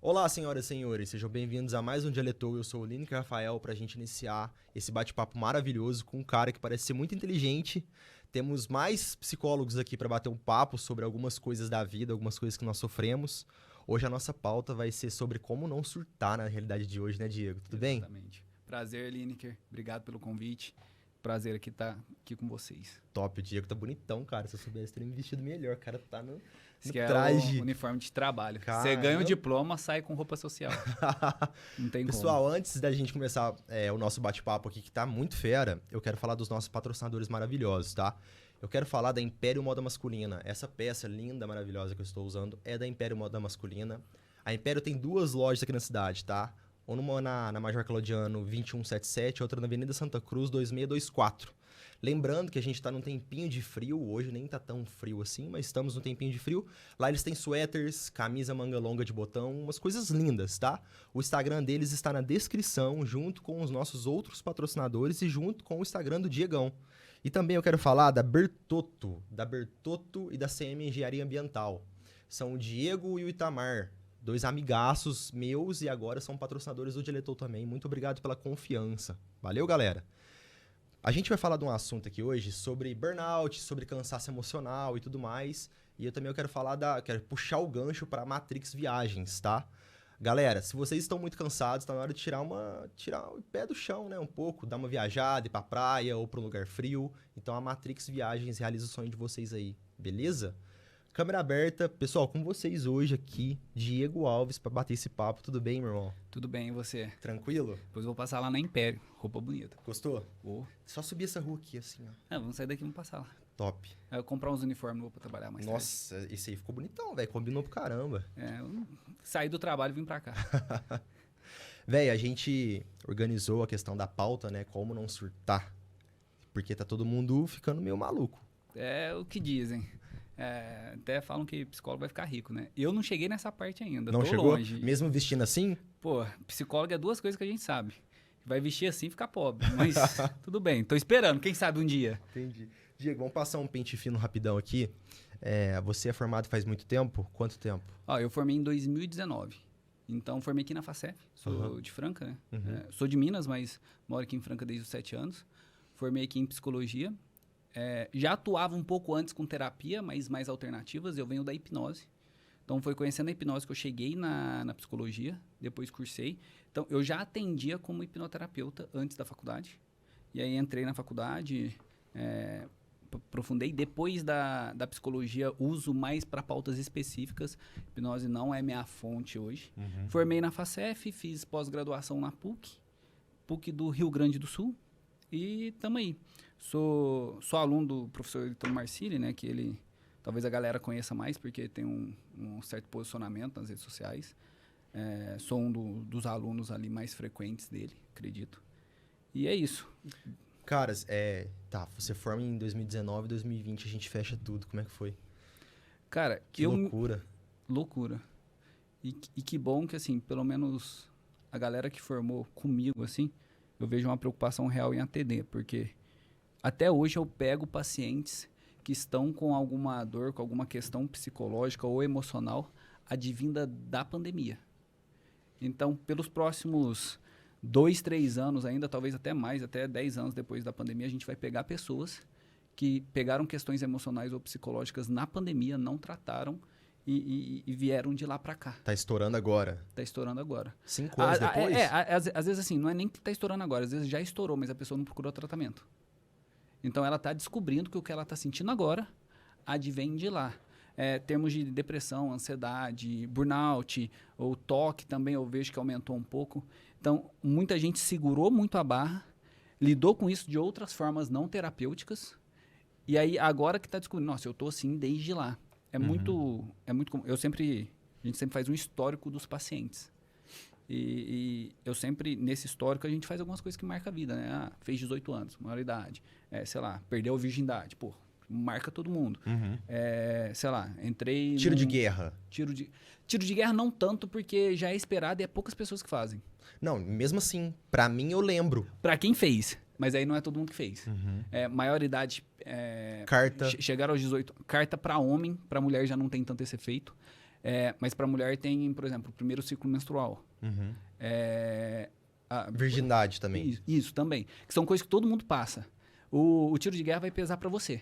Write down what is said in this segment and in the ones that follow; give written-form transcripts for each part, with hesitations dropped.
Olá, senhoras e senhores, sejam bem-vindos a mais um Dialetou. Eu sou o Lineker Rafael para a gente iniciar esse bate-papo maravilhoso com um cara que parece ser muito inteligente. Temos mais psicólogos aqui para bater um papo sobre algumas coisas da vida, algumas coisas que nós sofremos. Hoje a nossa pauta vai ser sobre como não surtar na realidade de hoje, né, Diego? Tudo bem? Exatamente. Prazer, Lineker. Obrigado pelo convite. Prazer aqui estar aqui com vocês. Top, o Diego tá bonitão, cara. Se eu soubesse, teria me vestido melhor. O cara tá no Que é traje. o uniforme de trabalho. Caramba. Você ganha o diploma, sai com roupa social. Não tem Pessoal, antes da gente começar o nosso bate-papo aqui, que tá muito fera, eu quero falar dos nossos patrocinadores maravilhosos, tá? Eu quero falar da Império Moda Masculina. Essa peça linda, maravilhosa que eu estou usando é da Império Moda Masculina. A Império tem 2 lojas aqui na cidade, tá? Uma na Major Claudiano 2177, outra na Avenida Santa Cruz 2624. Lembrando que a gente tá num tempinho de frio, hoje nem tá tão frio assim, mas estamos num tempinho de frio. Lá eles têm suéteres, camisa manga longa de botão, umas coisas lindas, tá? O Instagram deles está na descrição, junto com os nossos outros patrocinadores e junto com o Instagram do Diegão. E também eu quero falar da Bertotto e da CM Engenharia Ambiental. São o Diego e o Itamar, 2 amigaços meus e agora são patrocinadores do Dialetou também. Muito obrigado pela confiança. Valeu, galera! A gente vai falar de um assunto aqui hoje sobre burnout, sobre cansaço emocional e tudo mais. E eu também quero falar quero puxar o gancho para Matrix Viagens, tá? Galera, se vocês estão muito cansados, tá na hora de tirar o pé do chão, né? Um pouco, dar uma viajada, ir pra praia ou pra um lugar frio. Então a Matrix Viagens realiza o sonho de vocês aí, beleza? Câmera aberta. Pessoal, com vocês hoje aqui, Diego Alves, pra bater esse papo. Tudo bem, meu irmão? Tudo bem, e você? Tranquilo? Depois eu vou passar lá na Império. Roupa bonita. Gostou? Vou. Só subir essa rua aqui, assim, ó. Vamos sair daqui e vamos passar lá. Top. Aí eu comprar uns uniformes novos pra trabalhar mais tarde. Nossa, esse aí ficou bonitão, velho. Combinou pro caramba. Eu saí do trabalho e vim pra cá. Véi, a gente organizou a questão da pauta, né? Como não surtar. Porque tá todo mundo ficando meio maluco. É o que dizem. Até falam que psicólogo vai ficar rico, né? Eu não cheguei nessa parte ainda. Não tô chegou? longe. Mesmo vestindo assim? Pô, psicólogo é 2 coisas que a gente sabe. Vai vestir assim e ficar pobre. Mas tudo bem, tô esperando. Quem sabe um dia. Entendi. Diego, vamos passar um pente fino rapidão aqui. Você é formado faz muito tempo? Quanto tempo? Eu formei em 2019. Então, formei aqui na FACEF. Sou de Franca, né? Uhum. Sou de Minas, mas moro aqui em Franca desde os 7 anos. Formei aqui em psicologia. Já atuava um pouco antes com terapia, mas mais alternativas. Eu venho da hipnose. Então, foi conhecendo a hipnose que eu cheguei na psicologia. Depois cursei. Então, eu já atendia como hipnoterapeuta antes da faculdade. E aí, entrei na faculdade, aprofundei. Depois da psicologia, uso mais para pautas específicas. Hipnose não é minha fonte hoje. Uhum. Formei na FACEF, fiz pós-graduação na PUC do Rio Grande do Sul. E tamo aí. Sou aluno do professor Elton Marcilli, né? Que ele, talvez a galera conheça mais, porque tem um certo posicionamento nas redes sociais. Sou dos alunos ali mais frequentes dele, acredito. E é isso. Caras, você forma em 2019, 2020, a gente fecha tudo. Como é que foi? Cara, Que loucura. Loucura. E que bom que, assim, pelo menos a galera que formou comigo, assim, eu vejo uma preocupação real em atender, porque até hoje eu pego pacientes que estão com alguma dor, com alguma questão psicológica ou emocional advinda da pandemia. Então, pelos próximos 2, 3 anos ainda, talvez até mais, até 10 anos depois da pandemia, a gente vai pegar pessoas que pegaram questões emocionais ou psicológicas na pandemia, não trataram e vieram de lá para cá. Tá estourando agora. Tá estourando agora. 5 anos depois? Às vezes assim, não é nem que tá estourando agora, às vezes já estourou, mas a pessoa não procurou tratamento. Então, ela tá descobrindo que o que ela tá sentindo agora advém de lá. Termos de depressão, ansiedade, burnout, ou toque também eu vejo que aumentou um pouco. Então, muita gente segurou muito a barra, lidou com isso de outras formas não terapêuticas, e aí agora que está descobrindo, nossa, eu tô assim desde lá. É muito comum. A gente sempre faz um histórico dos pacientes. E eu sempre, nesse histórico, a gente faz algumas coisas que marcam a vida, né? Fez 18 anos, maioridade. Sei lá, perdeu a virgindade. Pô, marca todo mundo. Uhum. Sei lá, entrei... Tiro de guerra. Tiro de guerra não tanto, porque já é esperado e é poucas pessoas que fazem. Não, mesmo assim, pra mim eu lembro. Pra quem fez, mas aí não é todo mundo que fez. Uhum. Maioridade... Carta. Chegaram aos 18... Carta pra homem, pra mulher já não tem tanto esse efeito. Mas para mulher tem, por exemplo, o primeiro ciclo menstrual. Uhum. A Virgindade também. Isso também. Que são coisas que todo mundo passa. O tiro de guerra vai pesar para você.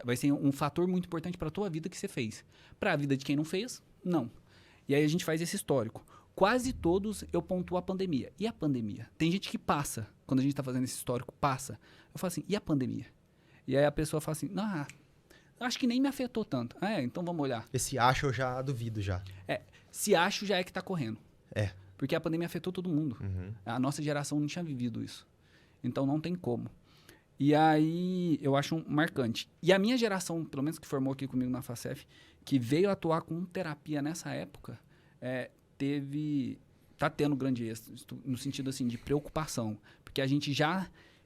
Vai ser um fator muito importante para a tua vida que você fez. Para a vida de quem não fez, não. E aí a gente faz esse histórico. Quase todos eu pontuo a pandemia. E a pandemia? Tem gente que passa. Quando a gente está fazendo esse histórico, passa. Eu falo assim, e a pandemia? E aí a pessoa fala assim, não, acho que nem me afetou tanto. Então vamos olhar. Esse acho eu já duvido já. Se acho já é que está correndo. É. Porque a pandemia afetou todo mundo. Uhum. A nossa geração não tinha vivido isso. Então não tem como. E aí eu acho marcante. E a minha geração, pelo menos que formou aqui comigo na FACEF, que veio atuar com terapia nessa época, tá tendo grande êxito, no sentido assim, de preocupação. Porque a gente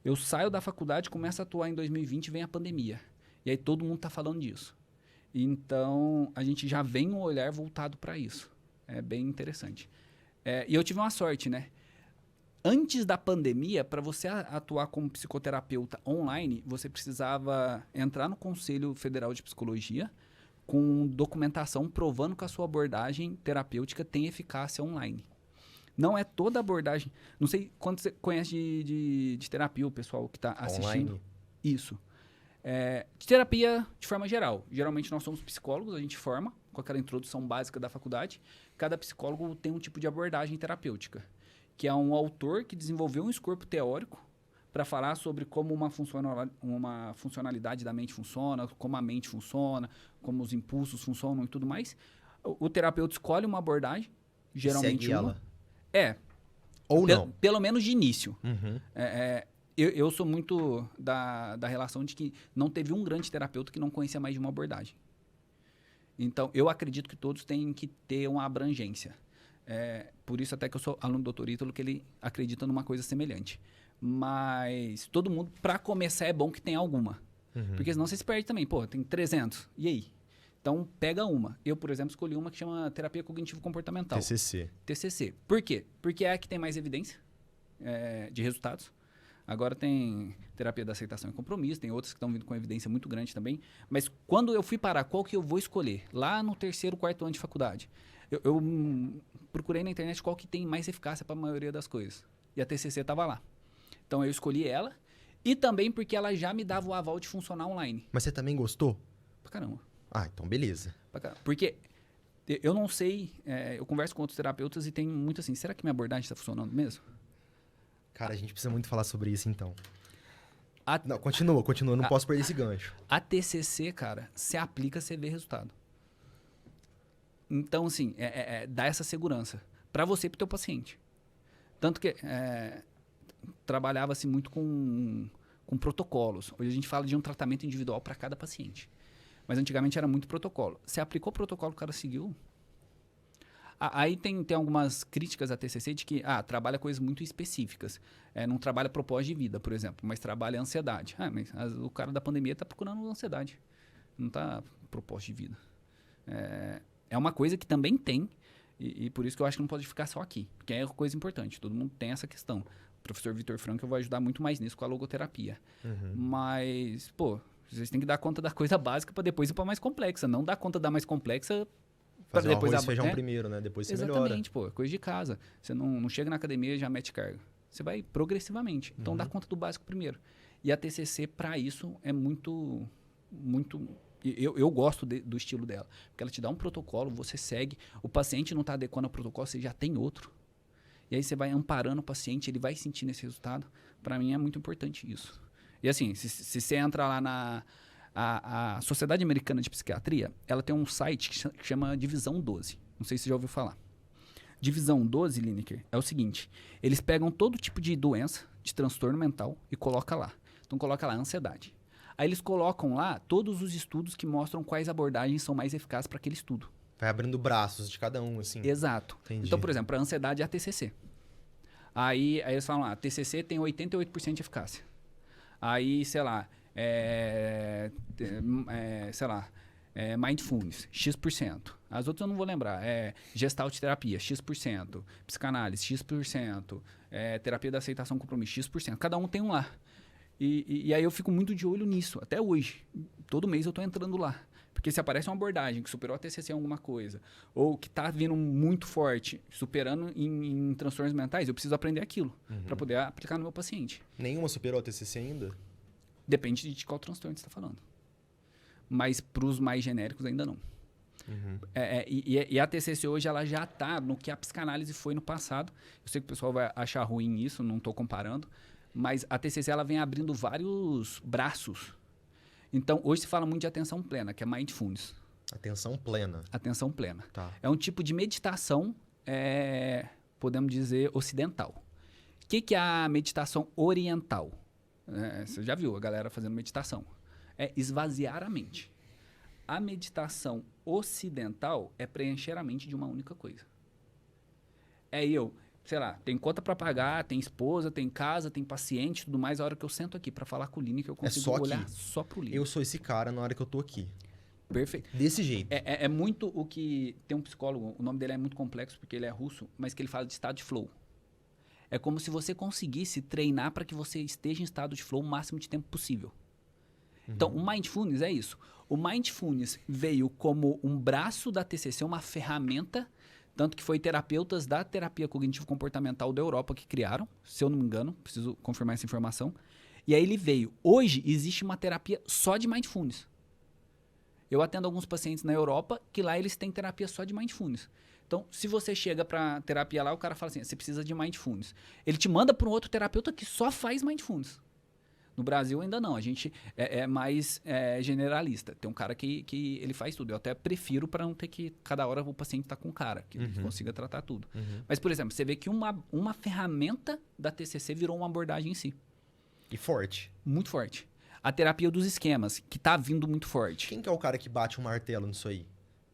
eu saio da faculdade, começo a atuar em 2020 e vem a pandemia. E aí todo mundo tá falando disso. Então a gente já vem um olhar voltado para isso. É bem interessante. E eu tive uma sorte, né? Antes da pandemia, para você atuar como psicoterapeuta online, você precisava entrar no Conselho Federal de Psicologia com documentação provando que a sua abordagem terapêutica tem eficácia online. Não é toda abordagem... Não sei quanto você conhece de terapia, o pessoal que está assistindo. Online? Isso. De terapia de forma geral. Geralmente nós somos psicólogos, a gente forma com aquela introdução básica da faculdade. Cada psicólogo tem um tipo de abordagem terapêutica, que é um autor que desenvolveu um escopo teórico para falar sobre como uma funcionalidade da mente funciona, como a mente funciona, como os impulsos funcionam e tudo mais. O terapeuta escolhe uma abordagem, geralmente segue ela. Ou não. Pelo menos de início. Uhum. Eu sou muito da relação de que não teve um grande terapeuta que não conhecia mais de uma abordagem. Então, eu acredito que todos têm que ter uma abrangência. Por isso até que eu sou aluno do Dr. Ítalo, que ele acredita numa coisa semelhante. Mas todo mundo, para começar, é bom que tenha alguma. Uhum. Porque senão você se perde também. Pô, tem 300. E aí? Então, pega uma. Eu, por exemplo, escolhi uma que chama Terapia Cognitivo-Comportamental. TCC. Por quê? Porque é a que tem mais evidência de resultados. Agora tem terapia da aceitação e compromisso, tem outras que estão vindo com evidência muito grande também. Mas quando eu fui parar, qual que eu vou escolher? Lá no 3º, 4º ano de faculdade. Eu procurei na internet qual que tem mais eficácia para a maioria das coisas. E a TCC estava lá. Então eu escolhi ela. E também porque ela já me dava o aval de funcionar online. Mas você também gostou? Pra caramba. Então beleza. Pra caramba. Porque eu não sei, eu converso com outros terapeutas e tem muito assim, será que minha abordagem está funcionando mesmo? Cara, a gente precisa muito falar sobre isso então. Não, continua. Eu não posso perder esse gancho. A TCC, cara, se aplica, você vê resultado. Então, assim, dá essa segurança para você e para o teu paciente. Tanto que trabalhava-se muito com protocolos. Hoje a gente fala de um tratamento individual para cada paciente. Mas antigamente era muito protocolo. Você aplicou o protocolo, o cara seguiu. Aí tem algumas críticas à TCC de que trabalha coisas muito específicas. Não trabalha propósito de vida, por exemplo, mas trabalha ansiedade. Mas o cara da pandemia está procurando ansiedade. Não está propósito de vida. É uma coisa que também tem, e por isso que eu acho que não pode ficar só aqui, porque é coisa importante, todo mundo tem essa questão. O professor Vitor Franco vai ajudar muito mais nisso com a logoterapia. Uhum. Mas, vocês têm que dar conta da coisa básica para depois ir para mais complexa, não dar conta da mais complexa para depois... Fazer feijão primeiro, né? Depois você melhora. Exatamente, coisa de casa. Você não chega na academia e já mete carga. Você vai progressivamente. Então, dá conta do básico primeiro. E a TCC, para isso, é muito... Eu gosto do estilo dela, porque ela te dá um protocolo, você segue, o paciente não está adequando ao protocolo, você já tem outro. E aí você vai amparando o paciente, ele vai sentindo esse resultado. Para mim é muito importante isso. E assim, se você entra lá a Sociedade Americana de Psiquiatria, ela tem um site que chama Divisão 12. Não sei se você já ouviu falar. Divisão 12, Lineker, é o seguinte, eles pegam todo tipo de doença, de transtorno mental e coloca lá. Então coloca lá ansiedade. Aí eles colocam lá todos os estudos que mostram quais abordagens são mais eficazes para aquele estudo. Vai abrindo braços de cada um, assim. Exato. Entendi. Então, por exemplo, para ansiedade é a TCC. Aí eles falam lá, a TCC tem 88% de eficácia. Aí, sei lá, mindfulness, X%. As outras eu não vou lembrar. Gestalt terapia, X%. Psicanálise, X%. Terapia da aceitação compromisso, X%. Cada um tem um lá. E aí eu fico muito de olho nisso, até hoje. Todo mês eu estou entrando lá. Porque Porque se aparece uma abordagem que superou a TCC em alguma coisa, ou que tá vindo muito forte, superando em transtornos mentais, eu preciso aprender aquilo para poder aplicar no meu paciente. Nenhuma superou a TCC ainda? Depende de qual transtorno você está falando. Mas para os mais genéricos ainda não. E a TCC hoje ela já está no que a psicanálise foi no passado. Eu sei que o pessoal vai achar ruim isso, não estou comparando. Mas a TCC ela vem abrindo vários braços. Então, hoje se fala muito de atenção plena, que é Mindfulness. Atenção plena. Atenção plena. Tá. É um tipo de meditação, podemos dizer, ocidental. O que é a meditação oriental? Você já viu a galera fazendo meditação. É esvaziar a mente. A meditação ocidental é preencher a mente de uma única coisa. Sei lá, tem conta para pagar, tem esposa, tem casa, tem paciente, tudo mais. A hora que eu sento aqui para falar com o Lini, que eu consigo olhar só pro Lini. Eu sou esse cara na hora que eu tô aqui. Perfeito. Desse jeito. É muito o que... Tem um psicólogo, o nome dele é muito complexo porque ele é russo, mas que ele fala de estado de flow. É como se você conseguisse treinar para que você esteja em estado de flow o máximo de tempo possível. Então, o Mindfulness é isso. O Mindfulness veio como um braço da TCC, uma ferramenta, tanto que foi terapeutas da terapia cognitivo-comportamental da Europa que criaram, se eu não me engano, preciso confirmar essa informação. E aí ele veio. Hoje existe uma terapia só de Mindfulness. Eu atendo alguns pacientes na Europa que lá eles têm terapia só de Mindfulness. Então, se você chega para terapia lá, o cara fala assim, você precisa de Mindfulness. Ele te manda para um outro terapeuta que só faz Mindfulness. No Brasil ainda não, a gente é mais generalista. Tem um cara que ele faz tudo. Eu até prefiro para não ter que cada hora o paciente tá com um cara, que ele consiga tratar tudo. Mas, por exemplo, você vê que uma ferramenta da TCC virou uma abordagem em si. E forte. Muito forte. A terapia dos esquemas, que tá vindo muito forte. Quem que é o cara que bate um martelo nisso aí?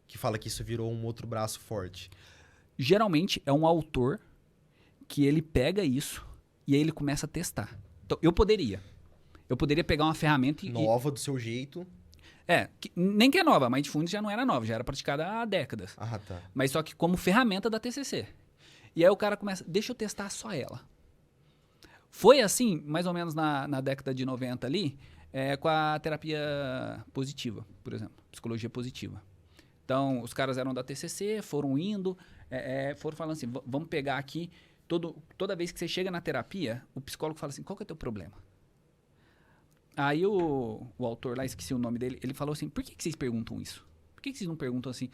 Que fala que isso virou um outro braço forte? Geralmente é um autor que ele pega isso e aí ele começa a testar. Então, eu poderia pegar uma ferramenta nova do seu jeito. Nem que é nova, a Mindfulness já não era nova, já era praticada há décadas. Ah, tá. Mas só que como ferramenta da TCC. E aí o cara começa, deixa eu testar só ela. Foi assim, mais ou menos na década de 90 ali, com a terapia positiva, por exemplo, psicologia positiva. Então, os caras eram da TCC, foram indo, foram falando assim, vamos pegar aqui, toda vez que você chega na terapia, o psicólogo fala assim, qual que é o teu problema? Aí o autor lá, esqueci o nome dele, ele falou assim, por que vocês perguntam isso? Por que vocês não perguntam assim,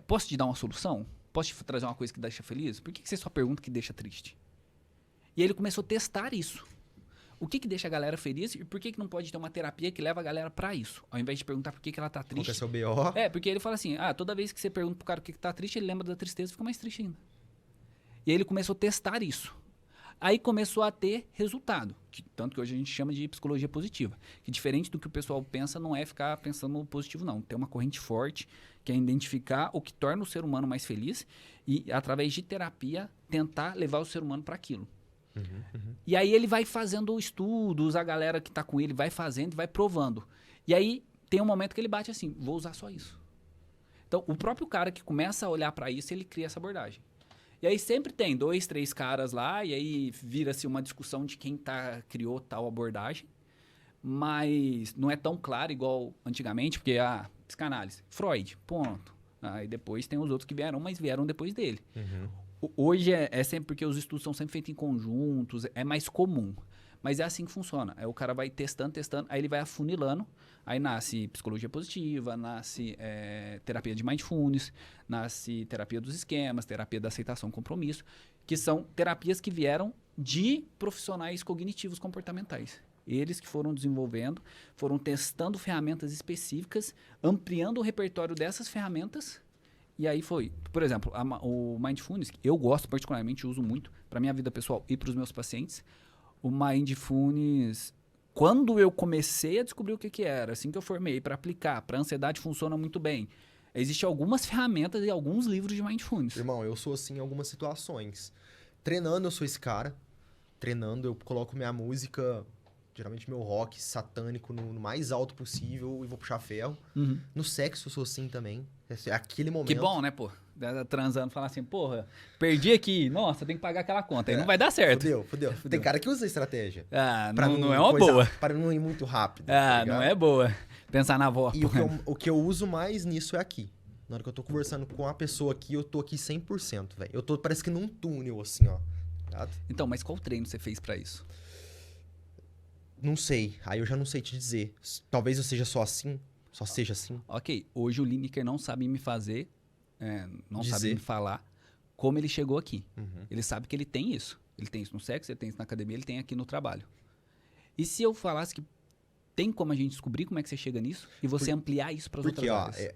posso te dar uma solução? Posso te trazer uma coisa que deixa feliz? Por que você só pergunta o que deixa triste? E aí ele começou a testar isso. O que deixa a galera feliz e por que não pode ter uma terapia que leva a galera pra isso? Ao invés de perguntar por que ela tá triste. Qual que é seu BO? Porque ele fala assim, toda vez que você pergunta pro cara o que tá triste, ele lembra da tristeza e fica mais triste ainda. E aí ele começou a testar isso. Aí começou a ter resultado. Tanto que hoje a gente chama de psicologia positiva. Que diferente do que o pessoal pensa, não é ficar pensando no positivo, não. Tem uma corrente forte que é identificar o que torna o ser humano mais feliz e, através de terapia, tentar levar o ser humano para aquilo. E aí ele vai fazendo estudos, a galera que tá com ele vai fazendo e vai provando. E aí tem um momento que ele bate assim, vou usar só isso. Então, o próprio cara que começa a olhar para isso, ele cria essa abordagem. E aí sempre tem 2, 3 caras lá, e aí vira-se uma discussão de quem criou tal abordagem. Mas não é tão claro igual antigamente, porque a psicanálise, Freud, ponto. Aí depois tem os outros que vieram, mas vieram depois dele. Hoje é sempre porque os estudos são sempre feitos em conjuntos, é mais comum. Mas é assim que funciona. Aí o cara vai testando, aí ele vai afunilando. Aí nasce psicologia positiva, nasce terapia de Mindfulness, nasce terapia dos esquemas, terapia da aceitação e compromisso, que são terapias que vieram de profissionais cognitivos comportamentais. Eles que foram desenvolvendo, foram testando ferramentas específicas, ampliando o repertório dessas ferramentas. E aí foi, por exemplo, o Mindfulness, eu gosto particularmente, uso muito para minha vida pessoal e para os meus pacientes. O Mindfulness, quando eu comecei a descobrir o que era, assim que eu formei para aplicar, para ansiedade funciona muito bem. Existem algumas ferramentas e alguns livros de Mindfulness. Irmão, eu sou assim em algumas situações. Treinando, eu sou esse cara. Treinando, eu coloco minha música, geralmente meu rock satânico no mais alto possível e vou puxar ferro. No sexo eu sou assim também. É aquele momento. Que bom, né, pô? Transando, falar assim, porra, perdi aqui, nossa, tem que pagar aquela conta. Aí não vai dar certo. Fudeu. Tem cara que usa a estratégia. Não é uma boa. Para não ir muito rápido. Não é boa. Pensar na avó. E o que eu uso mais nisso é aqui. Na hora que eu tô conversando com a pessoa aqui, eu tô aqui 100%, velho. Eu tô, parece que num túnel, assim, ó. Tá? Então, mas qual treino você fez pra isso? Não sei. Aí eu já não sei te dizer. Talvez eu seja só assim. Só seja assim. Ok, hoje o Lineker não sabe me fazer, não sabe Dizer. me falar como ele chegou aqui. Uhum. Ele sabe que ele tem isso. Ele tem isso no sexo, ele tem isso na academia, ele tem aqui no trabalho. E se eu falasse que tem como a gente descobrir como é que você chega nisso e você ampliar isso para as outras Porque, ó, áreas?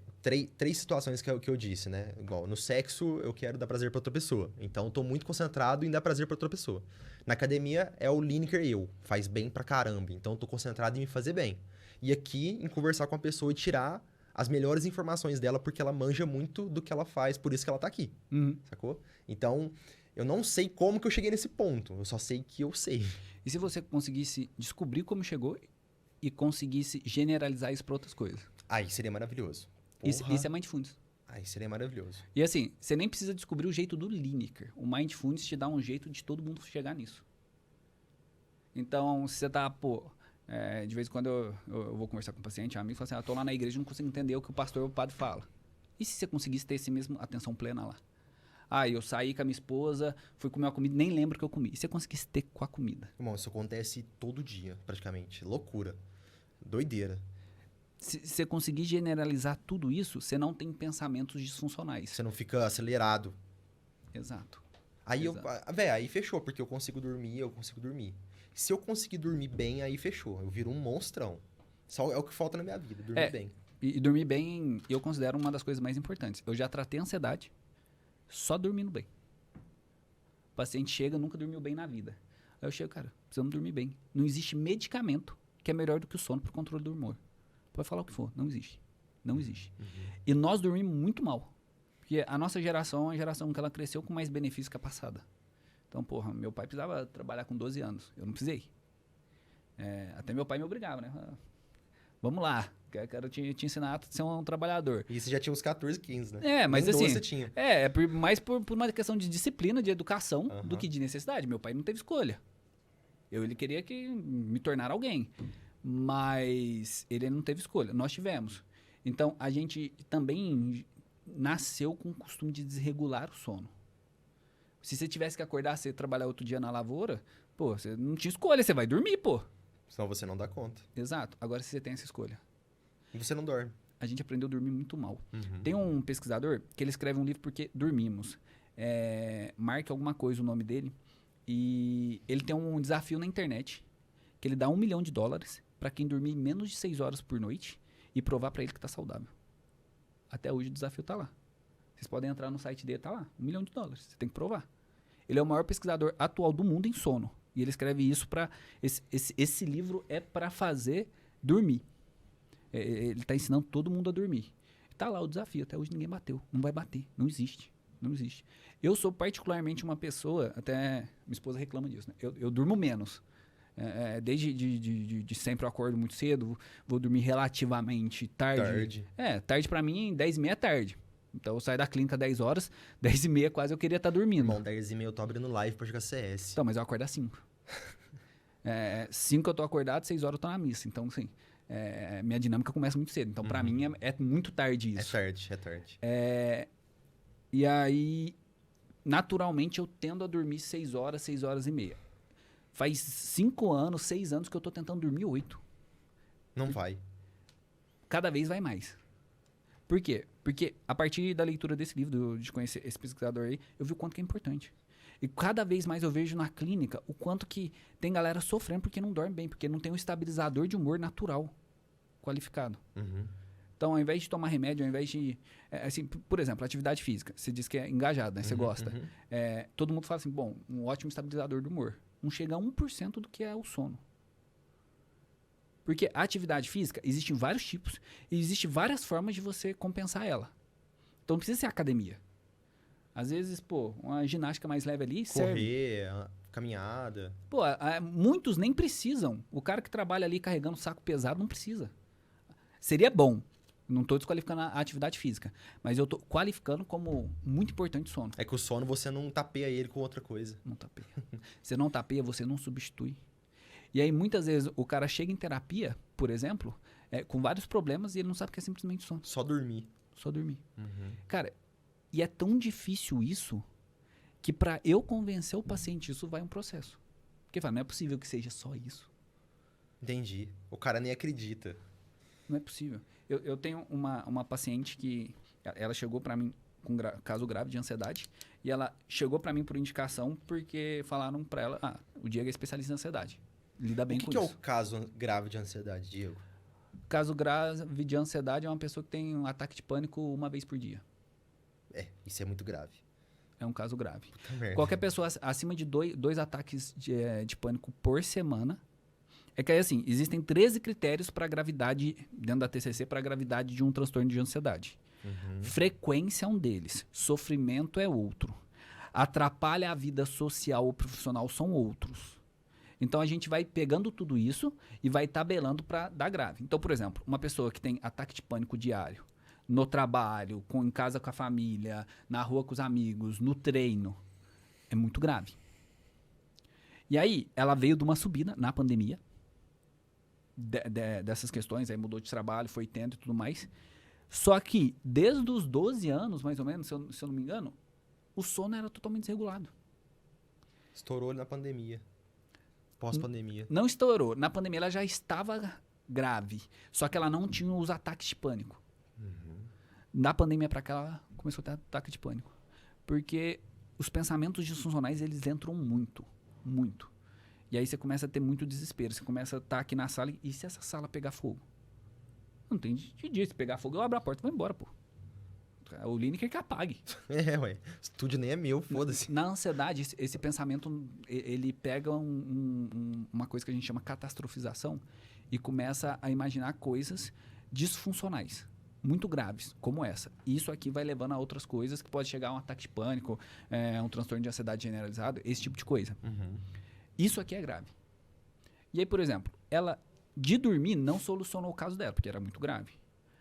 três situações que eu disse, né? Igual, no sexo, eu quero dar prazer pra outra pessoa. Então, eu tô muito concentrado em dar prazer pra outra pessoa. Na academia, é o Lineker eu. Faz bem pra caramba. Então, eu tô concentrado em me fazer bem. E aqui, em conversar com a pessoa e tirar as melhores informações dela, porque ela manja muito do que ela faz, por isso que ela tá aqui. Uhum. Sacou? Então, eu não sei como que eu cheguei nesse ponto. Eu só sei que eu sei. E se você conseguisse descobrir como chegou e conseguisse generalizar isso para outras coisas? Aí seria maravilhoso. Isso Porra. é Mindfulness. Aí seria maravilhoso. E assim, você nem precisa descobrir o jeito do Lineker. O Mindfulness te dá um jeito de todo mundo chegar nisso. Então, se você tá, de vez em quando eu vou conversar com um paciente, um amigo, fala assim, eu tô lá na igreja e não consigo entender o que o pastor ou o padre fala. E se você conseguisse ter esse mesmo atenção plena lá? Eu saí com a minha esposa, fui comer uma comida, nem lembro o que eu comi. E se você conseguisse ter com a comida? Irmão, isso acontece todo dia, praticamente. Loucura. Doideira. Se você conseguir generalizar tudo isso, você não tem pensamentos disfuncionais. Você não fica acelerado. Exato. Aí, Exato. aí fechou, porque eu consigo dormir. Se eu conseguir dormir bem, aí fechou. Eu viro um monstrão. Só é o que falta na minha vida, dormir bem. E dormir bem, eu considero uma das coisas mais importantes. Eu já tratei ansiedade só dormindo bem. O paciente chega, nunca dormiu bem na vida. Aí eu chego, cara, precisamos dormir bem. Não existe medicamento que é melhor do que o sono para o controle do humor. Pode falar o que for, não existe. Não existe. Uhum. E nós dormimos muito mal. Porque a nossa geração é uma geração que ela cresceu com mais benefícios que a passada. Então, meu pai precisava trabalhar com 12 anos. Eu não precisei. Até meu pai me obrigava, né? Vamos lá, quero te ensinar a ser um trabalhador. E você já tinha uns 14, 15, né? Mas Nem assim, 12 você tinha. mais por uma questão de disciplina, de educação, Uhum. do que de necessidade. Meu pai não teve escolha. Ele queria que me tornar alguém, mas ele não teve escolha. Nós tivemos. Então, a gente também nasceu com o costume de desregular o sono. Se você tivesse que acordar cedo e trabalhar outro dia na lavoura, você não tinha escolha, você vai dormir, Senão você não dá conta. Exato. Agora, se você tem essa escolha. E você não dorme. A gente aprendeu a dormir muito mal. Uhum. Tem um pesquisador que ele escreve um livro porque dormimos. Mark alguma coisa o nome dele. E ele tem um desafio na internet que ele dá $1 milhão para quem dormir menos de 6 horas por noite e provar para ele que tá saudável. Até hoje o desafio tá lá. Vocês podem entrar no site dele, tá lá. $1 milhão. Você tem que provar. Ele é o maior pesquisador atual do mundo em sono. E ele escreve isso para... Esse livro é para fazer dormir. Ele tá ensinando todo mundo a dormir. Tá lá o desafio. Até hoje ninguém bateu. Não vai bater. Não existe. Não existe. Eu sou particularmente uma pessoa... Até minha esposa reclama disso, né? Eu durmo menos. Desde de sempre eu acordo muito cedo. Vou dormir relativamente tarde. Tarde para mim, 10h30 é tarde. Então eu saio da clínica 10 horas, 10h30 quase eu queria estar dormindo. Irmão, 10h30 eu tô abrindo live pra jogar CS. Então, mas eu acordo às 5. 5 eu tô acordado, 6 horas eu tô na missa. Então, assim, minha dinâmica começa muito cedo. Então, pra mim, é muito tarde isso. É tarde. E aí, naturalmente, eu tendo a dormir 6 horas, 6 horas e meia. Faz 5 anos, 6 anos que eu tô tentando dormir 8. Não vai. Cada vez vai mais. Por quê? Porque a partir da leitura desse livro, de conhecer esse pesquisador aí, eu vi o quanto que é importante. E cada vez mais eu vejo na clínica o quanto que tem galera sofrendo porque não dorme bem, porque não tem um estabilizador de humor natural qualificado. Uhum. Então, ao invés de tomar remédio, ao invés de... assim, por exemplo, atividade física. Você diz que é engajado, né? Você gosta. Uhum. Todo mundo fala assim, um ótimo estabilizador do humor. Não chega a 1% do que é o sono. Porque a atividade física, existem vários tipos e existem várias formas de você compensar ela. Então, não precisa ser academia. Às vezes, uma ginástica mais leve ali serve. Correr, caminhada. Muitos nem precisam. O cara que trabalha ali carregando saco pesado não precisa. Seria bom. Não estou desqualificando a atividade física. Mas eu estou qualificando como muito importante o sono. É que o sono você não tapeia ele com outra coisa. Não tapeia. Você não tapeia, você não substitui. E aí, muitas vezes, o cara chega em terapia, por exemplo, com vários problemas e ele não sabe que é simplesmente sono. Só dormir. Só dormir. Uhum. Cara, e é tão difícil isso que para eu convencer o paciente isso vai um processo. Porque fala, não é possível que seja só isso. Entendi. O cara nem acredita. Não é possível. Eu tenho uma paciente que ela chegou para mim com caso grave de ansiedade e ela chegou para mim por indicação porque falaram para ela, o Diego é especialista em ansiedade. Lida bem com isso. O que é o caso grave de ansiedade, Diego? Caso grave de ansiedade é uma pessoa que tem um ataque de pânico uma vez por dia. Isso é muito grave. É um caso grave. Puta merda. Qualquer pessoa acima de dois ataques de pânico por semana. É que aí, assim, existem 13 critérios para gravidade, dentro da TCC, para gravidade de um transtorno de ansiedade. Uhum. Frequência é um deles. Sofrimento é outro. Atrapalha a vida social ou profissional são outros. Então, a gente vai pegando tudo isso e vai tabelando para dar grave. Então, por exemplo, uma pessoa que tem ataque de pânico diário, no trabalho, em casa com a família, na rua com os amigos, no treino, é muito grave. E aí, ela veio de uma subida na pandemia, dessas questões, aí mudou de trabalho, foi tendo e tudo mais. Só que, desde os 12 anos, mais ou menos, se eu não me engano, o sono era totalmente desregulado. Estourou na pandemia. Pós-pandemia. Não estourou. Na pandemia ela já estava grave, só que ela não tinha os ataques de pânico. Na pandemia pra cá, ela começou a ter ataque de pânico. Porque os pensamentos disfuncionais, eles entram muito, muito. E aí você começa a ter muito desespero. Você começa a estar aqui na sala e se essa sala pegar fogo? Não tem de dia. Se pegar fogo, eu abro a porta e vou embora, pô. O Lineker que apague. Ué. Estúdio nem é meu, foda-se. Na ansiedade, esse pensamento, ele pega uma coisa que a gente chama catastrofização e começa a imaginar coisas disfuncionais. Muito graves, como essa. E isso aqui vai levando a outras coisas que pode chegar a um ataque de pânico, um transtorno de ansiedade generalizado, esse tipo de coisa. Uhum. Isso aqui é grave. E aí, por exemplo, ela de dormir não solucionou o caso dela, porque era muito grave,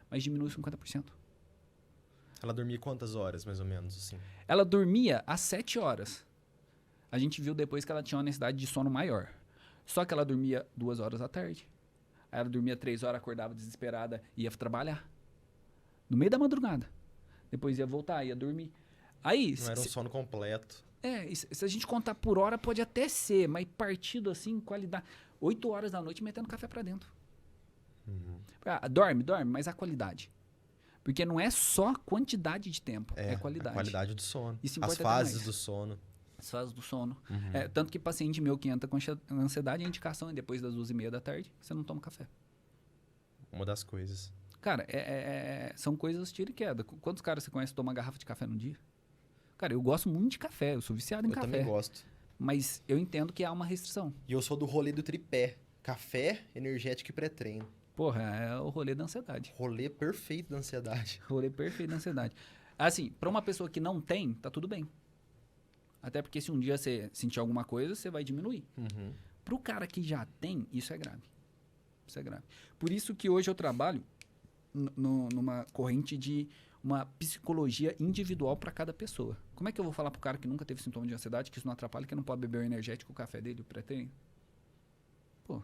mas diminui 50%. Ela dormia quantas horas, mais ou menos, assim? Ela dormia às 7 horas. A gente viu depois que ela tinha uma necessidade de sono maior. Só que ela dormia 2 horas à tarde. Aí ela dormia 3 horas, acordava desesperada, ia trabalhar. No meio da madrugada. Depois ia voltar, ia dormir. Aí, Não era um sono completo. Se a gente contar por hora, pode até ser, mas partido assim, qualidade. 8 horas da noite metendo café pra dentro. Uhum. Dorme, mas a qualidade. Porque não é só quantidade de tempo, é qualidade. A qualidade do sono. Isso As importa fases demais. do sono. As fases do sono. Uhum. Tanto que paciente meu que entra com ansiedade, a indicação é depois das 2h30 da tarde, você não toma café. Uma das coisas. Cara, são coisas tiro e queda. Quantos caras você conhece que tomam uma garrafa de café no dia? Cara, eu gosto muito de café, eu sou viciado em Eu café. também gosto. Mas eu entendo que há uma restrição. E eu sou do rolê do tripé. Café, energético e pré-treino. Porra, é o rolê da ansiedade. Rolê perfeito da ansiedade. Rolê perfeito da ansiedade. Assim, pra uma pessoa que não tem, tá tudo bem. Até porque se um dia você sentir alguma coisa, você vai diminuir. Uhum. Pro cara que já tem, isso é grave. Isso é grave. Por isso que hoje eu trabalho numa corrente de uma psicologia individual para cada pessoa. Como é que eu vou falar pro cara que nunca teve sintoma de ansiedade, que isso não atrapalha, que não pode beber o energético, o café dele, o pré-treino? Pô,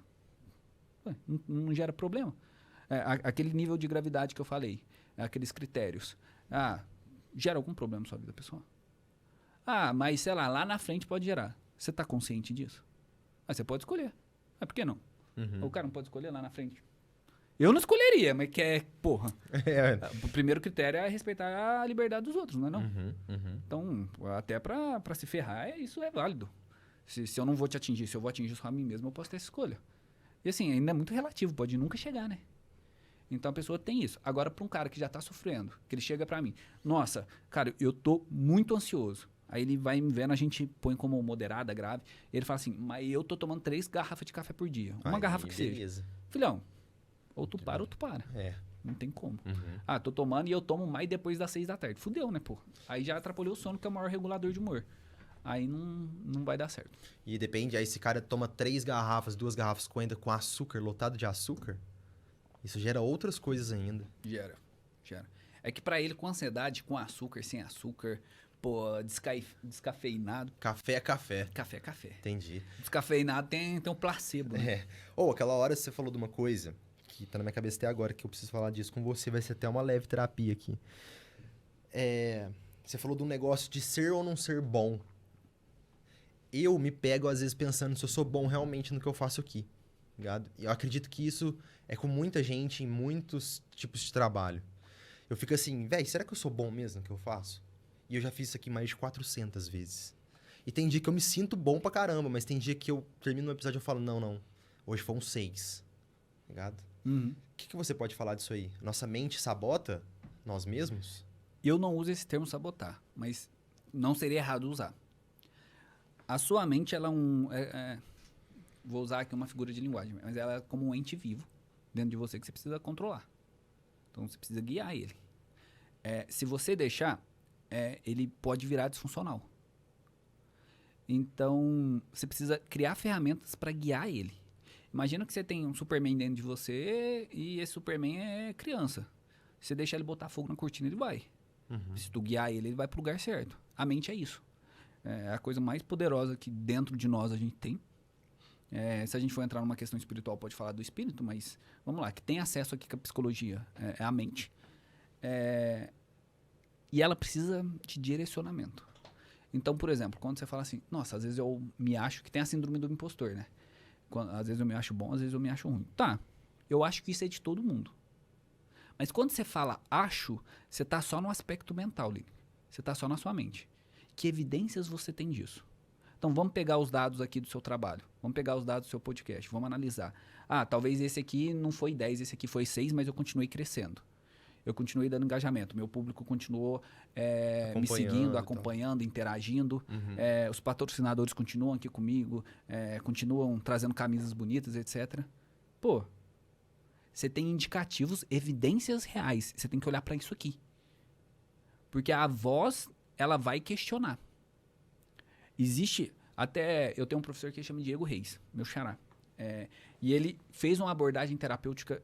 não gera problema. Aquele nível de gravidade que eu falei, aqueles critérios. Gera algum problema na sua vida pessoal? Mas sei lá na frente pode gerar. Você está consciente disso? Você pode escolher. Por que não? Uhum. O cara não pode escolher lá na frente. Eu não escolheria, mas porra. O primeiro critério é respeitar a liberdade dos outros, não é não? Uhum. Uhum. Então, até pra se ferrar, isso é válido. Se eu não vou te atingir, se eu vou atingir só a mim mesmo, eu posso ter essa escolha. E assim, ainda é muito relativo, pode nunca chegar, né? Então a pessoa tem isso. Agora, pra um cara que já tá sofrendo, que ele chega pra mim, nossa, cara, eu tô muito ansioso. Aí ele vai me vendo, a gente põe como moderada, grave. Ele fala assim, mas eu tô tomando 3 garrafas de café por dia. Uma garrafa que beleza. seja. Filhão, ou tu para ou tu para. Não tem como. Uhum. Tô tomando e eu tomo mais depois das 6 da tarde. Fudeu, né, pô? Aí já atrapalhou o sono, que é o maior regulador de humor. Aí não vai dar certo. E depende, aí esse cara toma 3 garrafas, 2 garrafas com açúcar, lotado de açúcar, isso gera outras coisas ainda. Gera. É que pra ele, com ansiedade, com açúcar, sem açúcar, pô, descafeinado. Café é café. Café é café. Entendi. Descafeinado tem um placebo, né? Aquela hora você falou de uma coisa que tá na minha cabeça até agora, que eu preciso falar disso com você, vai ser até uma leve terapia aqui. Você falou de um negócio de ser ou não ser bom. Eu me pego, às vezes, pensando se eu sou bom realmente no que eu faço aqui. Ligado? E eu acredito que isso é com muita gente em muitos tipos de trabalho. Eu fico assim, velho, será que eu sou bom mesmo no que eu faço? E eu já fiz isso aqui mais de 400 vezes. E tem dia que eu me sinto bom pra caramba, mas tem dia que eu termino um episódio e eu falo, não, hoje foi um 6. Ligado? O que você pode falar disso aí? Nossa mente sabota nós mesmos? Eu não uso esse termo sabotar, mas não seria errado usar. A sua mente, ela é vou usar aqui uma figura de linguagem, mas ela é como um ente vivo dentro de você que você precisa controlar. Então, você precisa guiar ele. Se você deixar, ele pode virar disfuncional. Então, você precisa criar ferramentas para guiar ele. Imagina que você tem um Superman dentro de você e esse Superman é criança. Você deixa ele botar fogo na cortina, ele vai. Se tu guiar ele, ele vai pro lugar certo. A mente é isso. É a coisa mais poderosa que dentro de nós a gente tem. Se a gente for entrar numa questão espiritual, pode falar do espírito, mas vamos lá, que tem acesso aqui com a psicologia, é a mente. E ela precisa de direcionamento. Então, por exemplo, quando você fala assim, nossa, às vezes eu me acho que tem a síndrome do impostor, né? Às vezes eu me acho bom, às vezes eu me acho ruim. Tá, eu acho que isso é de todo mundo. Mas quando você fala acho, você está só no aspecto mental, Lili. Você está só na sua mente. Que evidências você tem disso? Então, vamos pegar os dados aqui do seu trabalho. Vamos pegar os dados do seu podcast. Vamos analisar. Talvez esse aqui não foi 10, esse aqui foi 6, mas eu continuei crescendo. Eu continuei dando engajamento. Meu público continuou me seguindo, acompanhando, interagindo. Os patrocinadores continuam aqui comigo, continuam trazendo camisas bonitas, etc. Pô, você tem indicativos, evidências reais. Você tem que olhar para isso aqui. Porque a voz, ela vai questionar. Existe, eu tenho um professor que chama Diego Reis, meu xará. E ele fez uma abordagem terapêutica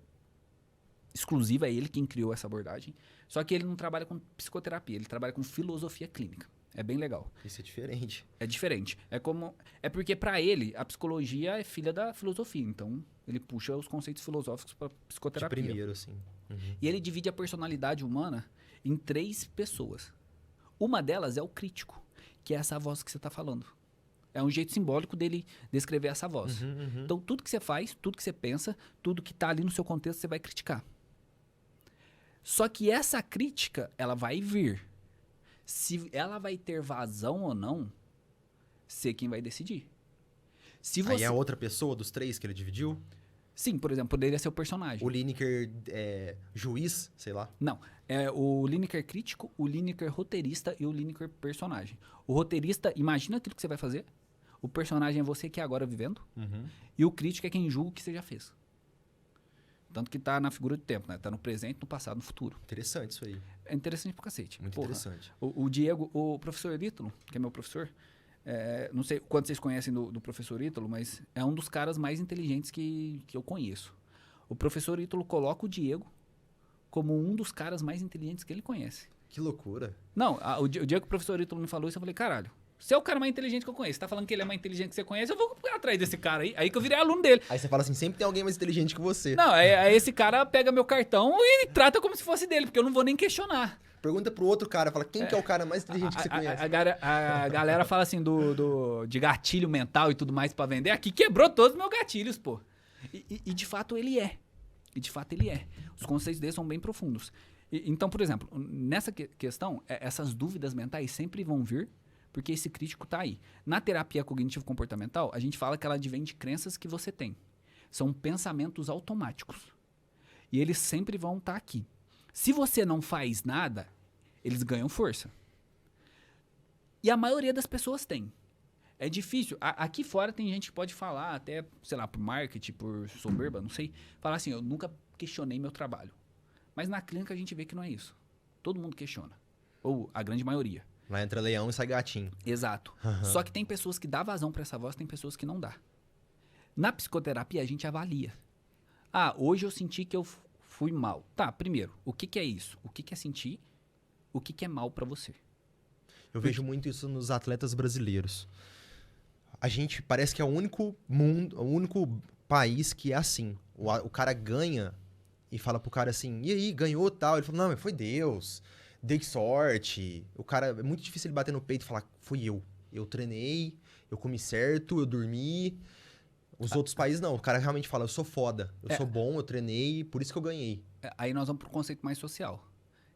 exclusiva, é ele quem criou essa abordagem. Só que ele não trabalha com psicoterapia, ele trabalha com filosofia clínica. É bem legal. Isso é diferente. É diferente. É porque para ele, a psicologia é filha da filosofia. Então, ele puxa os conceitos filosóficos para psicoterapia. De primeiro, assim. E ele divide a personalidade humana em 3 pessoas. Uma delas é o crítico, que é essa voz que você está falando. É um jeito simbólico dele descrever essa voz. Então, tudo que você faz, tudo que você pensa, tudo que está ali no seu contexto, você vai criticar. Só que essa crítica, ela vai vir. Se ela vai ter vazão ou não, você quem vai decidir. Aí é outra pessoa dos 3 que ele dividiu? Sim, por exemplo, poderia ser o personagem. O Lineker juiz, sei lá. Não, é o Lineker crítico, o Lineker roteirista e o Lineker personagem. O roteirista, imagina aquilo que você vai fazer. O personagem é você que é agora vivendo. E o crítico é quem julga o que você já fez. Tanto que tá na figura do tempo, né? Tá no presente, no passado, no futuro. Interessante isso aí. É interessante pra cacete. Muito interessante. O Diego, o professor Ítalo, que é meu professor, não sei quanto vocês conhecem do professor Ítalo, mas é um dos caras mais inteligentes que eu conheço. O professor Ítalo coloca o Diego como um dos caras mais inteligentes que ele conhece. Que loucura. Não, o dia que o professor Ítalo me falou isso, eu falei, caralho, você é o cara mais inteligente que eu conheço. Você tá falando que ele é mais inteligente que você conhece, eu vou atrás desse cara aí. Aí que eu virei aluno dele. Aí você fala assim, sempre tem alguém mais inteligente que você. Não, aí esse cara pega meu cartão e trata como se fosse dele, porque eu não vou nem questionar. Pergunta pro outro cara, fala, quem que é o cara mais inteligente que você conhece? A galera fala assim de gatilho mental e tudo mais pra vender. Aqui quebrou todos os meus gatilhos, pô. E de fato ele é. Os conceitos dele são bem profundos. Então, por exemplo, nessa questão, essas dúvidas mentais sempre vão vir, porque esse crítico tá aí. Na terapia cognitivo-comportamental, a gente fala que ela advém de crenças que você tem. São pensamentos automáticos. E eles sempre vão estar aqui. Se você não faz nada, eles ganham força. E a maioria das pessoas tem. É difícil. Aqui fora tem gente que pode falar, até, sei lá, por marketing, por soberba, não sei. Falar assim, eu nunca questionei meu trabalho. Mas na clínica a gente vê que não é isso. Todo mundo questiona. Ou a grande maioria. Lá entra leão e sai gatinho. Exato. Só que tem pessoas que dá vazão para essa voz, tem pessoas que não dá. Na psicoterapia a gente avalia. Hoje eu senti que eu fui mal. Tá, primeiro, o que é isso? O que é sentir? O que é mal para você? Eu vejo muito isso nos atletas brasileiros. A gente parece que é o único país que é assim. O cara ganha e fala pro cara assim, e aí, ganhou tal? Ele fala, não, mas foi Deus, dei sorte. O cara, é muito difícil ele bater no peito e falar, fui eu. Eu treinei, eu comi certo, eu dormi. Os outros países não, o cara realmente fala, eu sou foda, eu sou bom, eu treinei, por isso que eu ganhei. Aí nós vamos pro conceito mais social.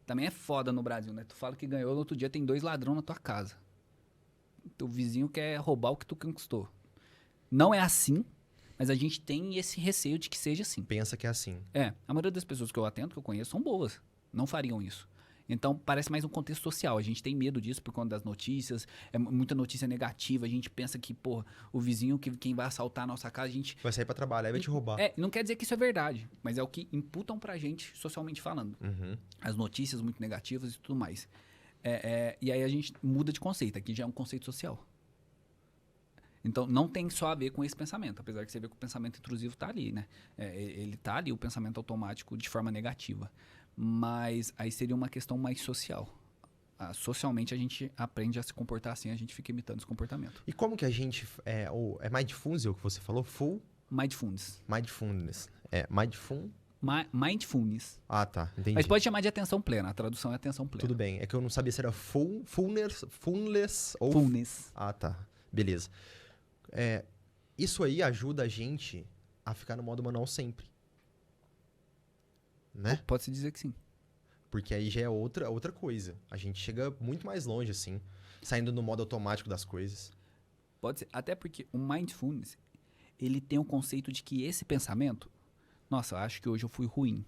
Também é foda no Brasil, né? Tu fala que ganhou, no outro dia tem 2 ladrões na tua casa. Teu vizinho quer roubar o que tu conquistou. Não é assim, mas a gente tem esse receio de que seja assim. Pensa que é assim. A maioria das pessoas que eu atendo, que eu conheço, são boas. Não fariam isso. Então, parece mais um contexto social. A gente tem medo disso por conta das notícias. É muita notícia negativa. A gente pensa que, pô, o vizinho, quem vai assaltar a nossa casa, a gente... Vai sair pra trabalhar e vai te roubar. Não quer dizer que isso é verdade, mas é o que imputam pra gente, socialmente falando. Uhum. As notícias muito negativas e tudo mais. E aí a gente muda de conceito. Aqui já é um conceito social. Então, não tem só a ver com esse pensamento, apesar que você vê que o pensamento intrusivo está ali, né? Ele está ali, o pensamento automático, de forma negativa. Mas aí seria uma questão mais social. Socialmente, a gente aprende a se comportar assim, a gente fica imitando esse comportamento. E como que a gente... É mindfulness o que você falou? Mindfulness. Mindfulness. Mindfulness. Ah, tá. Entendi. Mas pode chamar de atenção plena. A tradução é atenção plena. Tudo bem. É que eu não sabia se era fullness ou... Fullness. Ah, tá. Beleza. Isso aí ajuda a gente a ficar no modo manual sempre. Né? Pode-se dizer que sim. Porque aí já é outra coisa. A gente chega muito mais longe, assim, saindo no modo automático das coisas. Pode ser. Até porque o mindfulness, ele tem o conceito de que esse pensamento, nossa, acho que hoje eu fui ruim.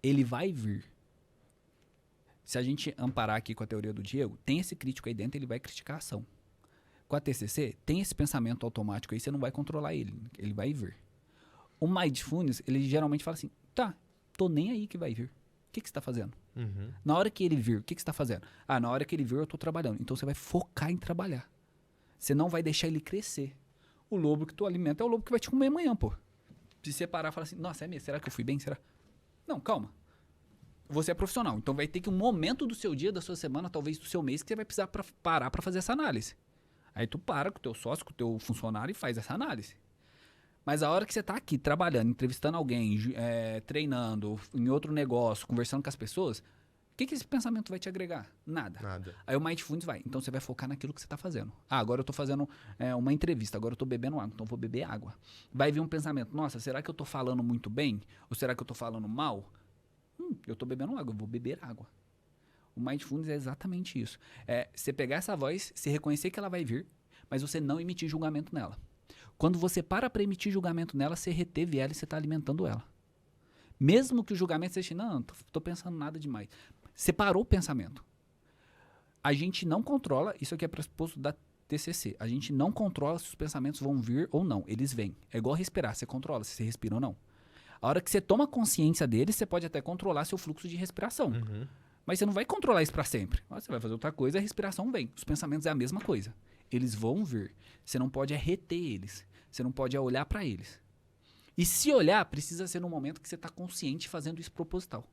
Ele vai vir. Se a gente amparar aqui com a teoria do Diego, tem esse crítico aí dentro, ele vai criticar a ação. Com a TCC, tem esse pensamento automático aí, você não vai controlar ele vai vir. O mindfulness, ele geralmente fala assim, tá, tô nem aí que vai vir. O que você tá fazendo? Uhum. Na hora que ele vir, o que você tá fazendo? Na hora que ele vir, eu tô trabalhando. Então você vai focar em trabalhar. Você não vai deixar ele crescer. O lobo que tu alimenta é o lobo que vai te comer amanhã, pô. Se separar e falar assim, nossa, é mesmo? Será que eu fui bem? Será? Não, calma. Você é profissional, então vai ter que um momento do seu dia, da sua semana, talvez do seu mês, que você vai precisar parar pra fazer essa análise. Aí tu para com o teu sócio, com o teu funcionário e faz essa análise. Mas a hora que você tá aqui trabalhando, entrevistando alguém, treinando, em outro negócio, conversando com as pessoas, o que esse pensamento vai te agregar? Nada. Aí o Mindfulness vai. Então você vai focar naquilo que você tá fazendo. Agora eu tô fazendo uma entrevista, agora eu tô bebendo água, então eu vou beber água. Vai vir um pensamento, nossa, será que eu tô falando muito bem? Ou será que eu tô falando mal? Eu tô bebendo água, eu vou beber água. O Mindfulness é exatamente isso. Você pegar essa voz, você reconhecer que ela vai vir, mas você não emitir julgamento nela. Quando você para emitir julgamento nela, você reteve ela e você está alimentando ela. Mesmo que o julgamento seja, não tô pensando nada demais. Você parou o pensamento. A gente não controla, isso aqui é pressuposto da TCC, a gente não controla se os pensamentos vão vir ou não, eles vêm. É igual respirar, você controla se você respira ou não. A hora que você toma consciência deles, você pode até controlar seu fluxo de respiração. Uhum. Mas você não vai controlar isso para sempre. Você vai fazer outra coisa, a respiração vem. Os pensamentos é a mesma coisa. Eles vão vir. Você não pode reter eles. Você não pode olhar para eles. E se olhar, precisa ser no momento que você está consciente fazendo isso proposital.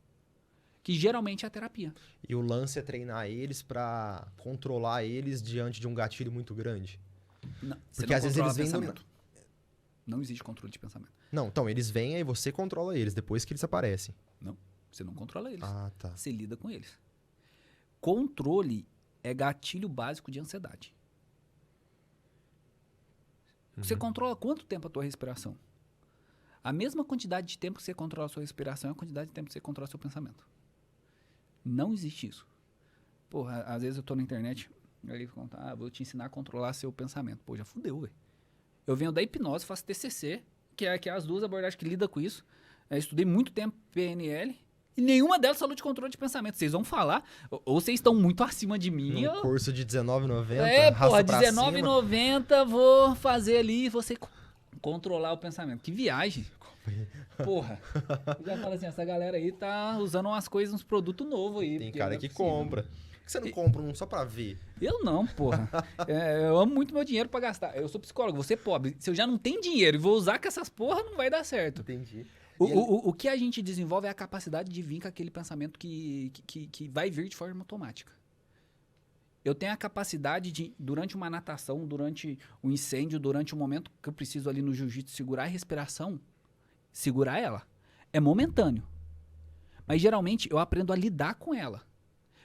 Que geralmente é a terapia. E o lance é treinar eles para controlar eles diante de um gatilho muito grande. Não, porque às vezes eles vêm Não existe controle de pensamento. Não, então eles vêm e você controla eles depois que eles aparecem. Não, você não controla eles. Ah, tá. Você lida com eles. Controle é gatilho básico de ansiedade. Você controla quanto tempo a tua respiração? A mesma quantidade de tempo que você controla a sua respiração é a quantidade de tempo que você controla o seu pensamento. Não existe isso. Porra, às vezes eu tô na internet, aí vou te ensinar a controlar seu pensamento. Pô, já fudeu, velho. Eu venho da hipnose, faço TCC, que é as duas abordagens que lidam com isso. Eu estudei muito tempo PNL e nenhuma delas falou de controle de pensamento. Vocês vão falar, ou vocês estão muito acima de mim. Um curso de R$19,90, porra, R$19,90, vou fazer ali, você controlar o pensamento. Que viagem. Porra. Eu já falo assim, essa galera aí tá usando umas coisas, uns produtos novos aí. Tem cara que compra. Por que você não compra um só pra ver? Eu não, porra. Eu amo muito meu dinheiro pra gastar. Eu sou psicólogo, você é pobre. Se eu já não tenho dinheiro e vou usar com essas porra, não vai dar certo. Entendi. O que a gente desenvolve é a capacidade de vir com aquele pensamento que vai vir de forma automática. Eu tenho a capacidade de, durante uma natação, durante um incêndio, durante um momento que eu preciso ali no jiu-jitsu segurar a respiração, segurar ela. É momentâneo. Mas geralmente eu aprendo a lidar com ela.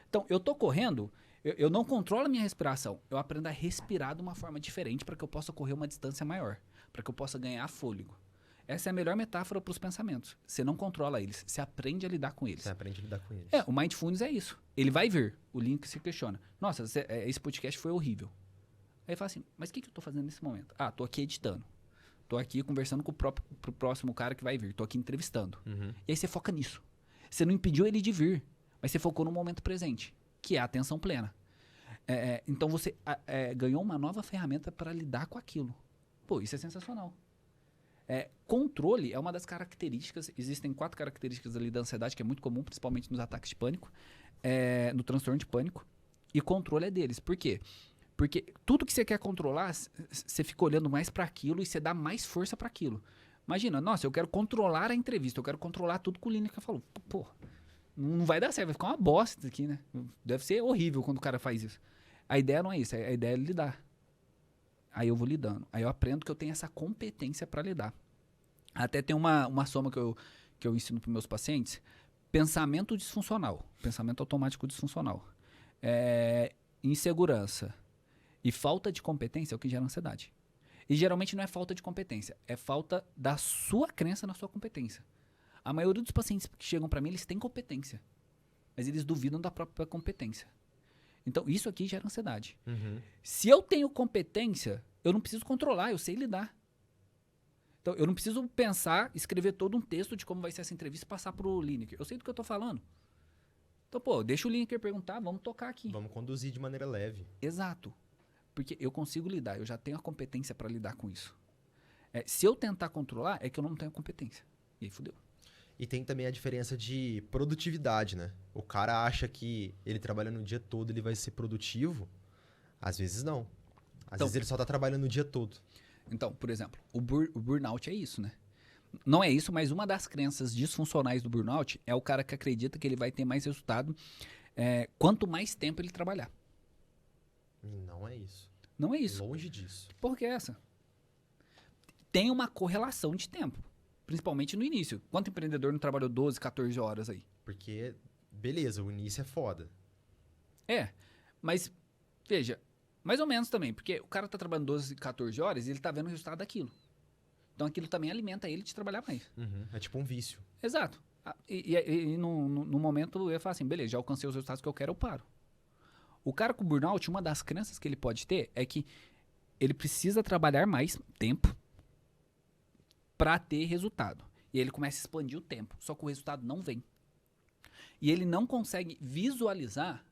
Então, eu tô correndo, eu não controlo a minha respiração. Eu aprendo a respirar de uma forma diferente para que eu possa correr uma distância maior. Para que eu possa ganhar fôlego. Essa é a melhor metáfora para os pensamentos. Você não controla eles, você aprende a lidar com eles. Você aprende a lidar com eles. O Mindfulness é isso. Ele vai vir, o link se questiona. Nossa, esse podcast foi horrível. Aí fala assim, mas o que eu tô fazendo nesse momento? Ah, tô aqui editando. Tô aqui conversando com pro próximo cara que vai vir. Tô aqui entrevistando. Uhum. E aí você foca nisso. Você não impediu ele de vir, mas você focou no momento presente, que é a atenção plena. Então você ganhou uma nova ferramenta para lidar com aquilo. Pô, isso é sensacional. Controle é uma das características, existem 4 características ali da ansiedade, que é muito comum, principalmente nos ataques de pânico, no transtorno de pânico, e controle é deles. Por quê? Porque tudo que você quer controlar, você fica olhando mais para aquilo e você dá mais força para aquilo. Imagina, nossa, eu quero controlar a entrevista, eu quero controlar tudo que o Lineker falou. Pô, não vai dar certo, vai ficar uma bosta isso aqui, né? Deve ser horrível quando o cara faz isso. A ideia não é isso, a ideia é lidar. Aí eu vou lidando. Aí eu aprendo que eu tenho essa competência para lidar. Até tem uma soma que eu ensino para meus pacientes. Pensamento disfuncional. Pensamento automático disfuncional. Insegurança e falta de competência é o que gera ansiedade. E geralmente não é falta de competência. É falta da sua crença na sua competência. A maioria dos pacientes que chegam para mim, eles têm competência. Mas eles duvidam da própria competência. Então, isso aqui gera ansiedade. Uhum. Se eu tenho competência, eu não preciso controlar, eu sei lidar. Então, eu não preciso pensar, escrever todo um texto de como vai ser essa entrevista e passar pro Lineker. Eu sei do que eu tô falando. Então, pô, deixa o Lineker perguntar, vamos tocar aqui. Vamos conduzir de maneira leve. Exato. Porque eu consigo lidar, eu já tenho a competência para lidar com isso. Se eu tentar controlar, é que eu não tenho competência. E aí, fudeu. E tem também a diferença de produtividade, né? O cara acha que ele trabalhando o dia todo ele vai ser produtivo. Às vezes não. Às vezes ele só tá trabalhando o dia todo. Então, por exemplo, o burnout é isso, né? Não é isso, mas uma das crenças disfuncionais do burnout é o cara que acredita que ele vai ter mais resultado quanto mais tempo ele trabalhar. Não é isso. Não é isso. Longe disso. Por que essa? Tem uma correlação de tempo. Principalmente no início. Quanto empreendedor não trabalhou 12, 14 horas aí? Porque, beleza, o início é foda. Mas, veja, mais ou menos também. Porque o cara tá trabalhando 12, 14 horas e ele tá vendo o resultado daquilo. Então aquilo também alimenta ele de trabalhar mais. Uhum. É tipo um vício. Exato. E no momento eu ia falar assim, beleza, já alcancei os resultados que eu quero, eu paro. O cara com burnout, uma das crenças que ele pode ter é que ele precisa trabalhar mais tempo para ter resultado. E ele começa a expandir o tempo, só que o resultado não vem. E ele não consegue visualizar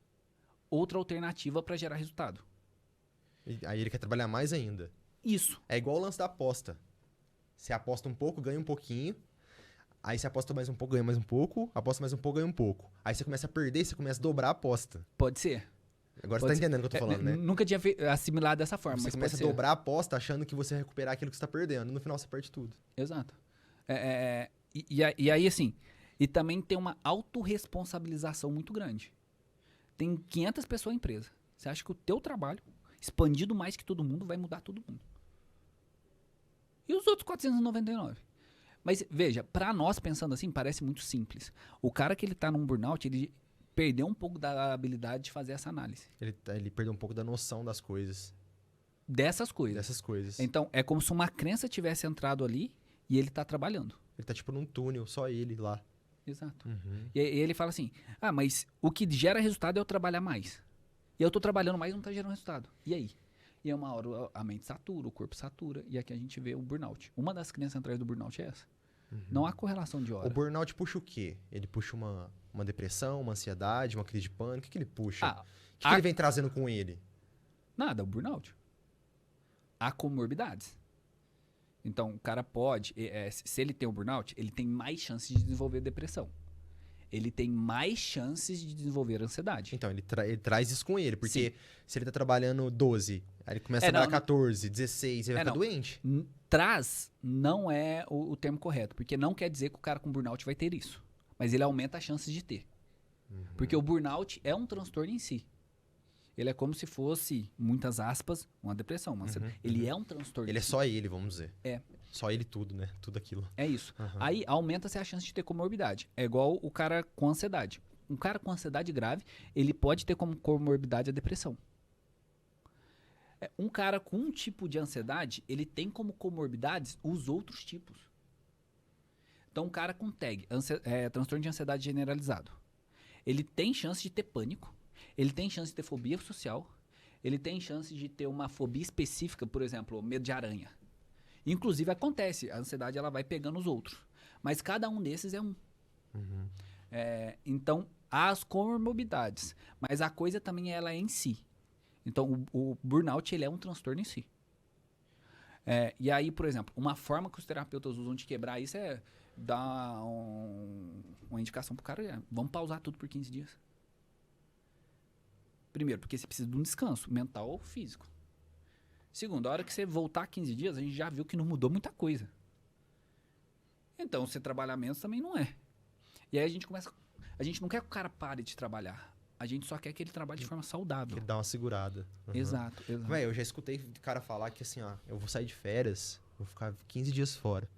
outra alternativa para gerar resultado. E aí ele quer trabalhar mais ainda. Isso. É igual o lance da aposta. Você aposta um pouco, ganha um pouquinho. Aí você aposta mais um pouco, ganha mais um pouco. Aposta mais um pouco, ganha um pouco. Aí você começa a perder, você começa a dobrar a aposta. Pode ser. Agora você tá entendendo o que eu tô falando, né? Nunca tinha assimilado dessa forma, Você mas começa a pode ser. dobrar a aposta achando que você vai recuperar aquilo que você tá perdendo. No final você perde tudo. Exato. E aí, assim, e também tem uma autorresponsabilização muito grande. Tem 500 pessoas na empresa. Você acha que o teu trabalho, expandido mais que todo mundo, vai mudar todo mundo. E os outros 499? Mas, veja, pra nós, pensando assim, parece muito simples. O cara que ele tá num burnout, ele perdeu um pouco da habilidade de fazer essa análise. Ele perdeu um pouco da noção das coisas. Dessas coisas. Dessas coisas. Então, é como se uma crença tivesse entrado ali e ele tá trabalhando. Ele tá tipo num túnel, só ele lá. Exato. Uhum. E ele fala assim, mas o que gera resultado é eu trabalhar mais. E eu tô trabalhando mais e não tá gerando resultado. E aí? E é uma hora a mente satura, o corpo satura, e aqui a gente vê o burnout. Uma das crenças atrás do burnout é essa. Uhum. Não há correlação de hora. O burnout puxa o quê? Ele puxa uma depressão, uma ansiedade, uma crise de pânico? O que ele puxa? O que ele vem trazendo com ele? Nada, o burnout. Há comorbidades. Então, o cara pode, se ele tem o burnout, ele tem mais chances de desenvolver depressão. Ele tem mais chances de desenvolver ansiedade. Então, ele traz isso com ele, porque se ele tá trabalhando 12, aí ele começa a dar 14, 16, ele vai ficar doente. Traz não é o termo correto, porque não quer dizer que o cara com burnout vai ter isso. Mas ele aumenta as chances de ter. Uhum. Porque o burnout é um transtorno em si. Ele é como se fosse, muitas aspas, uma depressão. Ele é um transtorno. Ele é só ele, vamos dizer. Só ele tudo, né? Tudo aquilo. É isso. Aham. Aí aumenta-se a chance de ter comorbidade. É igual o cara com ansiedade. Um cara com ansiedade grave, ele pode ter como comorbidade a depressão. Um cara com um tipo de ansiedade, ele tem como comorbidades os outros tipos. Então, um cara com TAG, transtorno de ansiedade generalizado, ele tem chance de ter pânico, ele tem chance de ter fobia social, ele tem chance de ter uma fobia específica, por exemplo, medo de aranha. Inclusive, acontece, a ansiedade ela vai pegando os outros. Mas cada um desses é um. Uhum. Então, há as comorbidades, mas a coisa também ela é em si. Então, o burnout ele é um transtorno em si. E aí, por exemplo, uma forma que os terapeutas usam de quebrar isso é dar uma indicação pro cara, vamos pausar tudo por 15 dias. Primeiro, porque você precisa de um descanso, mental ou físico. Segundo, a hora que você voltar 15 dias, a gente já viu que não mudou muita coisa. Então, você trabalhar menos também não é. E aí a gente começa... A gente não quer que o cara pare de trabalhar. A gente só quer que ele trabalhe de forma saudável. Ele dá uma segurada. Uhum. Exato. Véi, eu já escutei cara falar que assim, ó, eu vou sair de férias, vou ficar 15 dias fora.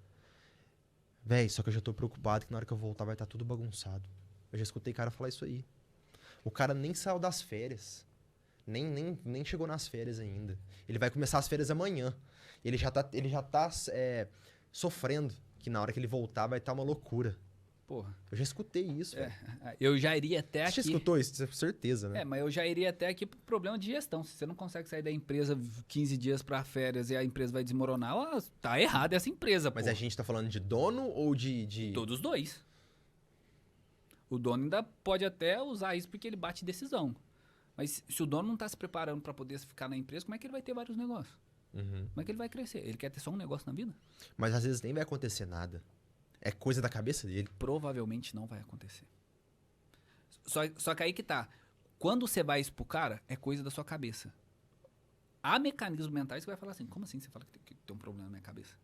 Véi, só que eu já tô preocupado que na hora que eu voltar vai estar tudo bagunçado. Eu já escutei cara falar isso aí. O cara nem saiu das férias. Nem chegou nas férias ainda. Ele vai começar as férias amanhã. Ele já tá sofrendo que na hora que ele voltar vai estar uma loucura. Porra. Eu já escutei isso, velho. Eu já iria até aqui... Você já escutou isso? Com certeza, né? Mas eu já iria até aqui pro problema de gestão. Se você não consegue sair da empresa 15 dias para férias e a empresa vai desmoronar, tá errado essa empresa, Mas a gente tá falando de dono ou de... Todos os dois. O dono ainda pode até usar isso porque ele bate decisão. Mas se o dono não tá se preparando para poder ficar na empresa, como é que ele vai ter vários negócios? Uhum. Como é que ele vai crescer? Ele quer ter só um negócio na vida? Mas às vezes nem vai acontecer nada. É coisa da cabeça dele. Provavelmente não vai acontecer. Só que aí que tá. Quando você vai isso pro cara, é coisa da sua cabeça. Há mecanismos mentais que vai falar assim, como assim você fala que tem um problema na minha cabeça?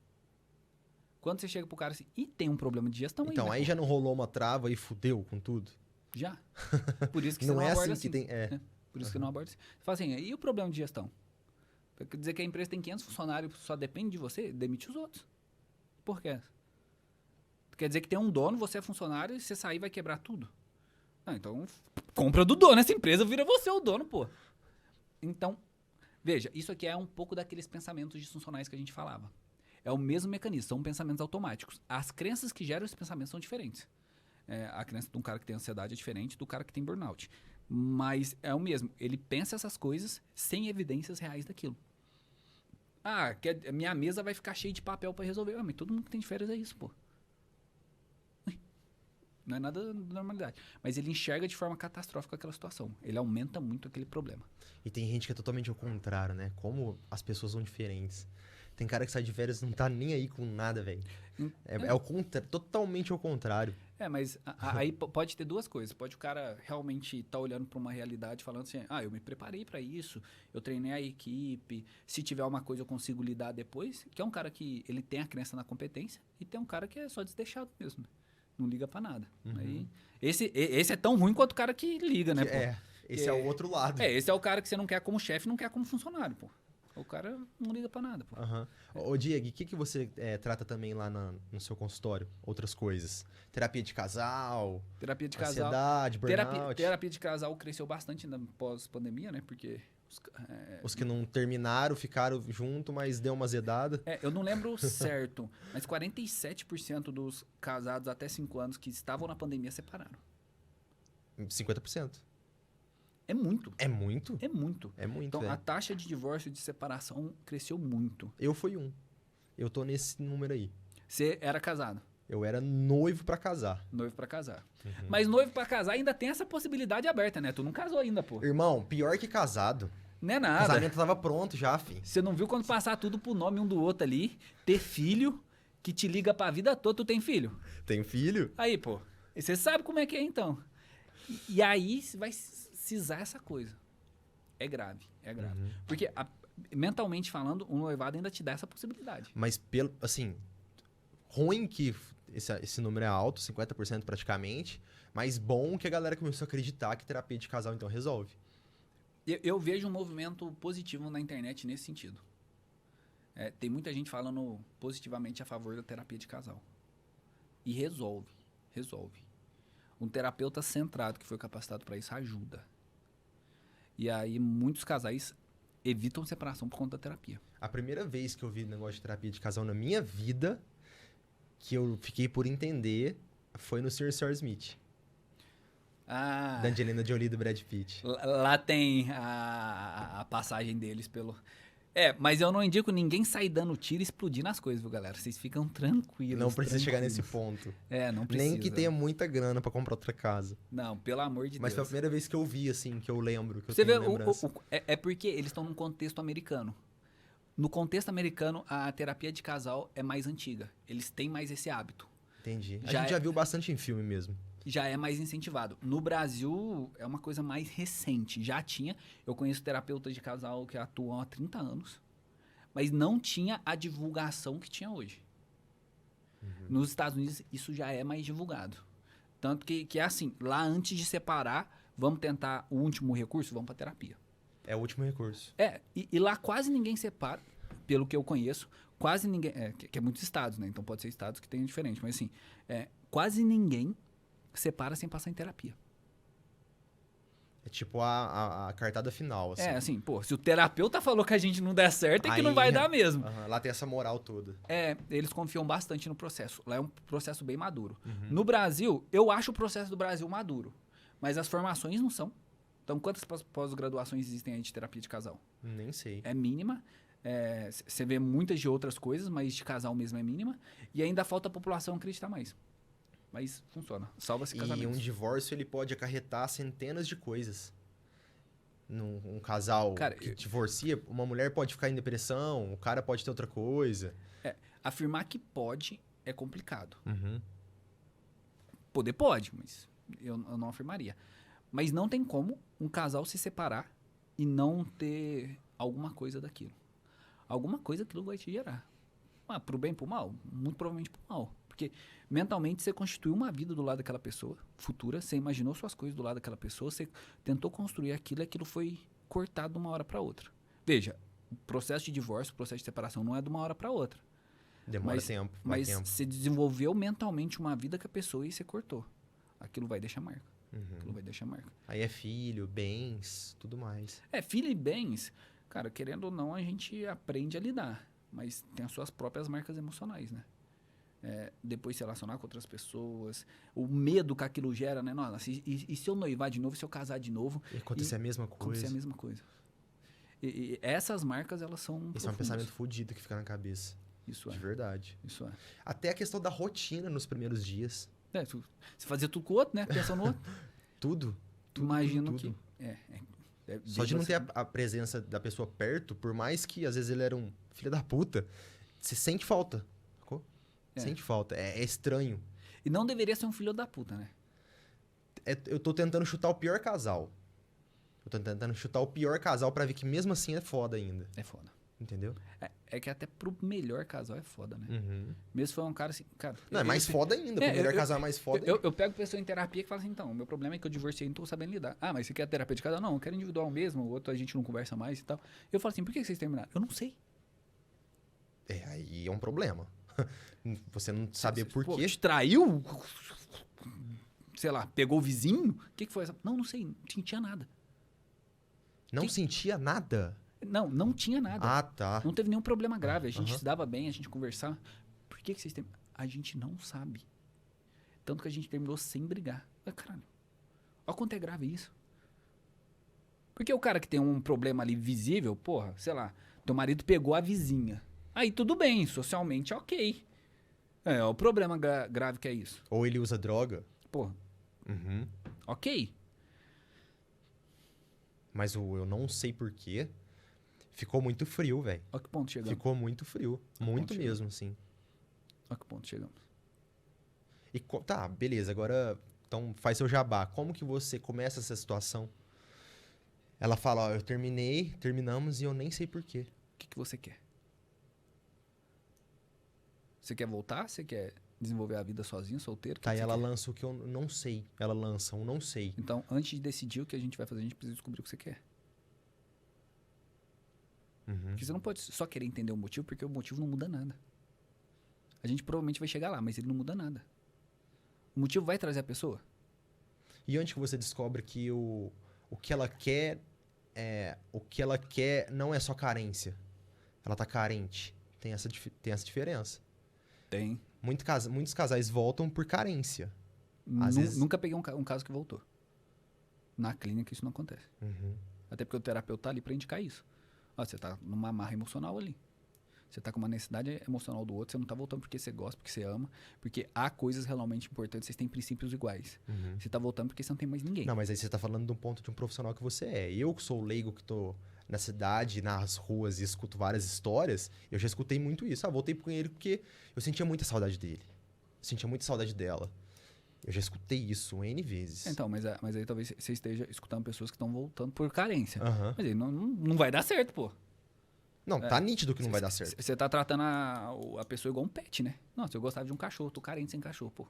Quando você chega pro cara assim, e tem um problema de gestão Então, aí já não rolou uma trava e fudeu com tudo? Já. Por isso que não você não é aborda assim que tem... Por isso que não aborda assim. Você fala assim, e o problema de gestão? Quer dizer que a empresa tem 500 funcionários, só depende de você, demite os outros. Por quê? Quer dizer que tem um dono, você é funcionário, e você sair vai quebrar tudo. Então, compra do dono essa empresa, vira você o dono, pô. Então, veja, isso aqui é um pouco daqueles pensamentos disfuncionais que a gente falava. É o mesmo mecanismo, são pensamentos automáticos. As crenças que geram esses pensamentos são diferentes. A crença de um cara que tem ansiedade é diferente do cara que tem burnout. Mas é o mesmo. Ele pensa essas coisas sem evidências reais daquilo. Minha mesa vai ficar cheia de papel para resolver. Mas todo mundo que tem de férias é isso, pô. Não é nada da normalidade. Mas ele enxerga de forma catastrófica aquela situação. Ele aumenta muito aquele problema. E tem gente que é totalmente ao contrário, né? Como as pessoas são diferentes. Tem cara que sai de férias e não tá nem aí com nada, velho. Totalmente ao contrário. Mas aí pode ter duas coisas. Pode o cara realmente estar olhando para uma realidade falando assim, eu me preparei para isso, eu treinei a equipe, se tiver uma coisa eu consigo lidar depois. Que é um cara que ele tem a crença na competência e tem um cara que é só desleixado mesmo. Não liga pra nada. Uhum. Aí, esse é tão ruim quanto o cara que liga, né, pô? Esse é o outro lado. Esse é o cara que você não quer como chefe, não quer como funcionário, pô. O cara não liga pra nada, pô. Uhum. Ô, Diego, o que você trata também lá no seu consultório? Outras coisas? Terapia de casal? Terapia de casal. Ansiedade, burnout? Terapia de casal cresceu bastante pós-pandemia, né? Porque... Os que não terminaram, ficaram junto, mas deu uma azedada. Eu não lembro certo, mas 47% dos casados até 5 anos que estavam na pandemia separaram. 50%. É muito. É muito? É muito. É muito, Então, a taxa de divórcio e de separação cresceu muito. Eu fui um. Eu tô nesse número aí. Você era casado? Eu era noivo pra casar. Noivo pra casar. Uhum. Mas noivo pra casar ainda tem essa possibilidade aberta, né? Tu não casou ainda, pô. Irmão, pior que casado. Não é O nada. casamento tava pronto já, fi. Você não viu quando passar tudo pro nome um do outro ali, ter filho, que te liga pra vida toda, tu tem filho? Tem filho? Aí, pô. E você sabe como é que é, então. E aí vai cisar essa coisa. É grave, é grave. Uhum. Porque, mentalmente falando, o noivado ainda te dá essa possibilidade. Mas, assim, ruim que esse número é alto, 50% praticamente, mas bom que a galera começou a acreditar que terapia de casal, então, resolve. Eu vejo um movimento positivo na internet nesse sentido. Tem muita gente falando positivamente a favor da terapia de casal. E resolve. Um terapeuta centrado que foi capacitado para isso ajuda. E aí muitos casais evitam separação por conta da terapia. A primeira vez que eu vi negócio de terapia de casal na minha vida, que eu fiquei por entender, foi no Sr. Sr. Smith. Ah, Da Angelina Jolie e do Brad Pitt. lá tem a passagem deles pelo... mas eu não indico ninguém sair dando tiro e explodindo as coisas, viu, galera? Vocês ficam tranquilos. Não precisa chegar nesse ponto. Não precisa. Nem que tenha muita grana pra comprar outra casa. Não, pelo amor de Mas foi a Deus. primeira vez que eu vi, assim, que eu lembro, que eu Você vê, tenho lembrança. é porque eles estão num contexto americano. No contexto americano, a terapia de casal é mais antiga. Eles têm mais esse hábito. Entendi. A Já gente já viu bastante em filme mesmo. Já é mais incentivado. No Brasil, é uma coisa mais recente. Já tinha. Eu conheço terapeutas de casal que atuam há 30 anos. Mas não tinha a divulgação que tinha hoje. Nos Estados Unidos, isso já é mais divulgado. Tanto que é assim, lá antes de separar, vamos tentar o último recurso, vamos para terapia. É o último recurso. E lá quase ninguém separa, pelo que eu conheço, quase ninguém, que é muitos estados, né? Então pode ser estados que tenham diferente, mas assim, quase ninguém separa sem passar em terapia. É tipo a cartada final, assim. Assim, se o terapeuta falou que a gente não der certo, é que não vai dar mesmo. Lá tem essa moral toda. Eles confiam bastante no processo. Lá é um processo bem maduro. No Brasil, eu acho o processo do Brasil maduro, mas as formações não são. Então, quantas pós-graduações existem aí de terapia de casal? Nem sei. É mínima. Você vê muitas de outras coisas, mas de casal mesmo é mínima. E ainda falta a população acreditar mais. Mas funciona. Salva-se casamentos. E um divórcio, ele pode acarretar centenas de coisas. Um casal que divorcia, uma mulher pode ficar em depressão, o cara pode ter outra coisa. Afirmar que pode é complicado. Poder pode, mas eu não afirmaria. Mas não tem como um casal se separar e não ter alguma coisa daquilo. Alguma coisa aquilo vai te gerar. Pro bem, pro mal? Muito provavelmente pro mal. Porque mentalmente você constituiu uma vida do lado daquela pessoa, futura, você imaginou suas coisas do lado daquela pessoa, você tentou construir aquilo e aquilo foi cortado de uma hora para outra. Veja, o processo de divórcio, o processo de separação não é de uma hora para outra. Demora tempo. Mas você desenvolveu mentalmente uma vida com a pessoa e você cortou. Aquilo vai deixar marca. Aquilo vai deixar marca. Aí é filho, bens, tudo mais. Filho e bens, cara, querendo ou não, a gente aprende a lidar. Mas tem as suas próprias marcas emocionais, né? Depois se relacionar com outras pessoas, o medo que aquilo gera, né? Nossa, e se eu noivar de novo, se eu casar de novo? E acontecer a mesma coisa. Acontecer a mesma coisa. E essas marcas, elas são profundas. Esse é um pensamento fodido que fica na cabeça. Isso de verdade. Isso é. Até a questão da rotina nos primeiros dias. Você fazia tudo com o outro, né? Pensando no outro. Tudo. Imagino tudo. que... Só de não ter a presença da pessoa perto, por mais que às vezes ele era um filho da puta, você sente falta. Sente falta. É estranho. E não deveria ser um filho da puta, né? Eu tô tentando chutar o pior casal. Eu tô tentando chutar o pior casal pra ver que mesmo assim é foda ainda. É foda. Entendeu? É que até pro melhor casal é foda, né? Mesmo se for um cara assim... Cara, não, é mais foda ainda. Pro melhor casal é mais foda eu pego pessoa em terapia que fala assim, então, o meu problema é que eu divorciei e não tô sabendo lidar. Ah, mas você quer terapia de casal? Não, eu quero individual mesmo. O outro a gente não conversa mais e tal. Eu falo assim, por que vocês terminaram? Eu não sei. Aí é um problema. Você não saber por quê. Te traiu? Sei lá, pegou o vizinho? O que foi essa? Não sei. Não sentia nada. Não sentia nada? Não tinha nada. Ah, tá. Não teve nenhum problema grave. A gente se dava bem, a gente conversava. Por que vocês terminaram? A gente não sabe. Tanto que a gente terminou sem brigar. Caralho. Olha quanto é grave isso. Porque o cara que tem um problema ali visível, porra, sei lá, teu marido pegou a vizinha. Aí tudo bem, socialmente ok. O problema grave que é isso. Ou ele usa droga. Porra. Ok. Mas eu não sei porquê. Ficou muito frio, velho. Olha que ponto chegamos. Ficou muito frio. Muito mesmo, assim. Olha que ponto chegamos. E tá, beleza. Agora, então faz seu jabá. Como que você começa essa situação? Ela fala, eu terminamos e eu nem sei porquê. O que você quer? Você quer voltar? Você quer desenvolver a vida sozinho, solteiro? Tá, e ela lança o que eu não sei. Ela lança um não sei. Então, antes de decidir o que a gente vai fazer, a gente precisa descobrir o que você quer. Porque você não pode só querer entender o motivo, porque o motivo não muda nada. A gente provavelmente vai chegar lá, mas ele não muda nada. O motivo vai trazer a pessoa? E onde que você descobre que o que ela quer não é só carência? Ela tá carente. Tem essa diferença. Tem. Muitos casais voltam por carência. Às vezes... Nunca peguei um caso que voltou. Na clínica isso não acontece. Uhum. Até porque o terapeuta tá ali para indicar isso. Ó, você tá numa amarra emocional ali. Você tá com uma necessidade emocional do outro, você não tá voltando porque você gosta, porque você ama, porque há coisas realmente importantes, vocês têm princípios iguais. Você tá voltando porque você não tem mais ninguém. Não, mas aí você tá falando de um ponto de um profissional que você é. Eu que sou o leigo que tô na cidade, nas ruas e escuto várias histórias, eu já escutei muito isso. Voltei com ele porque eu sentia muita saudade dele. Eu sentia muita saudade dela. Eu já escutei isso N vezes. Então, mas aí talvez você esteja escutando pessoas que estão voltando por carência. Uhum. Mas aí não vai dar certo, pô. Não, tá nítido que não vai dar certo. Você tá tratando a pessoa igual um pet, né? Não, se eu gostava de um cachorro, tô carente sem cachorro, pô.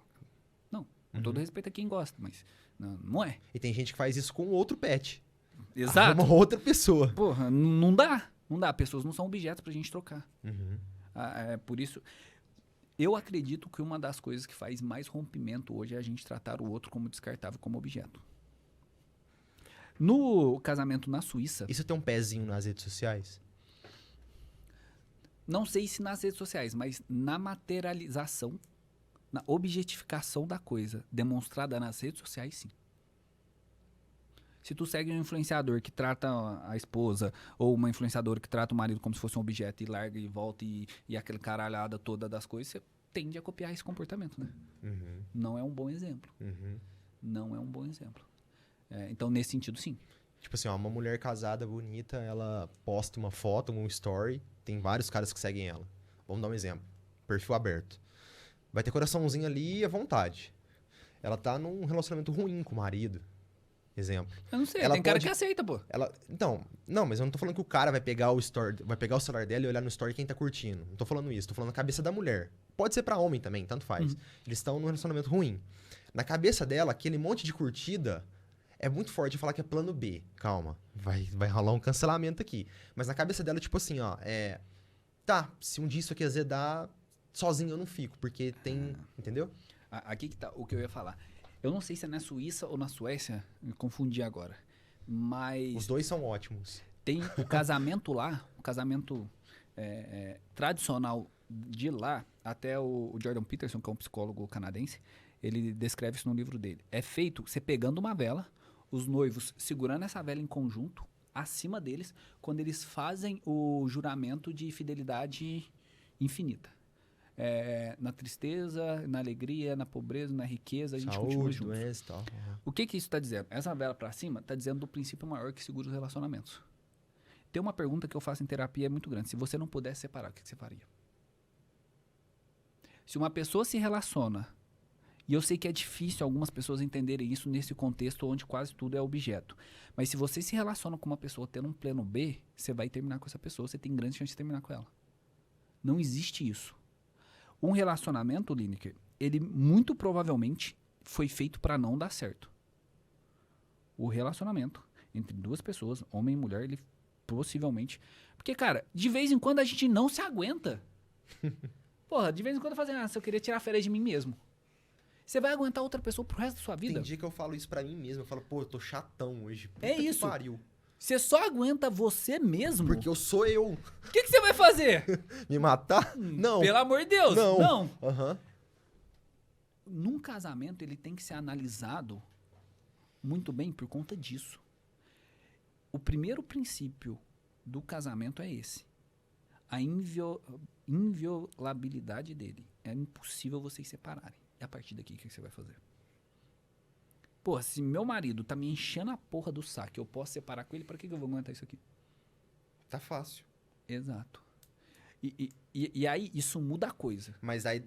Não, com todo respeito a quem gosta, mas não é. E tem gente que faz isso com outro pet. Exato. Uma outra pessoa. Porra, não dá. Não dá. Pessoas não são objetos pra gente trocar. Por isso, eu acredito que uma das coisas que faz mais rompimento hoje é a gente tratar o outro como descartável, como objeto. No casamento na Suíça... Isso tem um pezinho nas redes sociais? Não sei se nas redes sociais, mas na materialização, na objetificação da coisa demonstrada nas redes sociais, sim. Se tu segue um influenciador que trata a esposa, ou uma influenciadora que trata o marido como se fosse um objeto e larga e volta e aquela caralhada toda das coisas, você tende a copiar esse comportamento, né? Não é um bom exemplo. Não é um bom exemplo. Então, nesse sentido, sim. Tipo assim, ó, uma mulher casada, bonita, ela posta uma foto, um story, tem vários caras que seguem ela. Vamos dar um exemplo. Perfil aberto. Vai ter coraçãozinho ali à vontade. Ela tá num relacionamento ruim com o marido. Exemplo. Eu não sei, ela tem cara que aceita, pô. Então, não, mas eu não tô falando que o cara vai pegar o celular dela e olhar no story quem tá curtindo. Não tô falando isso, tô falando na cabeça da mulher. Pode ser pra homem também, tanto faz. Eles estão num relacionamento ruim. Na cabeça dela, aquele monte de curtida é muito forte falar que é plano B. Calma, vai rolar um cancelamento aqui. Mas na cabeça dela, tipo assim, ó, tá, se um dia isso aqui azedar, sozinho eu não fico, porque tem, entendeu? Aqui que tá o que eu ia falar. Eu não sei se é na Suíça ou na Suécia, me confundi agora. Mas. Os dois são ótimos. Tem o casamento lá, o casamento tradicional de lá, até o Jordan Peterson, que é um psicólogo canadense, ele descreve isso no livro dele. É feito você pegando uma vela, os noivos segurando essa vela em conjunto, acima deles, quando eles fazem o juramento de fidelidade infinita. Na tristeza, na alegria, na pobreza, na riqueza, a gente continua juntos. Doença, tal. O que isso está dizendo? Essa vela para cima está dizendo do princípio maior que segura os relacionamentos. Tem uma pergunta que eu faço em terapia, é muito grande. Se você não pudesse separar, o que você faria? Se uma pessoa se relaciona, e eu sei que é difícil algumas pessoas entenderem isso nesse contexto onde quase tudo é objeto, mas se você se relaciona com uma pessoa tendo um plano B, você vai terminar com essa pessoa, você tem grande chance de terminar com ela. Não existe isso. Um relacionamento, Lineker, ele muito provavelmente foi feito para não dar certo. O relacionamento entre duas pessoas, homem e mulher, ele possivelmente... Porque, cara, de vez em quando a gente não se aguenta. Porra, de vez em quando eu falo assim, eu queria tirar férias de mim mesmo. Você vai aguentar outra pessoa pro resto da sua vida? Tem dia que eu falo isso pra mim mesmo, eu falo, pô, eu tô chatão hoje. Puta É isso. Que pariu. Você só aguenta você mesmo? Porque eu sou eu. O que você vai fazer? Me matar? Não. Pelo amor de Deus, não. Aham. Num casamento, ele tem que ser analisado muito bem por conta disso. O primeiro princípio do casamento é esse. A inviolabilidade dele. É impossível vocês separarem. E a partir daqui, o que você vai fazer? Porra, se meu marido tá me enchendo a porra do saco, eu posso separar com ele, pra que eu vou aguentar isso aqui? Tá fácil. Exato. E aí, isso muda a coisa. Mas aí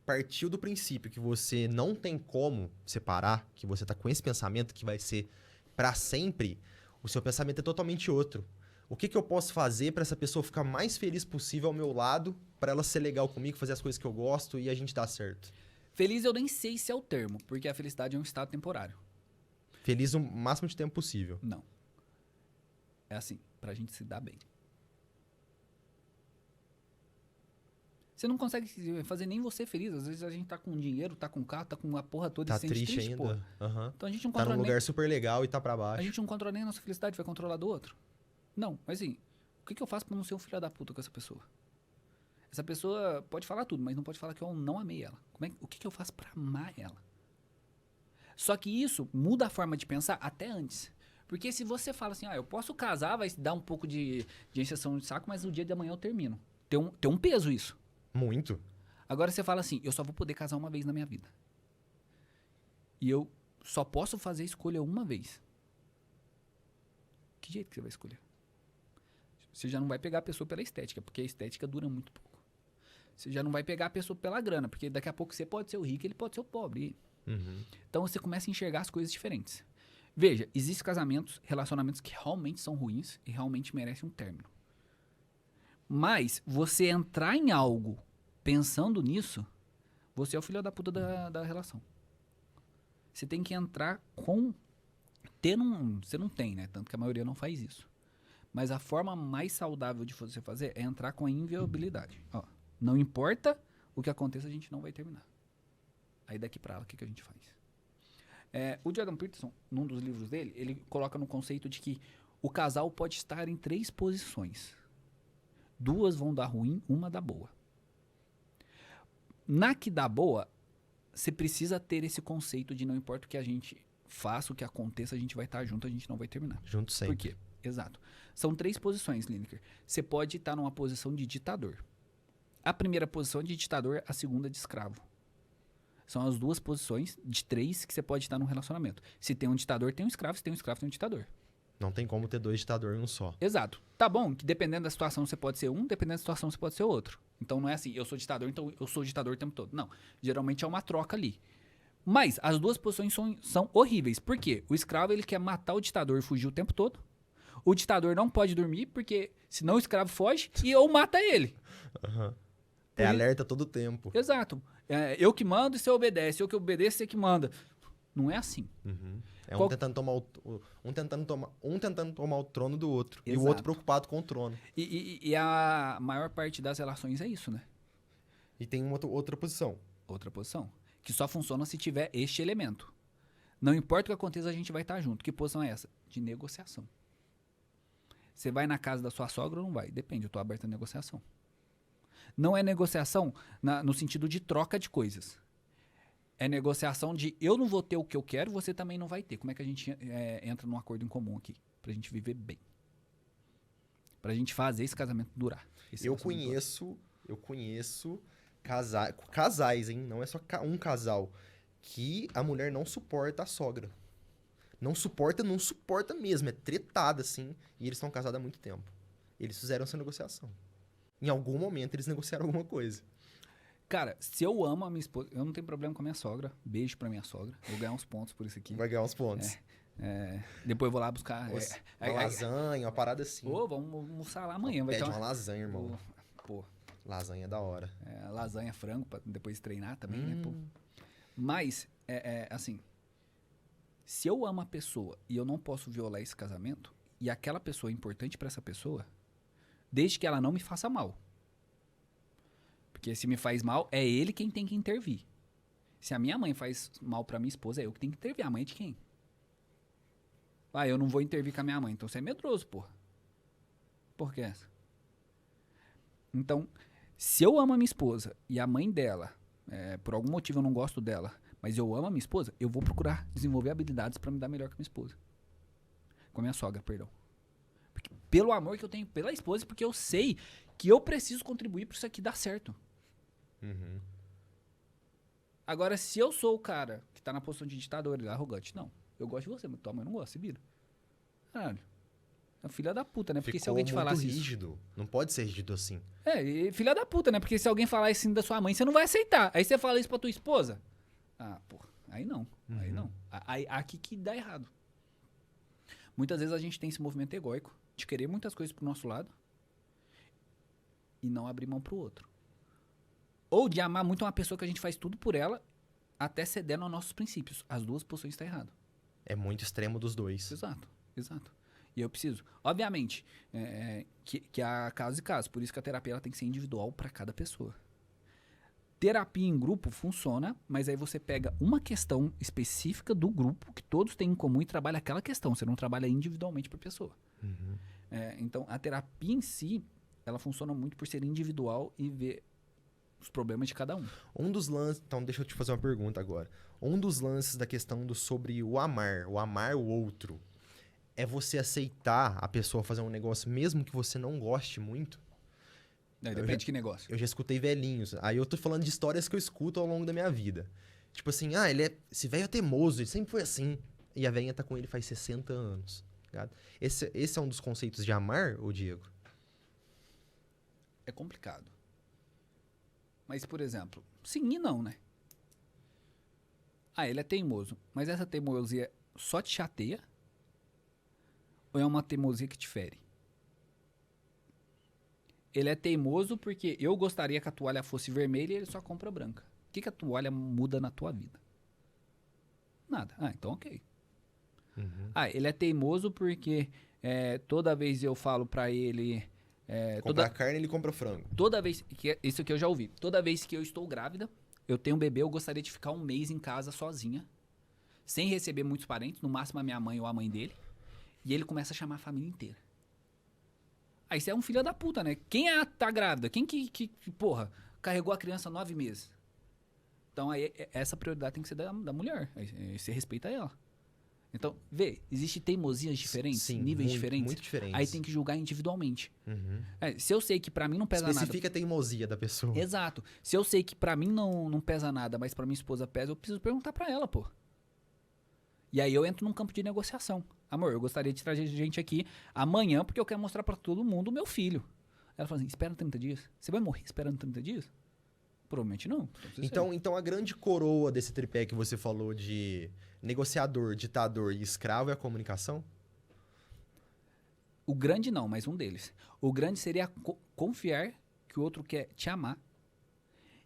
partiu do princípio que você não tem como separar, que você tá com esse pensamento que vai ser pra sempre, o seu pensamento é totalmente outro. O que eu posso fazer pra essa pessoa ficar mais feliz possível ao meu lado, pra ela ser legal comigo, fazer as coisas que eu gosto e a gente dar certo? Feliz eu nem sei se é o termo, porque a felicidade é um estado temporário. Feliz o máximo de tempo possível. Não. É assim, pra gente se dar bem. Você não consegue fazer nem você feliz. Às vezes a gente tá com dinheiro, tá com carro, tá com a porra toda Tá e se sente triste, ainda. pô. Aham. Então a gente não Tá num controla lugar super legal e tá pra a baixo. gente não controla nem a nossa felicidade, vai controlar do outro. Não, mas assim, o que eu faço pra não ser um filho da puta com essa pessoa? Essa pessoa pode falar tudo, mas não pode falar que eu não amei ela. O que eu faço pra amar ela? Só que isso muda a forma de pensar até antes. Porque se você fala assim, eu posso casar, vai dar um pouco de encheção de saco, mas no dia de amanhã eu termino. Tem um peso isso. Muito. Agora você fala assim, eu só vou poder casar uma vez na minha vida. E eu só posso fazer a escolha uma vez. Que jeito que você vai escolher? Você já não vai pegar a pessoa pela estética, porque a estética dura muito pouco. Você já não vai pegar a pessoa pela grana, porque daqui a pouco você pode ser o rico, ele pode ser o pobre. Uhum. Então você começa a enxergar as coisas diferentes. Veja, existem casamentos, relacionamentos que realmente são ruins e realmente merecem um término. Mas você entrar em algo pensando nisso, você é o filho da puta da relação. Você tem que entrar com... Você não tem, né? Tanto que a maioria não faz isso. Mas a forma mais saudável de você fazer é entrar com a inviolabilidade. Ó, não importa o que aconteça, a gente não vai terminar. Aí daqui pra lá, o que a gente faz? O Jordan Peterson, num dos livros dele, ele coloca no conceito de que o casal pode estar em 3 posições. 2 vão dar ruim, uma dá boa. Na que dá boa, você precisa ter esse conceito de não importa o que a gente faça, o que aconteça, a gente vai estar junto, a gente não vai terminar. Junto sempre. Por quê? Exato. São 3 posições, Lineker. Você pode estar numa posição de ditador. A primeira posição é de ditador, a segunda é de escravo. São as 2 posições de 3 que você pode estar num relacionamento. Se tem um ditador, tem um escravo. Se tem um escravo, tem um ditador. Não tem como ter 2 ditadores em um só. Exato. Tá bom que dependendo da situação você pode ser um, dependendo da situação você pode ser outro. Então não é assim, eu sou ditador, então eu sou ditador o tempo todo. Não. Geralmente é uma troca ali. Mas as 2 posições são horríveis. Por quê? O escravo ele quer matar o ditador e fugir o tempo todo. O ditador não pode dormir, porque senão o escravo foge ou mata ele. Uhum. É alerta todo tempo. Exato. Eu que mando e você obedece. Eu que obedeço, você que manda. Não é assim. Uhum. Um tentando tomar o trono do outro. Exato. E o outro preocupado com o trono. E a maior parte das relações é isso, né? E tem uma outra posição. Outra posição. Que só funciona se tiver este elemento. Não importa o que aconteça, a gente vai estar junto. Que posição é essa? De negociação. Você vai na casa da sua sogra ou não vai? Depende, eu estou aberto à negociação. Não é negociação no sentido de troca de coisas. É negociação de eu não vou ter o que eu quero, você também não vai ter. Como é que a gente entra num acordo em comum aqui? Pra gente viver bem. Pra gente fazer esse casamento durar. Eu conheço casais, hein? Não é só um casal. Que a mulher não suporta a sogra. Não suporta mesmo. É tretada, assim. E eles estão casados há muito tempo. Eles fizeram essa negociação. Em algum momento eles negociaram alguma coisa. Cara, se eu amo a minha esposa, eu não tenho problema com a minha sogra. Beijo pra minha sogra. Vou ganhar uns pontos por isso aqui. Vai ganhar uns pontos. Depois eu vou lá buscar. Uma lasanha, uma parada assim. Pô, vamos almoçar lá amanhã. Pede uma lasanha, irmão. Pô. Lasanha é da hora. Lasanha, frango, pra depois treinar também, né, pô? Mas, assim, se eu amo a pessoa e eu não posso violar esse casamento, e aquela pessoa é importante pra essa pessoa, desde que ela não me faça mal. Porque se me faz mal, é ele quem tem que intervir. Se a minha mãe faz mal pra minha esposa, é eu que tenho que intervir. A mãe é de quem? Eu não vou intervir com a minha mãe. Então você é medroso, porra. Por que essa? Então, se eu amo a minha esposa e a mãe dela, por algum motivo eu não gosto dela, mas eu amo a minha esposa, eu vou procurar desenvolver habilidades pra me dar melhor com a minha esposa. Com a minha sogra, perdão. Porque, pelo amor que eu tenho pela esposa, porque eu sei que eu preciso contribuir pra isso aqui dar certo. Uhum. Agora, se eu sou o cara que tá na posição de ditador e arrogante, não. Eu gosto de você, mas tua mãe não gosta, se vira. Caralho. É filha da puta, né? Porque se alguém te falasse rígido. Não pode ser rígido assim. Filha da puta, né? Porque se alguém falar assim da sua mãe, você não vai aceitar. Aí você fala isso pra tua esposa. Porra. Aí não. Uhum. Aí não. Aqui que dá errado. Muitas vezes a gente tem esse movimento egóico de querer muitas coisas pro nosso lado e não abrir mão pro outro. Ou de amar muito uma pessoa que a gente faz tudo por ela, até cedendo aos nossos princípios. As 2 posições estão erradas. É muito extremo dos dois. Exato. E eu preciso. Obviamente, que há casos e casos. Por isso que a terapia ela tem que ser individual para cada pessoa. Terapia em grupo funciona, mas aí você pega uma questão específica do grupo que todos têm em comum e trabalha aquela questão. Você não trabalha individualmente por pessoa. Então, a terapia em si, ela funciona muito por ser individual e ver os problemas de cada um. Um dos lances... Então, deixa eu te fazer uma pergunta agora. Um dos lances da questão sobre o amar o outro, é você aceitar a pessoa fazer um negócio mesmo que você não goste muito? Depende de que negócio. Eu já escutei velhinhos. Aí eu tô falando de histórias que eu escuto ao longo da minha vida. Tipo assim, esse velho é teimoso, ele sempre foi assim. E a velhinha tá com ele faz 60 anos. Ligado? Esse é um dos conceitos de amar, ô Diego? É complicado. Mas, por exemplo, sim e não, né? Ele é teimoso. Mas essa teimosia só te chateia? Ou é uma teimosia que te fere? Ele é teimoso porque eu gostaria que a toalha fosse vermelha e ele só compra branca. O que a toalha muda na tua vida? Nada. Então ok. Ele é teimoso porque toda vez eu falo pra ele... Comprar carne, ele compra frango. Toda vez... Isso que eu já ouvi. Toda vez que eu estou grávida, eu tenho um bebê, eu gostaria de ficar um mês em casa sozinha, sem receber muitos parentes, no máximo a minha mãe ou a mãe dele. E ele começa a chamar a família inteira. Aí você é um filho da puta, né? Quem tá grávida? Quem que porra, carregou a criança 9 meses? Então aí essa prioridade tem que ser da mulher. Aí você respeita ela. Então, existe teimosias diferentes, Sim, níveis diferentes. Muito diferentes. Aí tem que julgar individualmente. Se eu sei que pra mim não pesa nada... Especifica a teimosia da pessoa. Exato. Se eu sei que pra mim não pesa nada, mas pra minha esposa pesa, eu preciso perguntar pra ela, pô. E aí eu entro num campo de negociação. Amor, eu gostaria de trazer gente aqui amanhã porque eu quero mostrar pra todo mundo o meu filho. Ela fala assim, espera 30 dias. Você vai morrer esperando 30 dias? Provavelmente não. Então a grande coroa desse tripé que você falou de negociador, ditador e escravo é a comunicação? O grande não, mas um deles. O grande seria confiar que o outro quer te amar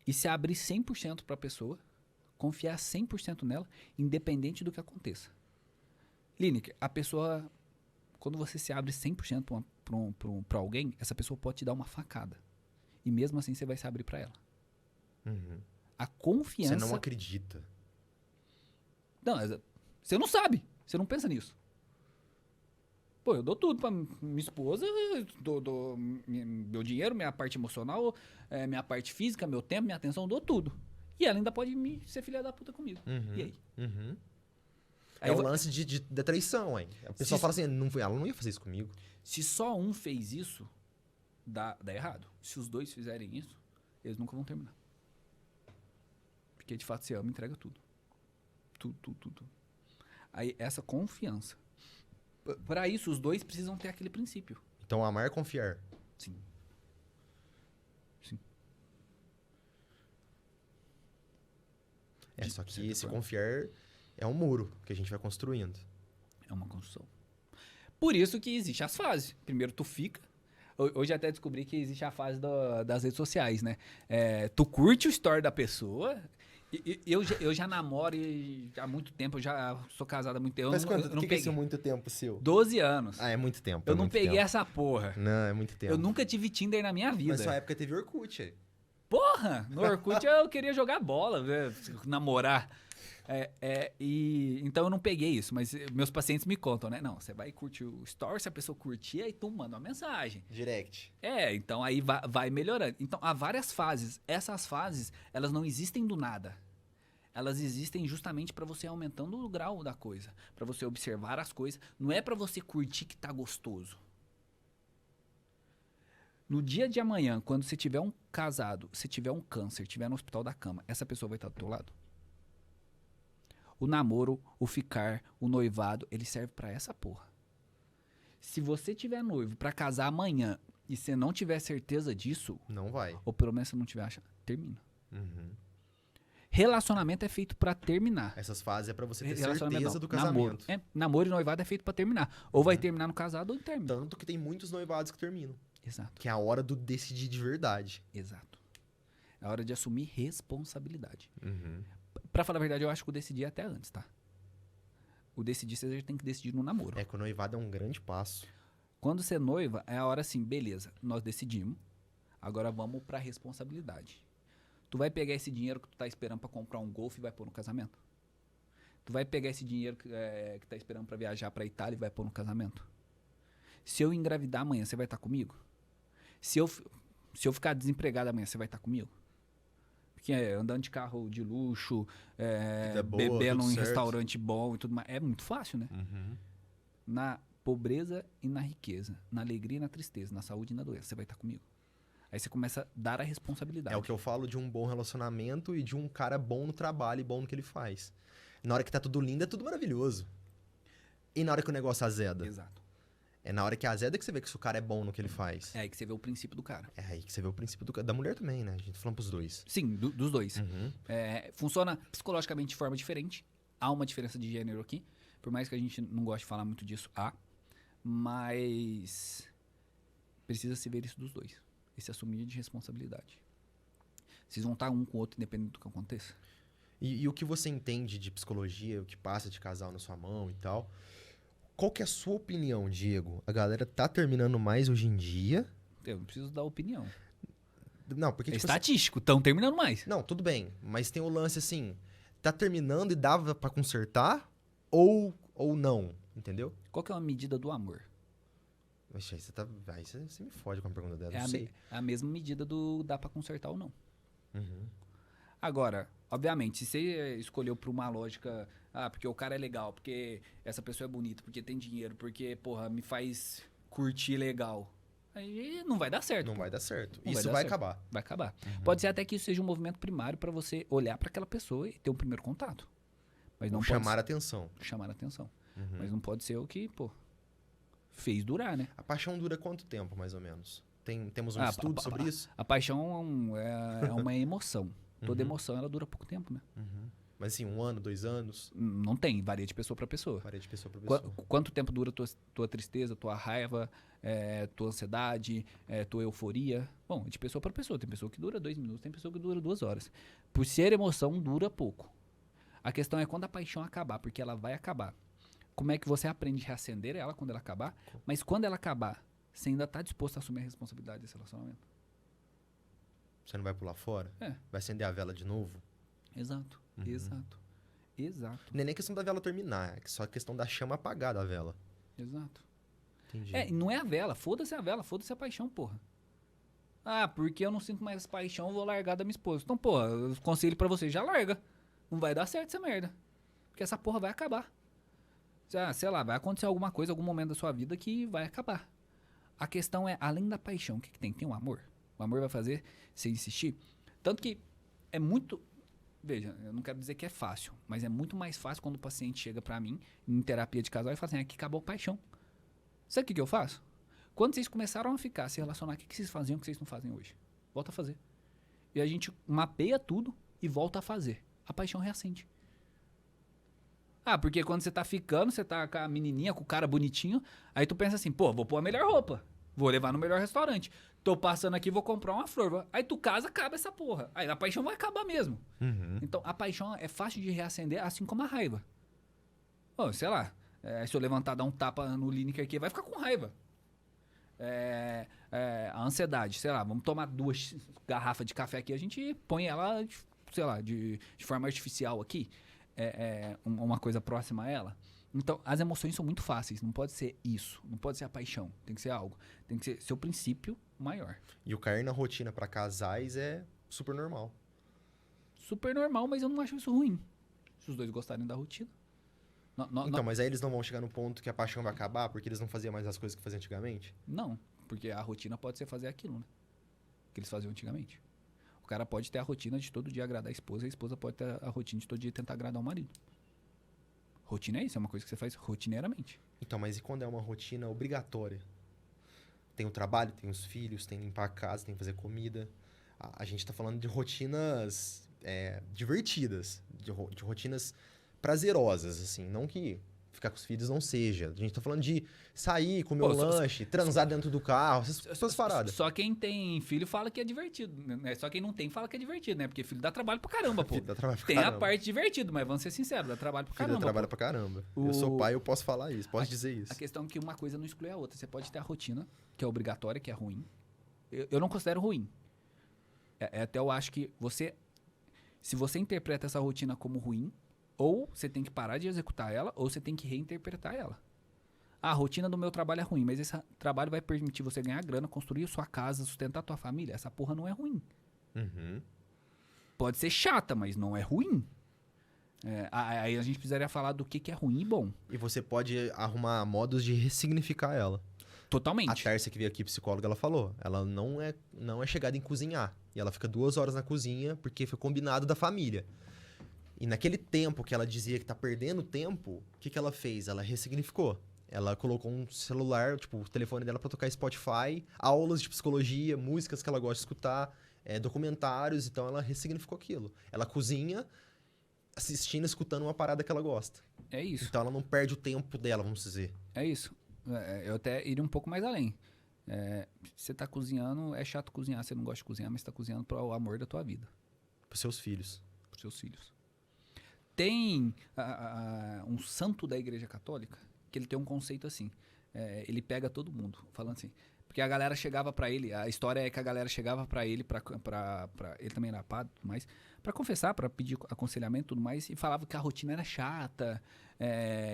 e se abrir 100% pra pessoa, confiar 100% nela, independente do que aconteça. Lineker, a pessoa, quando você se abre 100% pra alguém, essa pessoa pode te dar uma facada. E mesmo assim você vai se abrir pra ela. A confiança... Você não acredita. Não, você não sabe. Você não pensa nisso. Pô, eu dou tudo pra minha esposa, dou meu dinheiro, minha parte emocional, minha parte física, meu tempo, minha atenção, eu dou tudo. E ela ainda pode ser filha da puta comigo. E aí? É o lance da traição, hein? A pessoa fala assim, ela não ia fazer isso comigo. Se só um fez isso, dá errado. Se os dois fizerem isso, eles nunca vão terminar. Porque de fato você ama e entrega tudo. Tudo. Aí essa confiança. Para isso, os dois precisam ter aquele princípio. Então amar é confiar. Sim. Só que esse confiar é um muro que a gente vai construindo. É uma construção. Por isso que existe as fases. Primeiro tu fica. Hoje até descobri que existe a fase das redes sociais, né? Tu curte o story da pessoa. Eu já namoro há muito tempo. Eu já sou casado há muito tempo. Mas quanto? O que é isso muito tempo seu? 12 anos. É muito tempo. Eu não peguei essa porra. Não, é muito tempo. Eu nunca tive Tinder na minha vida. Mas sua época teve Orkut aí. Porra! No Orkut eu queria jogar bola, namorar. Então eu não peguei isso, mas meus pacientes me contam, né? Não, você vai curtir o story, se a pessoa curtir, aí tu manda uma mensagem. Direct. Então aí vai melhorando. Então há várias fases. Essas fases, elas não existem do nada. Elas existem justamente para você aumentando o grau da coisa. Para você observar as coisas. Não é para você curtir que tá gostoso. No dia de amanhã, quando você tiver um casado, se tiver um câncer, tiver no hospital da cama, essa pessoa vai estar do teu lado? O namoro, o ficar, o noivado, ele serve pra essa porra. Se você tiver noivo pra casar amanhã e você não tiver certeza disso... Não vai. Ou pelo menos você não tiver achado, termina. Relacionamento é feito pra terminar. Essas fases é pra você ter certeza do casamento. Namoro e noivado é feito pra terminar. Ou vai terminar no casado ou termina. Tanto que tem muitos noivados que terminam. Exato. Que é a hora do decidir de verdade. Exato. É a hora de assumir responsabilidade. Pra falar a verdade, eu acho que eu decidi até antes, tá? O decidir, você já tem que decidir no namoro. É que o noivado é um grande passo. Quando você noiva, é a hora assim, beleza, nós decidimos, agora vamos pra responsabilidade. Tu vai pegar esse dinheiro que tu tá esperando pra comprar um Golf e vai pôr no casamento? Tu vai pegar esse dinheiro que tá esperando pra viajar pra Itália e vai pôr no casamento? Se eu engravidar amanhã, você vai estar comigo? Se eu ficar desempregado amanhã, você vai estar comigo? Porque andando de carro de luxo, Vida boa, bebendo tudo em certo. restaurante bom e tudo mais, é muito fácil, né? Uhum. Na pobreza e na riqueza, na alegria e na tristeza, na saúde e na doença, você vai estar comigo. Aí você começa a dar a responsabilidade. É o que eu falo de um bom relacionamento e de um cara bom no trabalho e bom no que ele faz. Na hora que tá tudo lindo, é tudo maravilhoso. E na hora que o negócio azeda? Exato. É na hora que azeda que você vê que se o cara é bom no que ele faz. É aí que você vê o princípio do cara. É aí que você vê o princípio da mulher também, né? A gente tá falando pros dois. Sim, dos dois. Uhum. Funciona psicologicamente de forma diferente. Há uma diferença de gênero aqui. Por mais que a gente não goste de falar muito disso, há. Mas precisa se ver isso dos dois. Esse assumir de responsabilidade. Vocês vão estar um com o outro independente do que aconteça? E o que você entende de psicologia, o que passa de casal na sua mão e tal. Qual que é a sua opinião, Diego? A galera tá terminando mais hoje em dia? Eu não preciso dar opinião. Não, porque É tipo, estatístico, estão terminando mais. não, tudo bem. Mas tem o lance assim, tá terminando e dava pra consertar ou não, entendeu? Qual que é uma medida do amor? Oxe, aí você me fode com a pergunta dela, É não sei. a mesma medida do dá pra consertar ou não. Uhum. Agora, obviamente, se você escolheu por uma lógica, porque o cara é legal, porque essa pessoa é bonita, porque tem dinheiro, porque, porra, me faz curtir legal, aí não vai dar certo. Não vai dar certo. Não Isso dar vai certo. acabar. Vai acabar. Pode ser até que isso seja um movimento primário pra você olhar pra aquela pessoa e ter um primeiro contato. Mas não Ou pode chamar a atenção. chamar a atenção. Uhum. Mas não pode ser o que, pô, fez durar, né? A paixão dura quanto tempo, mais ou menos? Temos um Ah, estudo sobre isso? A paixão é uma emoção. Toda Uhum. emoção, ela dura pouco tempo, né? Uhum. Mas assim, 1 ano, 2 anos? Não tem, varia de pessoa pra pessoa. Varia de pessoa pra Qua- pessoa. Quanto tempo dura tua tristeza, tua raiva, tua ansiedade, tua euforia? Bom, de pessoa para pessoa. Tem pessoa que dura 2 minutos, tem pessoa que dura 2 horas. Por ser emoção, dura pouco. A questão é quando a paixão acabar, porque ela vai acabar. Como é que você aprende a reacender ela quando ela acabar? Mas quando ela acabar, você ainda está disposto a assumir a responsabilidade desse relacionamento? Você não vai pular fora? É. Vai acender a vela de novo? Exato, Uhum. exato, exato, Não é nem questão da vela terminar, é só questão da chama apagar da vela. exato. Entendi. Não é a vela, foda-se a vela, foda-se a paixão, porra. Porque eu não sinto mais paixão, eu vou largar da minha esposa. Então, porra, eu conselho pra você, já larga. Não vai dar certo essa merda. Porque essa porra vai acabar. Sei lá, vai acontecer alguma coisa, algum momento da sua vida que vai acabar. A questão é, além da paixão, o que tem? Tem o amor. O amor vai fazer você insistir. Tanto que é muito... Veja, eu não quero dizer que é fácil, mas é muito mais fácil quando o paciente chega pra mim, em terapia de casal, e fala assim, aqui acabou a paixão. Sabe o que eu faço? Quando vocês começaram a ficar, se relacionar, o que vocês faziam que vocês não fazem hoje? Volta a fazer. E a gente mapeia tudo e volta a fazer. A paixão reacende. Porque quando você tá ficando, você tá com a menininha, com o cara bonitinho, aí tu pensa assim, pô, vou pôr a melhor roupa, vou levar no melhor restaurante, tô passando aqui, vou comprar uma flor. Aí tu casa, acaba essa porra. Aí a paixão vai acabar mesmo. Uhum. Então a paixão é fácil de reacender, assim como a raiva. Sei lá, se eu levantar, dar um tapa no Lineker aqui, vai ficar com raiva. A ansiedade, sei lá, vamos tomar 2 garrafas de café aqui, a gente põe ela, sei lá, de forma artificial aqui, uma coisa próxima a ela. Então, as emoções são muito fáceis, não pode ser isso, não pode ser a paixão, tem que ser algo, tem que ser seu princípio maior. E o cair na rotina pra casais é super normal. Super normal, mas eu não acho isso ruim, se os dois gostarem da rotina. Então, mas aí eles não vão chegar no ponto que a paixão vai acabar porque eles não faziam mais as coisas que faziam antigamente? Não, porque a rotina pode ser fazer aquilo, né? Que eles faziam antigamente. O cara pode ter a rotina de todo dia agradar a esposa pode ter a rotina de todo dia tentar agradar o marido. Rotina é isso, é uma coisa que você faz rotineiramente. Então, mas e quando é uma rotina obrigatória? Tem o trabalho, tem os filhos, tem limpar a casa, tem fazer comida. A gente tá falando de rotinas divertidas, de rotinas prazerosas, assim. Não que ficar com os filhos não seja. A gente tá falando de sair, comer Pô, um lanche, transar dentro do carro, essas paradas. Só quem tem filho fala que é divertido, né? Só quem não tem fala que é divertido, né? Porque filho dá trabalho pra caramba, pô. Filho dá trabalho pra Tem caramba. a parte divertida, mas vamos ser sinceros, dá trabalho pra Filho caramba. dá trabalho pô. pra caramba. Eu sou pai, eu posso falar isso, posso dizer isso. A questão é que uma coisa não exclui a outra. Você pode ter a rotina, que é obrigatória, que é ruim. Eu não considero ruim. Até eu acho que se você interpreta essa rotina como ruim, ou você tem que parar de executar ela, ou você tem que reinterpretar ela. A rotina do meu trabalho é ruim, mas esse trabalho vai permitir você ganhar grana, construir sua casa, sustentar tua família. Essa porra não é ruim. Uhum. Pode ser chata, mas não é ruim. Aí a gente precisaria falar do que é ruim e bom. E você pode arrumar modos de ressignificar ela. Totalmente. A Tércia que veio aqui, psicóloga, ela falou. Ela não é chegada em cozinhar. E ela fica 2 horas na cozinha porque foi combinado da família. E naquele tempo que ela dizia que tá perdendo tempo, o que ela fez? Ela ressignificou. Ela colocou um celular, tipo, o telefone dela pra tocar Spotify, aulas de psicologia, músicas que ela gosta de escutar, documentários. Então ela ressignificou aquilo. Ela cozinha assistindo, escutando uma parada que ela gosta. É isso. Então ela não perde o tempo dela, vamos dizer. É isso. Eu até iria um pouco mais além. Você tá cozinhando, é chato cozinhar, você não gosta de cozinhar, mas você tá cozinhando para o amor da tua vida. Pros seus filhos. Pros seus filhos. Tem um santo da Igreja Católica que ele tem um conceito assim. Ele pega todo mundo, falando assim. Porque a galera chegava pra ele, a história é que a galera chegava pra ele, ele também era padre e tudo mais, pra confessar, pra pedir aconselhamento e tudo mais, e falava que a rotina era chata,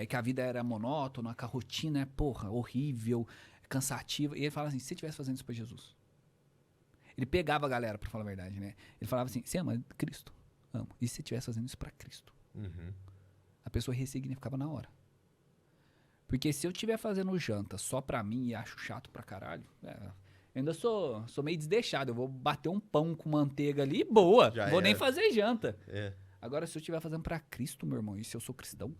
que a vida era monótona, que a rotina é, porra, horrível, cansativa. E ele falava assim, se você estivesse fazendo isso pra Jesus. Ele pegava a galera, pra falar a verdade, né? Ele falava assim, você ama Cristo? Amo. E se você estivesse fazendo isso pra Cristo? Uhum. A pessoa ressignificava na hora. Porque se eu estiver fazendo janta só pra mim e acho chato pra caralho, eu ainda sou meio desleixado. Eu vou bater um pão com manteiga ali e boa. Já vou nem era. fazer janta. É. Agora, se eu estiver fazendo pra Cristo, meu irmão, e se eu sou cristão,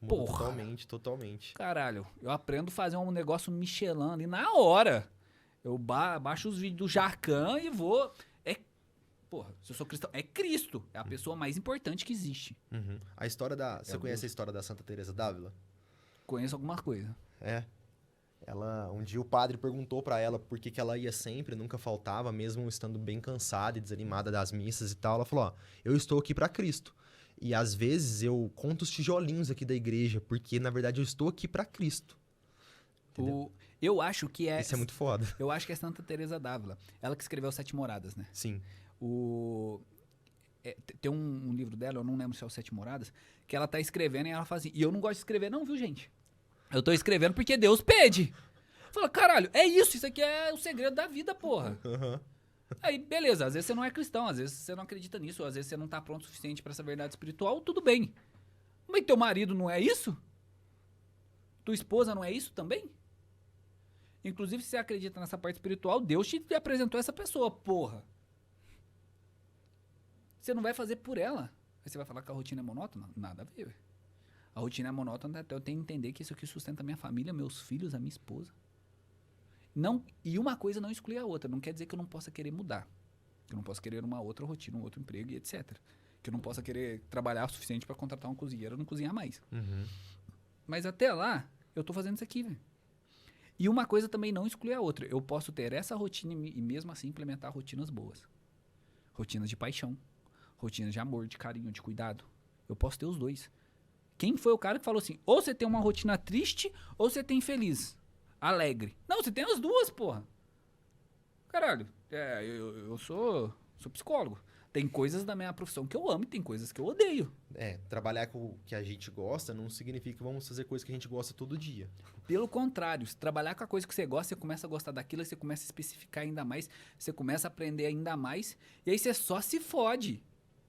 Muda Porra. totalmente. caralho, eu aprendo a fazer um negócio Michelin ali na hora. Eu baixo os vídeos do Jarcan e vou... Porra, se eu sou cristão, é Cristo. É a pessoa mais importante que existe. Uhum. A história Você conhece a história da Santa Teresa d'Ávila? Conheço alguma coisa. Um dia o padre perguntou pra ela por que ela ia sempre, nunca faltava, mesmo estando bem cansada e desanimada das missas e tal. Ela falou, eu estou aqui pra Cristo. E às vezes eu conto os tijolinhos aqui da igreja, porque na verdade eu estou aqui pra Cristo. Eu acho que Isso é muito foda. Eu acho que é Santa Teresa d'Ávila. Ela que escreveu Sete Moradas, né? Sim. Tem um livro dela, eu não lembro se é o Sete Moradas, que ela tá escrevendo e ela fala assim, e eu não gosto de escrever não, viu, gente? Eu tô escrevendo porque Deus pede. Fala, caralho, isso aqui é o segredo da vida, porra. Uhum. Aí, beleza, às vezes você não é cristão, às vezes você não acredita nisso, às vezes você não tá pronto o suficiente pra essa verdade espiritual, tudo bem. Mas teu marido não é isso? Tua esposa não é isso também? Inclusive, se você acredita nessa parte espiritual, Deus te apresentou essa pessoa, porra. Você não vai fazer por ela. Aí você vai falar que a rotina é monótona? Nada a ver. A rotina é monótona até eu tenho que entender que isso aqui sustenta a minha família, meus filhos, a minha esposa. E uma coisa não exclui a outra. Não quer dizer que eu não possa querer mudar. Que eu não possa querer uma outra rotina, um outro emprego e etc. Que eu não possa querer trabalhar o suficiente para contratar um cozinheiro ou não cozinhar mais. Uhum. Mas até lá, eu tô fazendo isso aqui, velho. E uma coisa também não exclui a outra. Eu posso ter essa rotina e mesmo assim implementar rotinas boas. Rotinas de paixão. Rotinas de amor, de carinho, de cuidado. Eu posso ter os dois. Quem foi o cara que falou assim, ou você tem uma rotina triste, ou você tem feliz, alegre. Não, você tem as duas, porra. Caralho, eu sou psicólogo. Tem coisas da minha profissão que eu amo e tem coisas que eu odeio. Trabalhar com o que a gente gosta não significa que vamos fazer coisas que a gente gosta todo dia. Pelo contrário, se trabalhar com a coisa que você gosta, você começa a gostar daquilo, você começa a especificar ainda mais, você começa a aprender ainda mais, e aí você só se fode.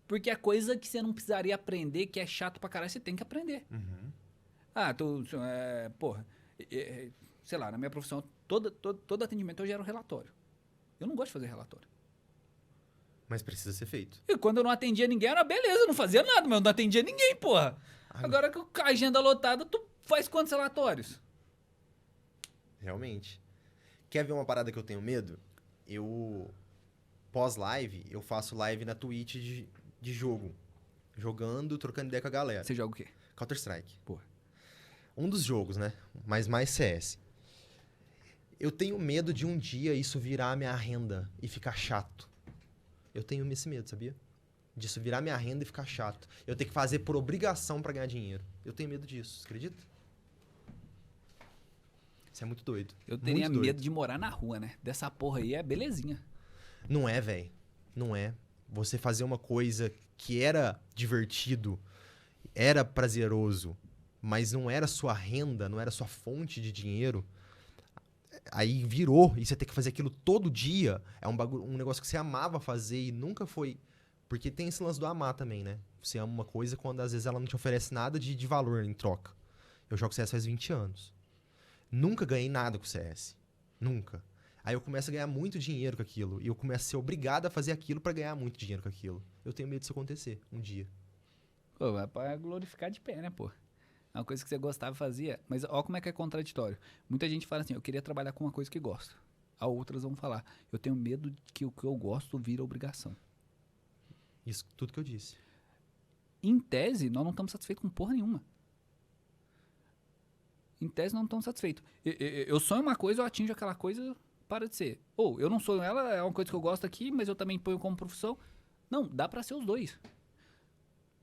Porque é coisa que você não precisaria aprender, que é chato pra caralho, você tem que aprender. Uhum. Sei lá, na minha profissão, todo atendimento eu gero relatório. Eu não gosto de fazer relatório. Mas precisa ser feito. E quando eu não atendia ninguém, era beleza, eu não fazia nada, mas eu não atendia ninguém, porra. Agora que a agenda lotada, tu faz quantos relatórios? Realmente. Quer ver uma parada que eu tenho medo? Pós-live, eu faço live na Twitch de jogo. Jogando, trocando ideia com a galera. Você joga o quê? Counter-Strike. Porra. Um dos jogos, né? Mas mais CS. Eu tenho medo de um dia isso virar minha renda e ficar chato. Eu tenho esse medo, sabia? Disso virar minha renda e ficar chato. Eu ter que fazer por obrigação pra ganhar dinheiro. Eu tenho medo disso, você acredita? Isso é muito doido. Eu teria muito doido. medo de morar na rua, né? Dessa porra aí é belezinha. Não é, velho. Não é. Você fazer uma coisa que era divertido, era prazeroso, mas não era sua renda, não era sua fonte de dinheiro. Aí virou, e você tem que fazer aquilo todo dia. É um negócio que você amava fazer e nunca foi. Porque tem esse lance do amar também, né? Você ama uma coisa quando às vezes ela não te oferece nada de valor em troca. Eu jogo CS faz 20 anos. Nunca ganhei nada com CS. Nunca. Aí eu começo a ganhar muito dinheiro com aquilo. E eu começo a ser obrigado a fazer aquilo pra ganhar muito dinheiro com aquilo. Eu tenho medo disso acontecer um dia. Pô, é pra glorificar de pé, né, pô? É uma coisa que você gostava e fazia. Mas ó como é que é contraditório. Muita gente fala assim, eu queria trabalhar com uma coisa que gosto. A outras vão falar, eu tenho medo de que o que eu gosto vira obrigação. Isso tudo que eu disse. Em tese, nós não estamos satisfeitos com porra nenhuma. Em tese, nós não estamos satisfeitos. Eu sonho uma coisa, eu atinjo aquela coisa, para de ser. Ou eu não sonho ela, é uma coisa que eu gosto aqui, mas eu também ponho como profissão. Não, dá pra ser os dois.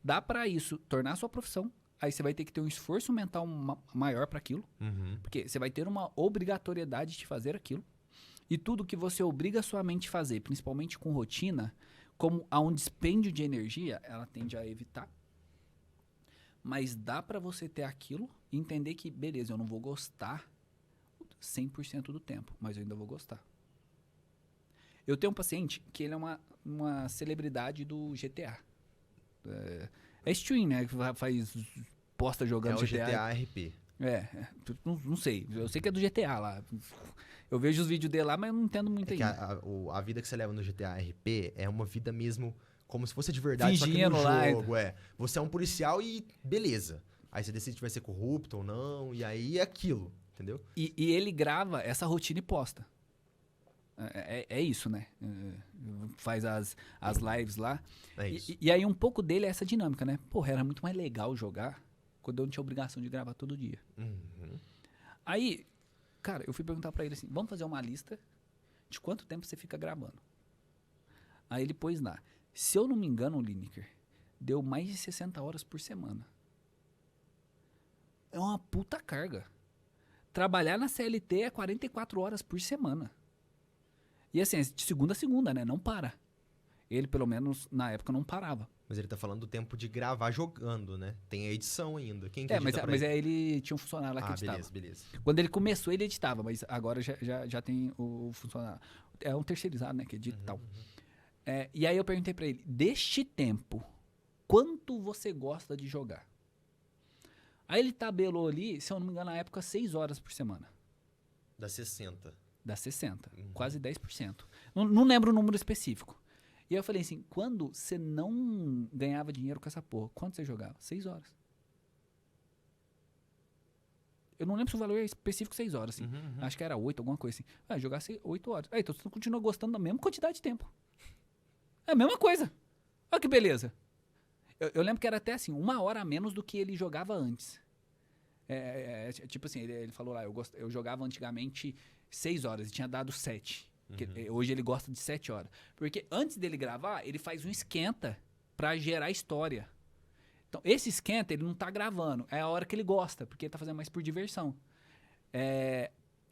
Dá pra isso tornar a sua profissão. Aí você vai ter que ter um esforço mental maior pra aquilo. Porque você vai ter uma obrigatoriedade de fazer aquilo. E tudo que você obriga a sua mente a fazer, principalmente com rotina, como há um dispêndio de energia, ela tende a evitar. Mas dá pra você ter aquilo e entender que, beleza, eu não vou gostar 100% do tempo, mas eu ainda vou gostar. Eu tenho um paciente que ele é uma celebridade do GTA. É stream, né? Que posta jogando É o GTA RP. Não sei. Eu sei que é do GTA lá. Eu vejo os vídeos dele lá, mas eu não entendo muito ainda. A vida que você leva no GTA RP é uma vida mesmo como se fosse de verdade, Fingindo só que lá, no jogo, Você é um policial e beleza. Aí você decide se vai ser corrupto ou não, e aí é aquilo, entendeu? E ele grava essa rotina e posta. É isso, né? Faz as lives lá. É isso. E aí um pouco dele é essa dinâmica, né? Porra, era muito mais legal jogar quando eu não tinha obrigação de gravar todo dia. Uhum. Aí, cara, eu fui perguntar pra ele assim, vamos fazer uma lista de quanto tempo você fica gravando. Aí ele pôs lá, se eu não me engano, Lineker, deu mais de 60 horas por semana. É uma puta carga. Trabalhar na CLT é 44 horas por semana. E assim, de segunda a segunda, né? Não para. Ele, pelo menos, na época, não parava. Mas ele tá falando do tempo de gravar jogando, né? Tem a edição ainda. Quem que edita pra mas ele? aí ele tinha um funcionário lá que editava. Beleza. Quando ele começou, ele editava, mas agora já tem o funcionário. É um terceirizado, né? Que edita e tal. E aí eu perguntei pra ele, deste tempo, quanto você gosta de jogar? Aí ele tabelou ali, se eu não me engano, na época, 6 horas por semana. Dá 60. Dá 60, quase 10%. Não lembro o número específico. E aí eu falei assim, quando você não ganhava dinheiro com essa porra, quanto você jogava? 6 horas. Eu não lembro se o valor é específico 6 horas, assim. Acho que era 8, alguma coisa assim. Jogar 8 horas. Então você continua gostando da mesma quantidade de tempo. É a mesma coisa. Olha que beleza. Eu lembro que era até assim, 1 hora a menos do que ele jogava antes. Tipo assim, ele falou lá, eu jogava antigamente 6 horas e tinha dado 7. Hoje ele gosta de 7 horas. Porque antes dele gravar, ele faz um esquenta pra gerar história. Então, esse esquenta, ele não tá gravando. É a hora que ele gosta, porque ele tá fazendo mais por diversão.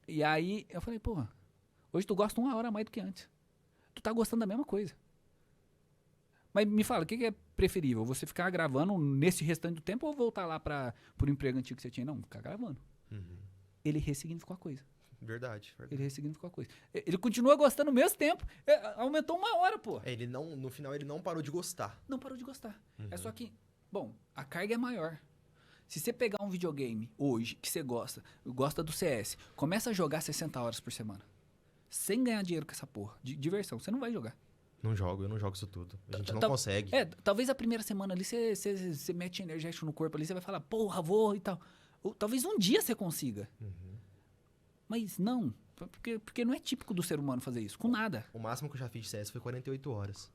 E aí, eu falei, porra, hoje tu gosta 1 hora a mais do que antes. Tu tá gostando da mesma coisa. Mas me fala, o que é preferível? Você ficar gravando nesse restante do tempo ou voltar lá pro emprego antigo que você tinha? Não, ficar gravando. Ele ressignificou a coisa. Verdade. Ele ressignificou a coisa. Ele continua gostando ao mesmo tempo. Aumentou 1 hora, pô. No final ele não parou de gostar. Não parou de gostar. É só que, bom, a carga é maior. Se você pegar um videogame hoje que você gosta do CS, começa a jogar 60 horas por semana. Sem ganhar dinheiro com essa porra. De diversão. Você não vai jogar. Eu não jogo isso tudo. A gente não consegue. Talvez a primeira semana ali você mete energético no corpo ali, você vai falar, porra, vou e tal. Ou talvez um dia você consiga. Mas não, porque não é típico do ser humano fazer isso, com nada. O máximo que eu já fiz de CS foi 48 horas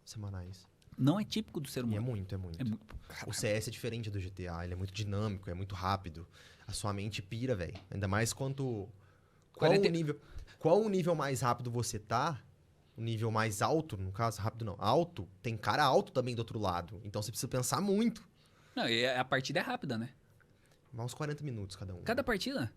semanais. Não é típico do ser E humano. é muito, é muito. É muito. O Caraca. CS é diferente do GTA, ele é muito dinâmico, é muito rápido. A sua mente pira, velho. Ainda mais quanto... Qual o nível mais rápido você tá? O nível mais alto, no caso, rápido não, alto, tem cara alto também do outro lado. Então você precisa pensar muito. Não, e a partida é rápida, né? Vai uns 40 minutos cada um. Cada partida?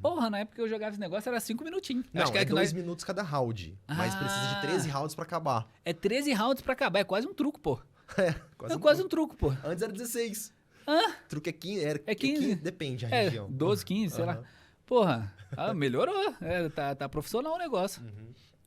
Porra, na época que eu jogava esse negócio era 5 minutinhos. Não, Acho que é que 2 minutos cada round. Mas precisa de 13 rounds pra acabar. É 13 rounds pra acabar. É quase um truco, pô. É, É quase um truco, pô. Antes era 16. Hã? Truque é 15. É 15. Depende a É, região. 12, 15, sei lá. Aham. Porra, melhorou. É, tá profissional o negócio.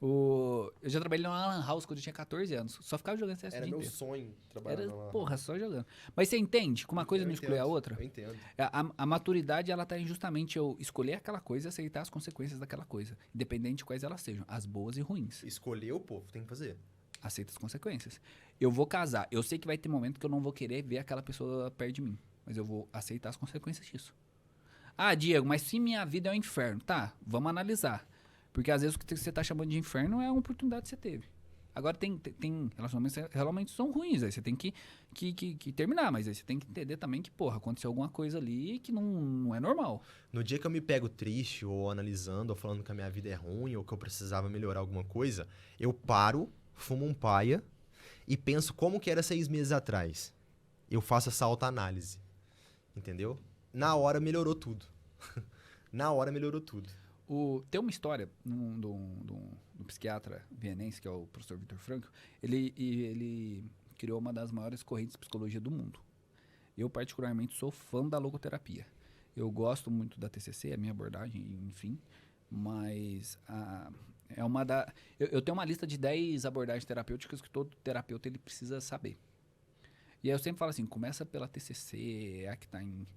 Eu já trabalhei numa Lan House quando eu tinha 14 anos. Só ficava jogando CS o Era dia meu inteiro. sonho trabalhar Era, na Lan porra, House. só jogando. Mas você entende que uma coisa Eu não exclui a entendo, outra? Eu entendo. A maturidade, ela tá em justamente eu escolher aquela coisa e aceitar as consequências daquela coisa. Independente de quais elas sejam, as boas e ruins. Escolheu, pô, tem que fazer. Aceita as consequências. Eu vou casar. Eu sei que vai ter momento que eu não vou querer ver aquela pessoa perto de mim. Mas eu vou aceitar as consequências disso. Ah, Diego, mas se minha vida é um inferno. Tá, vamos analisar. Porque às vezes o que você tá chamando de inferno é uma oportunidade que você teve. Agora tem relacionamentos que realmente são ruins. Aí você tem que terminar. Mas aí você tem que entender também que, porra, aconteceu alguma coisa ali que não é normal. No dia que eu me pego triste, ou analisando, ou falando que a minha vida é ruim, ou que eu precisava melhorar alguma coisa, eu paro, fumo um paia e penso como que era 6 meses atrás. Eu faço essa autoanálise. Entendeu? Na hora melhorou tudo. Na hora melhorou tudo. Tem uma história do psiquiatra vienense, que é o professor Viktor Frankl. Ele criou uma das maiores correntes de psicologia do mundo. Eu, particularmente, sou fã da logoterapia. Eu gosto muito da TCC, a minha abordagem, enfim. Mas é uma da... Eu tenho uma lista de 10 abordagens terapêuticas que todo terapeuta ele precisa saber. E aí eu sempre falo assim, começa pela TCC, é a que está em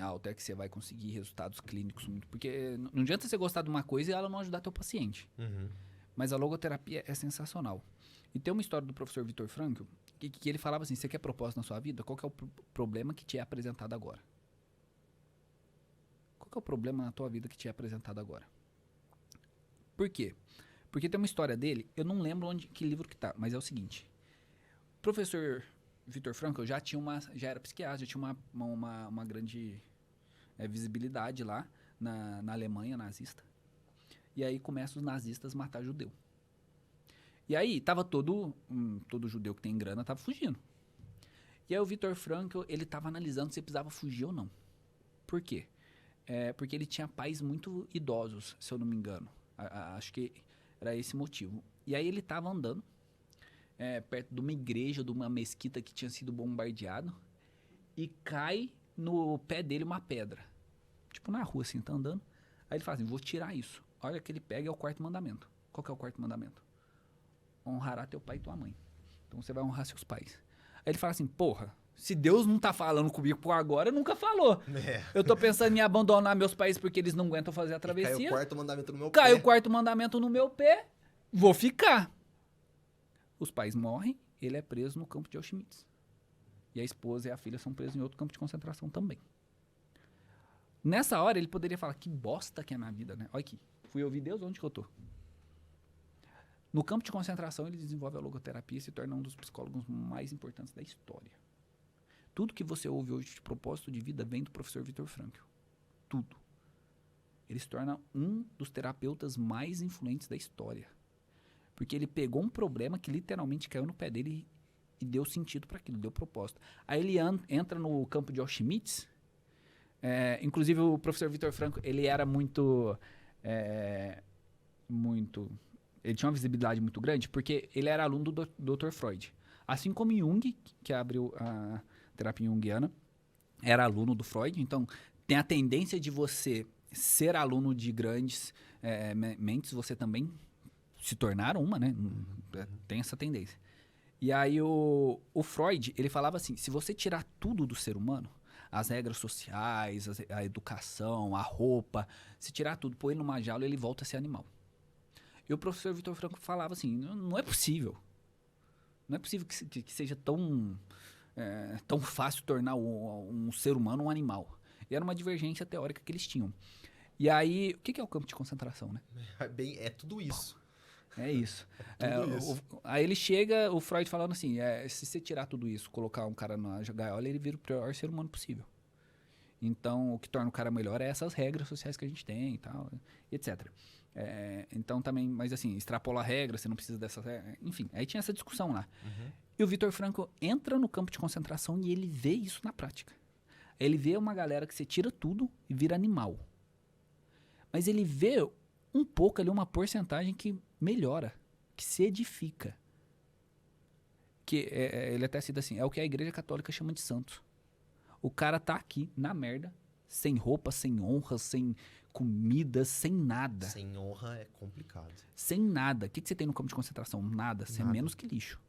alta, é que você vai conseguir resultados clínicos muito... Porque não adianta você gostar de uma coisa e ela não ajudar teu paciente. Mas a logoterapia é sensacional. E tem uma história do professor Viktor Frankl que ele falava assim, você quer propósito na sua vida? Qual que é o problema que te é apresentado agora? Qual que é o problema na tua vida que te é apresentado agora? Por quê? Porque tem uma história dele, eu não lembro que livro que tá, mas é o seguinte. O professor Viktor Frankl já era psiquiatra, já tinha uma grande visibilidade lá na Alemanha nazista. E aí começam os nazistas a matar judeu. E aí tava todo judeu que tem grana tava fugindo. E aí o Viktor Frankl, ele tava analisando se precisava fugir ou não. Por quê? Porque ele tinha pais muito idosos, se eu não me engano. Acho que era esse motivo. E aí ele tava andando perto de uma igreja, de uma mesquita que tinha sido bombardeado, e cai no pé dele uma pedra. Tipo na rua, assim, tá andando. Aí ele fala assim, vou tirar isso. Olha que ele pega, é o 4º mandamento. Qual que é o 4º mandamento? Honrará teu pai e tua mãe. Então você vai honrar seus pais. Aí ele fala assim, porra, se Deus não tá falando comigo por agora, nunca falou. Eu tô pensando em abandonar meus pais porque eles não aguentam fazer a travessia. Caiu o 4º mandamento no meu Caiu pé. o 4º mandamento no meu pé, vou ficar. Os pais morrem, ele é preso no campo de Auschwitz. E a esposa e a filha são presos em outro campo de concentração também. Nessa hora, ele poderia falar, que bosta que é minha vida, né? Olha aqui, fui ouvir Deus, onde que eu tô? No campo de concentração, ele desenvolve a logoterapia e se torna um dos psicólogos mais importantes da história. Tudo que você ouve hoje de propósito de vida vem do professor Viktor Frankl. Tudo. Ele se torna um dos terapeutas mais influentes da história. Porque ele pegou um problema que literalmente caiu no pé dele e deu sentido para aquilo, deu propósito. Aí ele entra no campo de Auschwitz. Inclusive, o professor Viktor Frankl, ele era muito... Ele tinha uma visibilidade muito grande porque ele era aluno do Dr. Freud. Assim como Jung, que abriu a terapia junguiana, era aluno do Freud. Então, tem a tendência de você ser aluno de grandes mentes, você também se tornar uma, né? Tem essa tendência. E aí o Freud, ele falava assim, se você tirar tudo do ser humano, as regras sociais, a educação, a roupa, se tirar tudo, pôr ele numa jaula, ele volta a ser animal. E o professor Viktor Frankl falava assim, não é possível. Não é possível que seja tão fácil tornar um ser humano um animal. E era uma divergência teórica que eles tinham. E aí, o que é o campo de concentração, né? É tudo isso. É isso. Tudo isso. Aí ele chega, o Freud falando assim, se você tirar tudo isso, colocar um cara na gaiola, ele vira o pior ser humano possível. Então, o que torna o cara melhor é essas regras sociais que a gente tem e tal, etc. Então também, mas assim, extrapola a regra, você não precisa dessas regras, enfim, aí tinha essa discussão lá. E o Viktor Frankl entra no campo de concentração e ele vê isso na prática. Ele vê uma galera que você tira tudo e vira animal. Mas ele vê um pouco ali, uma porcentagem que melhora, que se edifica. Que ele até cita assim, é o que a Igreja Católica chama de santos. O cara tá aqui, na merda, sem roupa, sem honra, sem comida, sem nada. Sem honra é complicado. Sem nada. O que você tem no campo de concentração? Nada. Você é Nada. menos que lixo.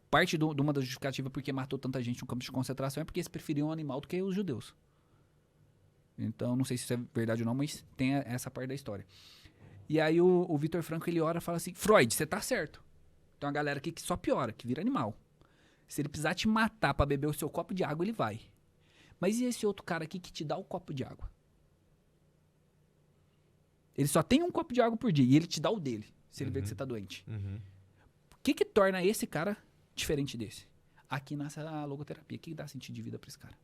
Parte de uma das justificativas porque matou tanta gente no campo de concentração é porque eles preferiam o animal do que os judeus. Então, não sei se isso é verdade ou não, mas tem essa parte da história. E aí o Viktor Frankl, ele ora e fala assim, Freud, você tá certo. Tem uma galera aqui que só piora, que vira animal. Se ele precisar te matar pra beber o seu copo de água, ele vai. Mas e esse outro cara aqui que te dá o copo de água? Ele só tem um copo de água por dia e ele te dá o dele, se ele vê que você tá doente. O que torna esse cara diferente desse? Aqui nasce a logoterapia. O que dá sentido de vida pra esse cara?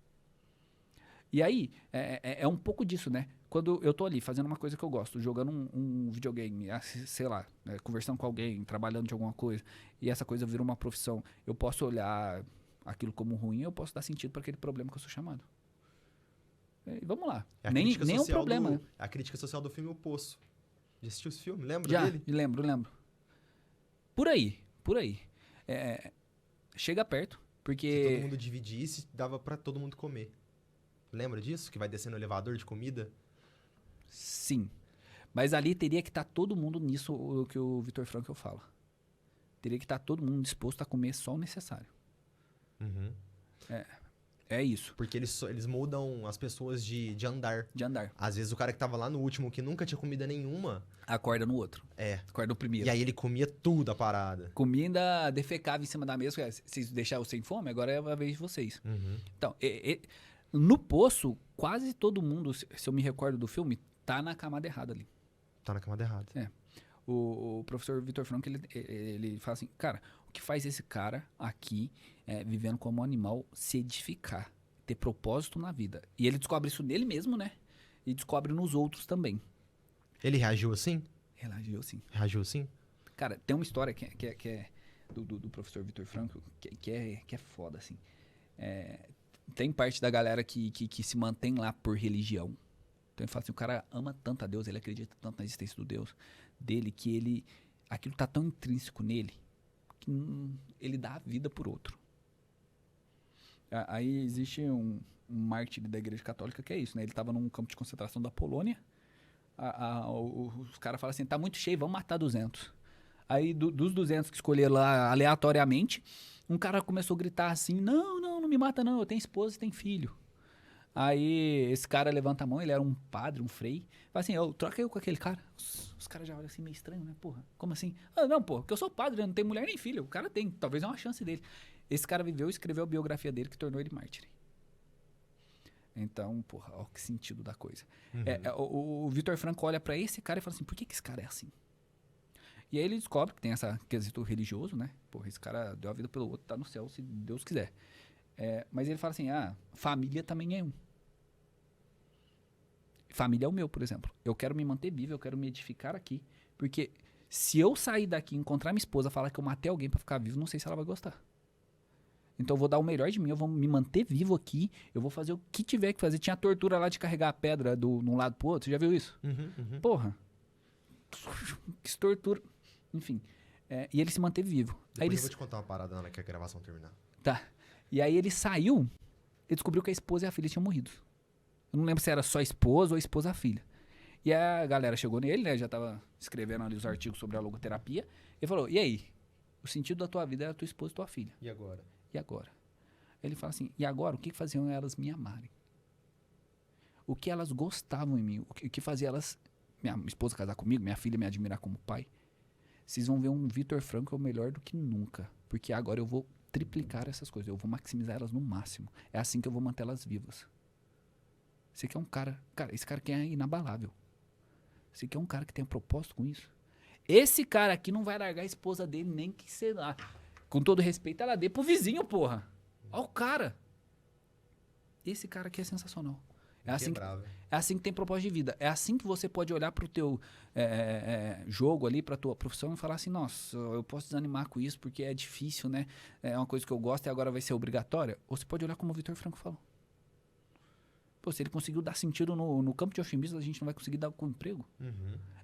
E aí, é um pouco disso, né? Quando eu tô ali fazendo uma coisa que eu gosto, jogando um videogame, sei lá, conversando com alguém, trabalhando de alguma coisa, e essa coisa vira uma profissão, eu posso olhar aquilo como ruim, eu posso dar sentido para aquele problema que eu sou chamado. E vamos lá. Nem é um problema, né? A crítica social do filme O Poço. Já assistiu esse filme? Lembra Já, dele? lembro. Por aí. Chega perto, porque... Se todo mundo dividisse, dava pra todo mundo comer. Lembra disso? Que vai descendo o elevador de comida? Sim. Mas ali teria que estar todo mundo nisso, o que o Viktor Frankl fala. Teria que estar todo mundo disposto a comer só o necessário. É isso. Porque eles mudam as pessoas de andar. De andar. Às vezes o cara que tava lá no último, que nunca tinha comida nenhuma... Acorda no outro. Acorda no primeiro. E aí ele comia tudo a parada. Comia ainda defecava em cima da mesa. Vocês deixaram sem fome, agora é a vez de vocês. Então, no poço, quase todo mundo, se eu me recordo do filme, tá na camada errada ali. Tá na camada errada. O professor Viktor Frankl, ele fala assim, cara, o que faz esse cara aqui, vivendo como um animal, se edificar, ter propósito na vida? E ele descobre isso nele mesmo, né? E descobre nos outros também. Ele reagiu assim? Reagiu sim. Reagiu assim? Cara, tem uma história que é do professor Viktor Frankl, que é foda, assim. Tem parte da galera que se mantém lá por religião. Então ele fala assim, o cara ama tanto a Deus, ele acredita tanto na existência do Deus dele, que aquilo tá tão intrínseco nele, que ele dá a vida por outro. Aí existe um mártir da Igreja Católica que é isso, né? Ele tava num campo de concentração da Polônia, os caras falam assim, tá muito cheio, vamos matar 200. Aí dos 200 que escolheram lá aleatoriamente, um cara começou a gritar assim, não me mata não, eu tenho esposa e tenho filho. Aí esse cara levanta a mão, ele era um padre, um frei, fala assim, troca eu com aquele cara. Os caras já olham assim meio estranho, né, porra? Como assim? Não, porra, porque eu sou padre, eu não tenho mulher nem filho, o cara tem, talvez é uma chance dele. Esse cara viveu e escreveu a biografia dele que tornou ele mártir. Então, porra, ó que sentido da coisa. O Viktor Frankl olha pra esse cara e fala assim, por que esse cara é assim? E aí ele descobre que tem essa quesito religioso, né? Porra, esse cara deu a vida pelo outro, tá no céu se Deus quiser. Mas ele fala assim, família também é um. Família é o meu, por exemplo. Eu quero me manter vivo, eu quero me edificar aqui. Porque se eu sair daqui, encontrar minha esposa, falar que eu matei alguém pra ficar vivo, não sei se ela vai gostar. Então eu vou dar o melhor de mim, eu vou me manter vivo aqui, eu vou fazer o que tiver que fazer. Tinha a tortura lá de carregar a pedra de um lado pro outro, você já viu isso? Porra. Que tortura. Enfim. E ele se manteve vivo. Depois eu vou te contar uma parada na hora que a gravação terminar. Tá. E aí ele saiu, ele descobriu que a esposa e a filha tinham morrido. Eu não lembro se era só a esposa ou a esposa e a filha. E a galera chegou nele, né? Já tava escrevendo ali os artigos sobre a logoterapia. E falou, e aí? O sentido da tua vida era a tua esposa e tua filha. E agora? E agora? Ele fala assim, e agora? O que faziam elas me amarem? O que elas gostavam em mim? O que fazia elas... Minha esposa casar comigo, minha filha me admirar como pai. Vocês vão ver um Viktor Frankl melhor do que nunca. Porque agora eu vou triplicar essas coisas. Eu vou maximizar elas no máximo. É assim que eu vou manter elas vivas. Você quer um cara... Cara, esse cara aqui é inabalável. Você quer um cara que tenha propósito com isso? Esse cara aqui não vai largar a esposa dele, nem que, sei lá, com todo respeito, ela dê pro vizinho, porra. Olha o cara. Esse cara aqui é sensacional. É assim que tem propósito de vida. É assim que você pode olhar pro teu jogo ali, pra tua profissão e falar assim, nossa, eu posso desanimar com isso porque é difícil, né? É uma coisa que eu gosto e agora vai ser obrigatória. Ou você pode olhar como o Vitor Franco falou. Pô, se ele conseguiu dar sentido no campo de otimismo, a gente não vai conseguir dar com emprego.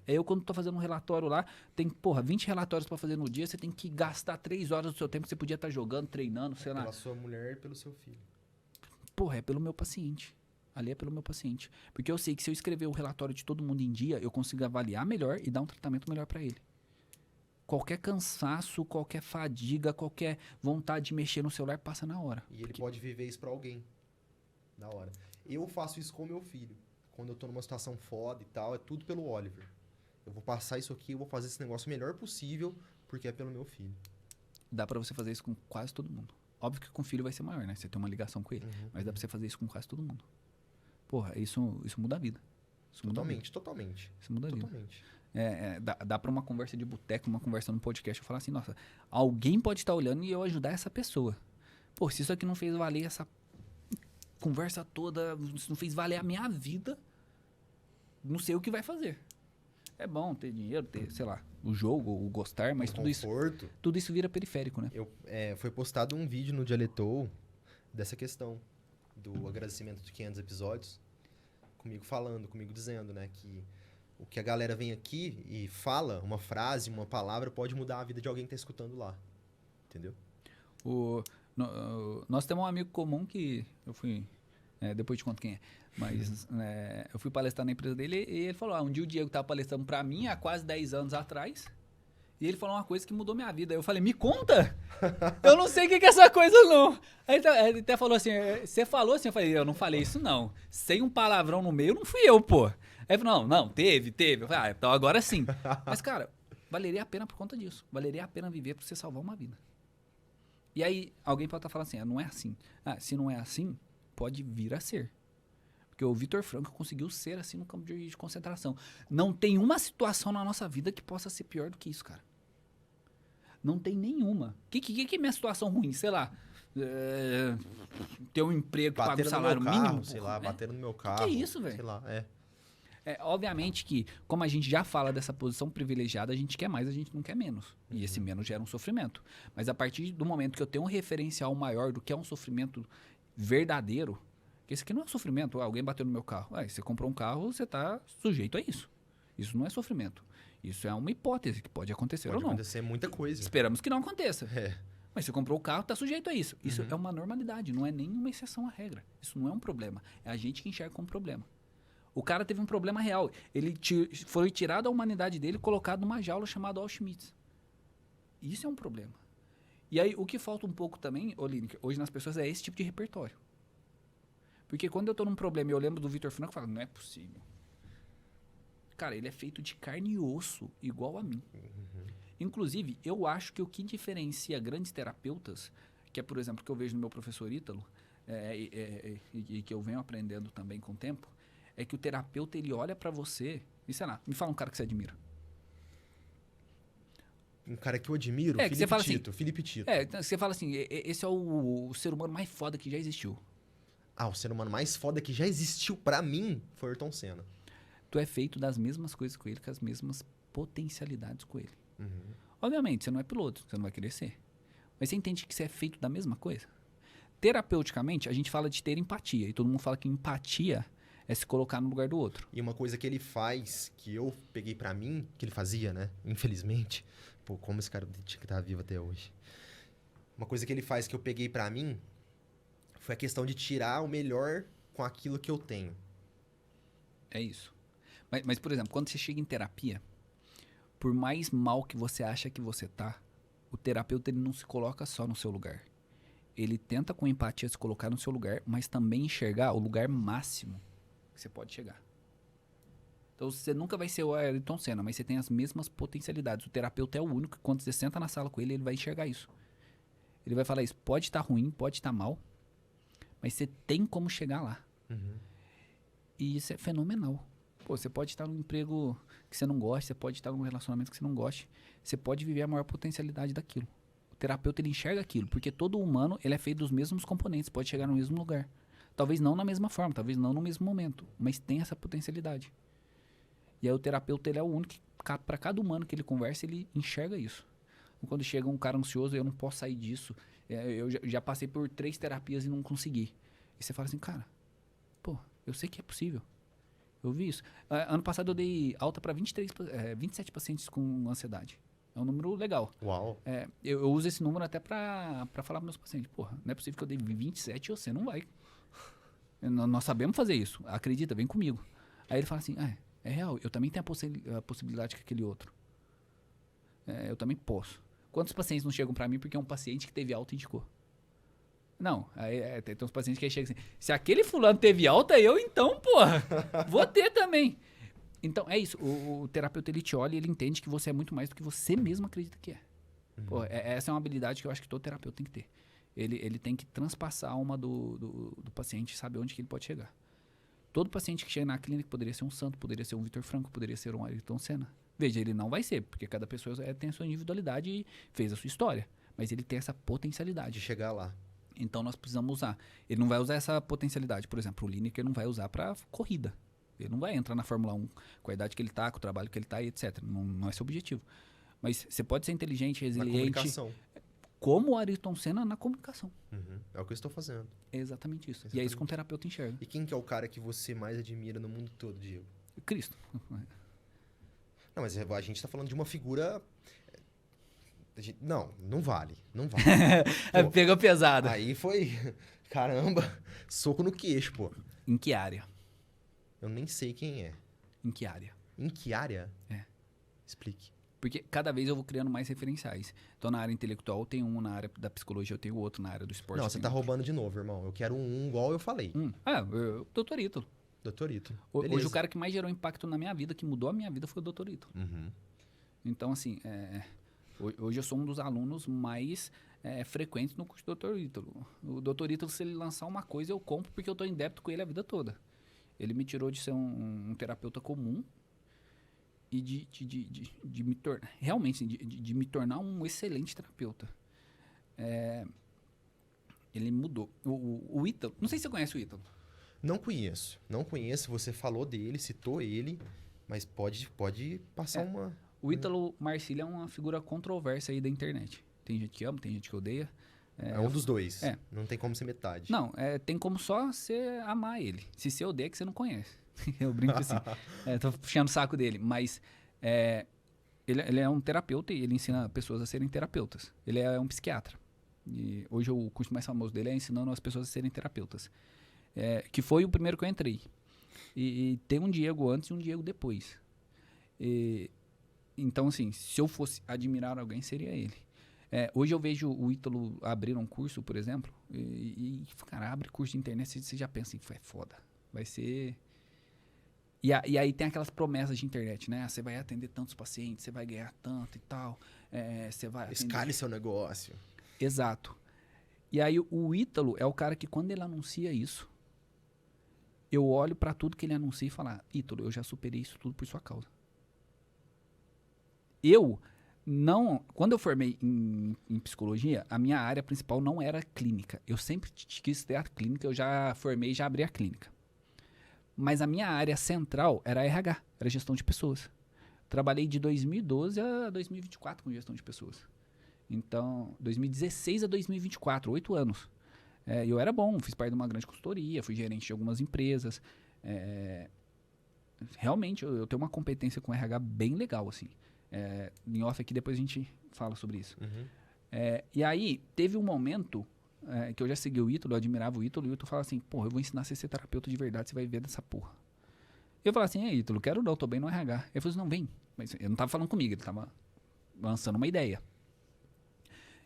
Eu, quando tô fazendo um relatório lá, tem, 20 relatórios pra fazer no dia, você tem que gastar 3 horas do seu tempo que você podia estar jogando, treinando, sei lá. Pela sua mulher e pelo seu filho. Porra, é pelo meu paciente. Ali é pelo meu paciente. Porque eu sei que se eu escrever o relatório de todo mundo em dia, eu consigo avaliar melhor e dar um tratamento melhor pra ele. Qualquer cansaço, qualquer fadiga, qualquer vontade de mexer no celular passa na hora. E ele pode viver isso pra alguém. Da hora. Eu faço isso com meu filho. Quando eu tô numa situação foda e tal, é tudo pelo Oliver. Eu vou passar isso aqui, eu vou fazer esse negócio o melhor possível, porque é pelo meu filho. Dá pra você fazer isso com quase todo mundo. Óbvio que com o filho vai ser maior, né? Você tem uma ligação com ele. Mas dá pra você fazer isso com quase todo mundo. Porra, isso muda a vida. Totalmente. Isso muda a vida. Dá pra uma conversa de boteco, uma conversa no podcast, eu falar assim, nossa, alguém pode estar olhando e eu ajudar essa pessoa. Pô, se isso aqui não fez valer essa conversa toda, se não fez valer a minha vida, não sei o que vai fazer. É bom ter dinheiro, ter, sei lá, o jogo, o gostar, mas tudo isso vira periférico, né? Foi postado um vídeo no Dialetou dessa questão do agradecimento de 500 episódios, comigo dizendo, né, que o que a galera vem aqui e fala, uma frase, uma palavra, pode mudar a vida de alguém que tá escutando lá. Entendeu? Nós temos um amigo comum que eu fui... depois te conto quem é. Mas eu fui palestrar na empresa dele e ele falou, um dia o Diego tava palestrando pra mim há quase 10 anos atrás. E ele falou uma coisa que mudou minha vida. Eu falei, me conta! Eu não sei o que é essa coisa, não. Aí ele até falou assim, você falou assim? Eu falei, eu não falei isso, não. Sem um palavrão no meio, não fui eu, pô. Aí ele falou, não, teve. Eu falei, então agora sim. Mas, cara, valeria a pena por conta disso. Valeria a pena viver pra você salvar uma vida. E aí, alguém pode estar falando assim, não é assim. Se não é assim, pode vir a ser. Porque o Vitor Franco conseguiu ser assim no campo de concentração. Não tem uma situação na nossa vida que possa ser pior do que isso, cara. Não tem nenhuma. Que é minha situação ruim? Sei lá. Ter um emprego que paga um salário mínimo. Sei lá, bater no meu carro. Que é isso, velho? Sei lá, Obviamente que, como a gente já fala dessa posição privilegiada, a gente quer mais, a gente não quer menos. E esse menos gera um sofrimento. Mas a partir do momento que eu tenho um referencial maior do que é um sofrimento verdadeiro, que esse aqui não é sofrimento, alguém bateu no meu carro. Você comprou um carro, você está sujeito a isso. Isso não é sofrimento. Isso é uma hipótese que pode acontecer ou não. Pode acontecer muita coisa. Esperamos que não aconteça. Mas você comprou o carro, está sujeito a isso. Isso é uma normalidade, não é nenhuma exceção à regra. Isso não é um problema. É a gente que enxerga como problema. O cara teve um problema real. Ele foi tirado da humanidade dele e colocado numa jaula chamada Auschwitz. Isso é um problema. E aí, o que falta um pouco também, Lineker, hoje nas pessoas é esse tipo de repertório. Porque quando eu tô num problema e eu lembro do Vitor Franco, eu falo, não é possível. Cara, ele é feito de carne e osso, igual a mim. Inclusive, eu acho que o que diferencia grandes terapeutas, que é, por exemplo, o que eu vejo no meu professor Ítalo, e que eu venho aprendendo também com o tempo, é que o terapeuta, ele olha pra você e, sei lá, me fala um cara que você admira. Um cara que eu admiro, Felipe Tito. Você fala assim, esse é o ser humano mais foda que já existiu. O ser humano mais foda que já existiu pra mim foi Ayrton Senna. Tu é feito das mesmas coisas com ele, com as mesmas potencialidades com ele. Obviamente, você não é piloto, você não vai querer ser. Mas você entende que você é feito da mesma coisa? Terapeuticamente, a gente fala de ter empatia. E todo mundo fala que empatia é se colocar no lugar do outro. E uma coisa que ele faz, que eu peguei pra mim, que ele fazia, né? Infelizmente. Pô, como esse cara tinha que estar vivo até hoje. Uma coisa que ele faz que eu peguei pra mim foi a questão de tirar o melhor com aquilo que eu tenho. É isso. Mas, por exemplo, quando você chega em terapia, por mais mal que você acha que você tá, o terapeuta ele não se coloca só no seu lugar. Ele tenta com empatia se colocar no seu lugar, mas também enxergar o lugar máximo que você pode chegar. Então você nunca vai ser o Ayrton Senna, mas você tem as mesmas potencialidades. O terapeuta é o único que quando você senta na sala com ele, ele vai enxergar isso. Ele vai falar isso, pode estar ruim, pode estar mal, mas você tem como chegar lá. E isso é fenomenal. Pô, você pode estar num emprego que você não gosta, você pode estar num relacionamento que você não goste, você pode viver a maior potencialidade daquilo. O terapeuta, ele enxerga aquilo, porque todo humano, ele é feito dos mesmos componentes, pode chegar no mesmo lugar. Talvez não na mesma forma, talvez não no mesmo momento, mas tem essa potencialidade. E aí o terapeuta, ele é o único que, para cada humano que ele conversa, ele enxerga isso. Então, quando chega um cara ansioso, eu não posso sair disso, eu já passei por 3 terapias e não consegui. E você fala assim, cara, pô, eu sei que é possível. Eu vi isso. Ano passado eu dei alta para 27 pacientes com ansiedade. É um número legal. Uau. Eu uso esse número até para falar para meus pacientes. Porra, não é possível que eu dei 27 e você não vai. Nós sabemos fazer isso. Acredita, vem comigo. Aí ele fala assim, é real, eu também tenho a possibilidade que aquele outro. Eu também posso. Quantos pacientes não chegam para mim porque é um paciente que teve alta e indicou? Não, aí tem uns pacientes que chegam assim, se aquele fulano teve alta, eu então, porra, vou ter também. Então, é isso, o terapeuta, ele te olha e ele entende que você é muito mais do que você mesmo acredita que é. Pô, essa é uma habilidade que eu acho que todo terapeuta tem que ter. Ele tem que transpassar a alma do paciente e saber onde que ele pode chegar. Todo paciente que chega na clínica poderia ser um santo, poderia ser um Vitor Franco, poderia ser um Ayrton Senna. Veja, ele não vai ser, porque cada pessoa tem a sua individualidade e fez a sua história. Mas ele tem essa potencialidade. De chegar lá. Então, nós precisamos usar. Ele não vai usar essa potencialidade. Por exemplo, o Lineker não vai usar para corrida. Ele não vai entrar na Fórmula 1 com a idade que ele está, com o trabalho que ele está, etc. Não é seu objetivo. Mas você pode ser inteligente, resiliente. Na comunicação. Como o Ayrton Senna na comunicação. É o que eu estou fazendo. É exatamente isso. Exatamente. E é isso que um terapeuta enxerga. E quem que é o cara que você mais admira no mundo todo, Diego? Cristo. Não, mas a gente está falando de uma figura... Não vale. Não vale. Pô, pegou pesado. Aí foi... Caramba. Soco no queixo, pô. Em que área? Eu nem sei quem é. Em que área? Em que área? Explique. Porque cada vez eu vou criando mais referenciais. Então, na área intelectual, eu tenho um, na área da psicologia, eu tenho outro, na área do esporte. Não, você tá roubando de novo, irmão. Eu quero um igual eu falei. Doutor Ítalo. Doutor Ítalo. Hoje, o cara que mais gerou impacto na minha vida, que mudou a minha vida, foi o Doutor Ítalo. Então, assim, hoje eu sou um dos alunos mais frequentes no curso do Doutor Ítalo. O Doutor Ítalo, se ele lançar uma coisa, eu compro porque eu tô em débito com ele a vida toda. Ele me tirou de ser um terapeuta comum e de me tornar, realmente, de me tornar um excelente terapeuta. Ele mudou. O Ítalo, não sei se você conhece o Ítalo. Não conheço. Você falou dele, citou ele, mas pode passar uma... O Ítalo Marcílio é uma figura controversa aí da internet. Tem gente que ama, tem gente que odeia. É um dos dois. Não tem como ser metade. Não, tem como só você amar ele. Se você odeia, é que você não conhece. Eu brinco assim. Tô puxando o saco dele. Mas ele é um terapeuta e ele ensina pessoas a serem terapeutas. Ele é um psiquiatra. E hoje o curso mais famoso dele é ensinando as pessoas a serem terapeutas. Que foi o primeiro que eu entrei. E tem um Diego antes e um Diego depois. Então, assim, se eu fosse admirar alguém, seria ele. Hoje eu vejo o Ítalo abrir um curso, por exemplo, cara, abre curso de internet, você já pensa assim, é foda, vai ser... E aí tem aquelas promessas de internet, né? Você vai atender tantos pacientes, você vai ganhar tanto e tal, você vai atender... Escale seu negócio. Exato. E aí o Ítalo é o cara que quando ele anuncia isso, eu olho pra tudo que ele anuncia e falo, Ítalo, eu já superei isso tudo por sua causa. Quando eu formei em psicologia, a minha área principal não era clínica. Eu sempre quis estudar clínica, eu já formei e já abri a clínica. Mas a minha área central era RH, era gestão de pessoas. Trabalhei de 2012 a 2024 com gestão de pessoas. Então, 2016 a 2024, 8 anos. Eu era bom, fiz parte de uma grande consultoria, fui gerente de algumas empresas. Realmente, eu tenho uma competência com RH bem legal, assim. Em off aqui, depois a gente fala sobre isso. E aí, teve um momento que eu já segui o Ítalo, eu admirava o Ítalo, e o Ítalo falava assim, porra, eu vou ensinar você a ser terapeuta de verdade, você vai ver dessa porra. Eu falava assim, Ítalo, quero não, tô bem no RH. Ele falou assim, não, vem. Mas ele não tava falando comigo, ele tava lançando uma ideia.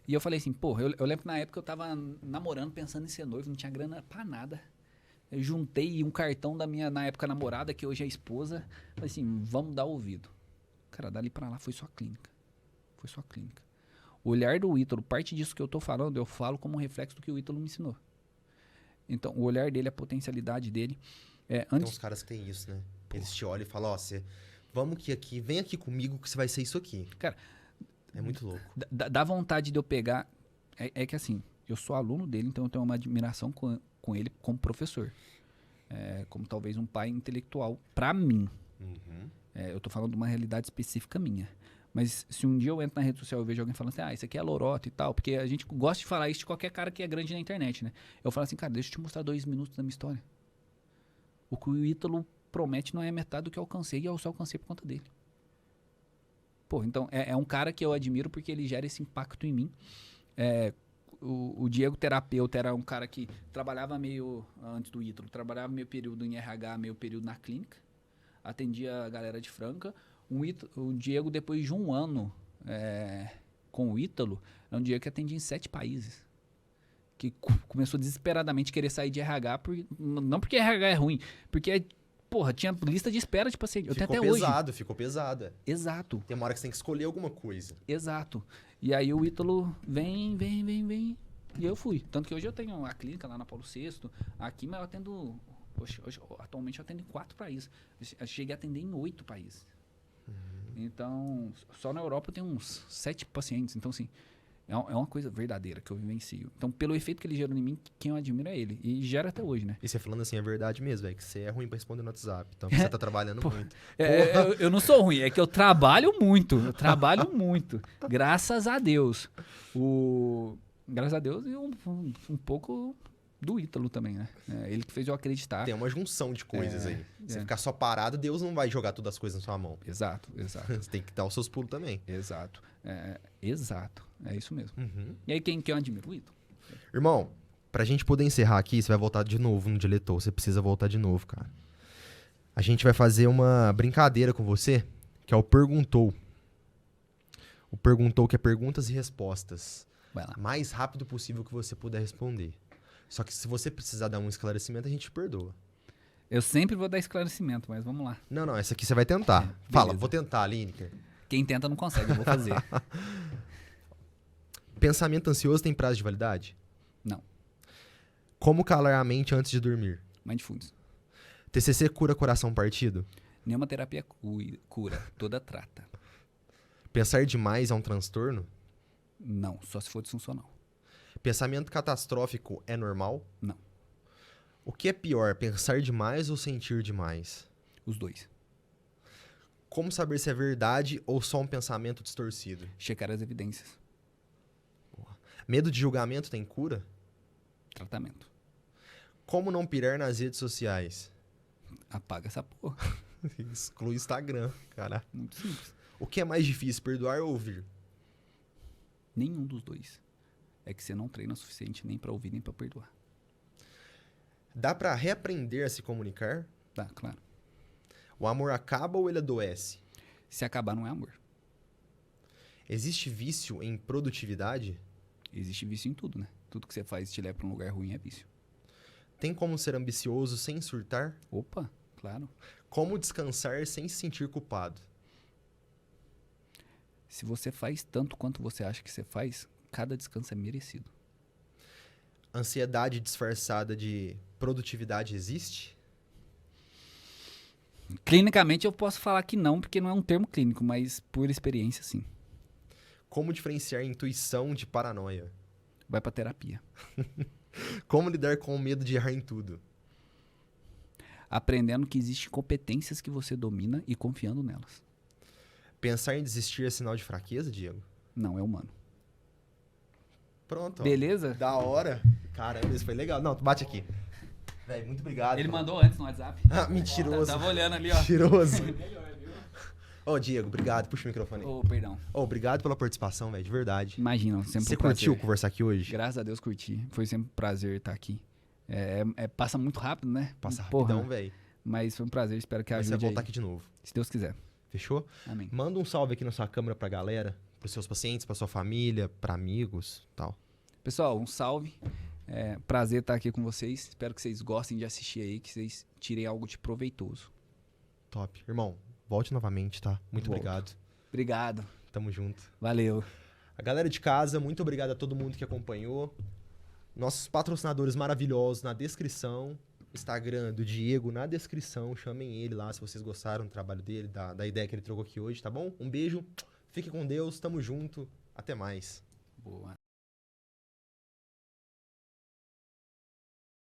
E eu falei assim, porra, eu lembro que na época eu tava namorando, pensando em ser noivo, não tinha grana pra nada. Eu juntei um cartão da minha, na época, namorada, que hoje é esposa. Falei assim, vamos dar ouvido. Cara, dali pra lá foi só clínica. Foi só clínica. O olhar do Ítalo, parte disso que eu tô falando, eu falo como reflexo do que o Ítalo me ensinou. Então, o olhar dele, a potencialidade dele. Tem uns caras que tem isso, né? Eles te olham e falam, ó, vamos aqui, vem aqui comigo que você vai ser isso aqui. Cara, é muito louco. Dá vontade de eu pegar... É que assim, eu sou aluno dele, então eu tenho uma admiração com ele como professor. Como talvez um pai intelectual pra mim. Uhum. Eu tô falando de uma realidade específica minha. Mas se um dia eu entro na rede social e vejo alguém falando assim, isso aqui é lorota e tal, porque a gente gosta de falar isso de qualquer cara que é grande na internet, né? Eu falo assim, cara, deixa eu te mostrar 2 minutos da minha história. O que o Ítalo promete não é metade do que eu alcancei, e eu só alcancei por conta dele. Pô, então, é um cara que eu admiro porque ele gera esse impacto em mim. O Diego terapeuta era um cara que trabalhava meio, antes do Ítalo, trabalhava meio período em RH, meio período na clínica, atendia a galera de Franca. O Diego, depois de 1 ano com o Ítalo, é um Diego que atendia em 7 países. Que começou desesperadamente a querer sair de RH, não porque RH é ruim, porque, porra, tinha lista de espera de paciente. Eu tenho até hoje. Ficou pesado. Exato. Tem uma hora que você tem que escolher alguma coisa. Exato. E aí o Ítalo vem. E eu fui. Tanto que hoje eu tenho a clínica lá na Paulo VI, aqui, mas eu atendo... Hoje, atualmente eu atendo em 4 países. Eu cheguei a atender em 8 países. Então, só na Europa eu tenho uns 7 pacientes. Então, assim, é uma coisa verdadeira que eu vivencio. Então, pelo efeito que ele gerou em mim, quem eu admiro é ele. E gera até hoje, né? E você falando assim, é verdade mesmo, que você é ruim pra responder no WhatsApp. Então, você tá trabalhando muito. Eu não sou ruim, é que eu trabalho muito. Graças a Deus. Graças a Deus e um pouco do Ítalo também, né? Ele que fez eu acreditar. Tem uma junção de coisas aí. Você ficar só parado, Deus não vai jogar todas as coisas na sua mão. Exato. Você tem que dar os seus pulos também. Exato. Exato. É isso mesmo. Uhum. E aí, quem eu admiro? O Ítalo. Irmão, pra gente poder encerrar aqui, você vai voltar de novo no Diletor. Você precisa voltar de novo, cara. A gente vai fazer uma brincadeira com você, que é o Perguntou. O Perguntou, que é perguntas e respostas. Vai lá. Mais rápido possível que você puder responder. Só que se você precisar dar um esclarecimento, a gente perdoa. Eu sempre vou dar esclarecimento, mas vamos lá. Não, essa aqui você vai tentar. Fala, vou tentar, Lineker. Quem tenta não consegue, eu vou fazer. Pensamento ansioso tem prazo de validade? Não. Como calar a mente antes de dormir? Mindfulness. TCC cura coração partido? Nenhuma terapia cura, toda trata. Pensar demais é um transtorno? Não, só se for disfuncional. Pensamento catastrófico é normal? Não. O que é pior, pensar demais ou sentir demais? Os dois. Como saber se é verdade ou só um pensamento distorcido? Checar as evidências. Medo de julgamento tem cura? Tratamento. Como não pirar nas redes sociais? Apaga essa porra. Exclui o Instagram, cara. Muito simples. O que é mais difícil, perdoar ou ouvir? Nenhum dos dois. É que você não treina o suficiente nem pra ouvir nem pra perdoar. Dá pra reaprender a se comunicar? Tá, claro. O amor acaba ou ele adoece? Se acabar, não é amor. Existe vício em produtividade? Existe vício em tudo, né? Tudo que você faz e te leva pra um lugar ruim é vício. Tem como ser ambicioso sem surtar? Opa, claro. Como descansar sem se sentir culpado? Se você faz tanto quanto você acha que você faz, cada descanso é merecido. Ansiedade disfarçada de produtividade existe? Clinicamente eu posso falar que não, porque não é um termo clínico, mas por experiência, sim. Como diferenciar intuição de paranoia? Vai pra terapia. Como lidar com o medo de errar em tudo? Aprendendo que existem competências que você domina e confiando nelas. Pensar em desistir é sinal de fraqueza, Diego? Não, é humano. Pronto, ó. Beleza? Da hora. Caramba, isso foi legal. Não, bate aqui. Véi, muito obrigado. Ele mandou antes no WhatsApp. Ah, mentiroso. Tava olhando ali, ó. Mentiroso. Ô, Diego, obrigado. Puxa o microfone. Ô, perdão. Ô, obrigado pela participação, velho, de verdade. Imagina, sempre Você um prazer. curtiu conversar aqui hoje? Graças a Deus curti. Foi sempre um prazer estar aqui. Passa muito rápido, né? Passa Porra, rapidão, velho. Mas foi um prazer, espero que Mas você ajude vai voltar aí. aqui de novo. Se Deus quiser. Fechou? Amém. Manda um salve aqui na sua câmera pra galera, pros seus pacientes, pra sua família, pra amigos e tal. Pessoal, um salve. Prazer estar aqui com vocês. Espero que vocês gostem de assistir aí, que vocês tirem algo de proveitoso. Top. Irmão, volte novamente, tá? Muito Volto. obrigado. Obrigado. Tamo junto. Valeu. A galera de casa, muito obrigado a todo mundo que acompanhou. Nossos patrocinadores maravilhosos na descrição. Instagram do Diego na descrição. Chamem ele lá se vocês gostaram do trabalho dele, da ideia que ele trocou aqui hoje, tá bom? Um beijo, fique com Deus, tamo junto, até mais. Boa.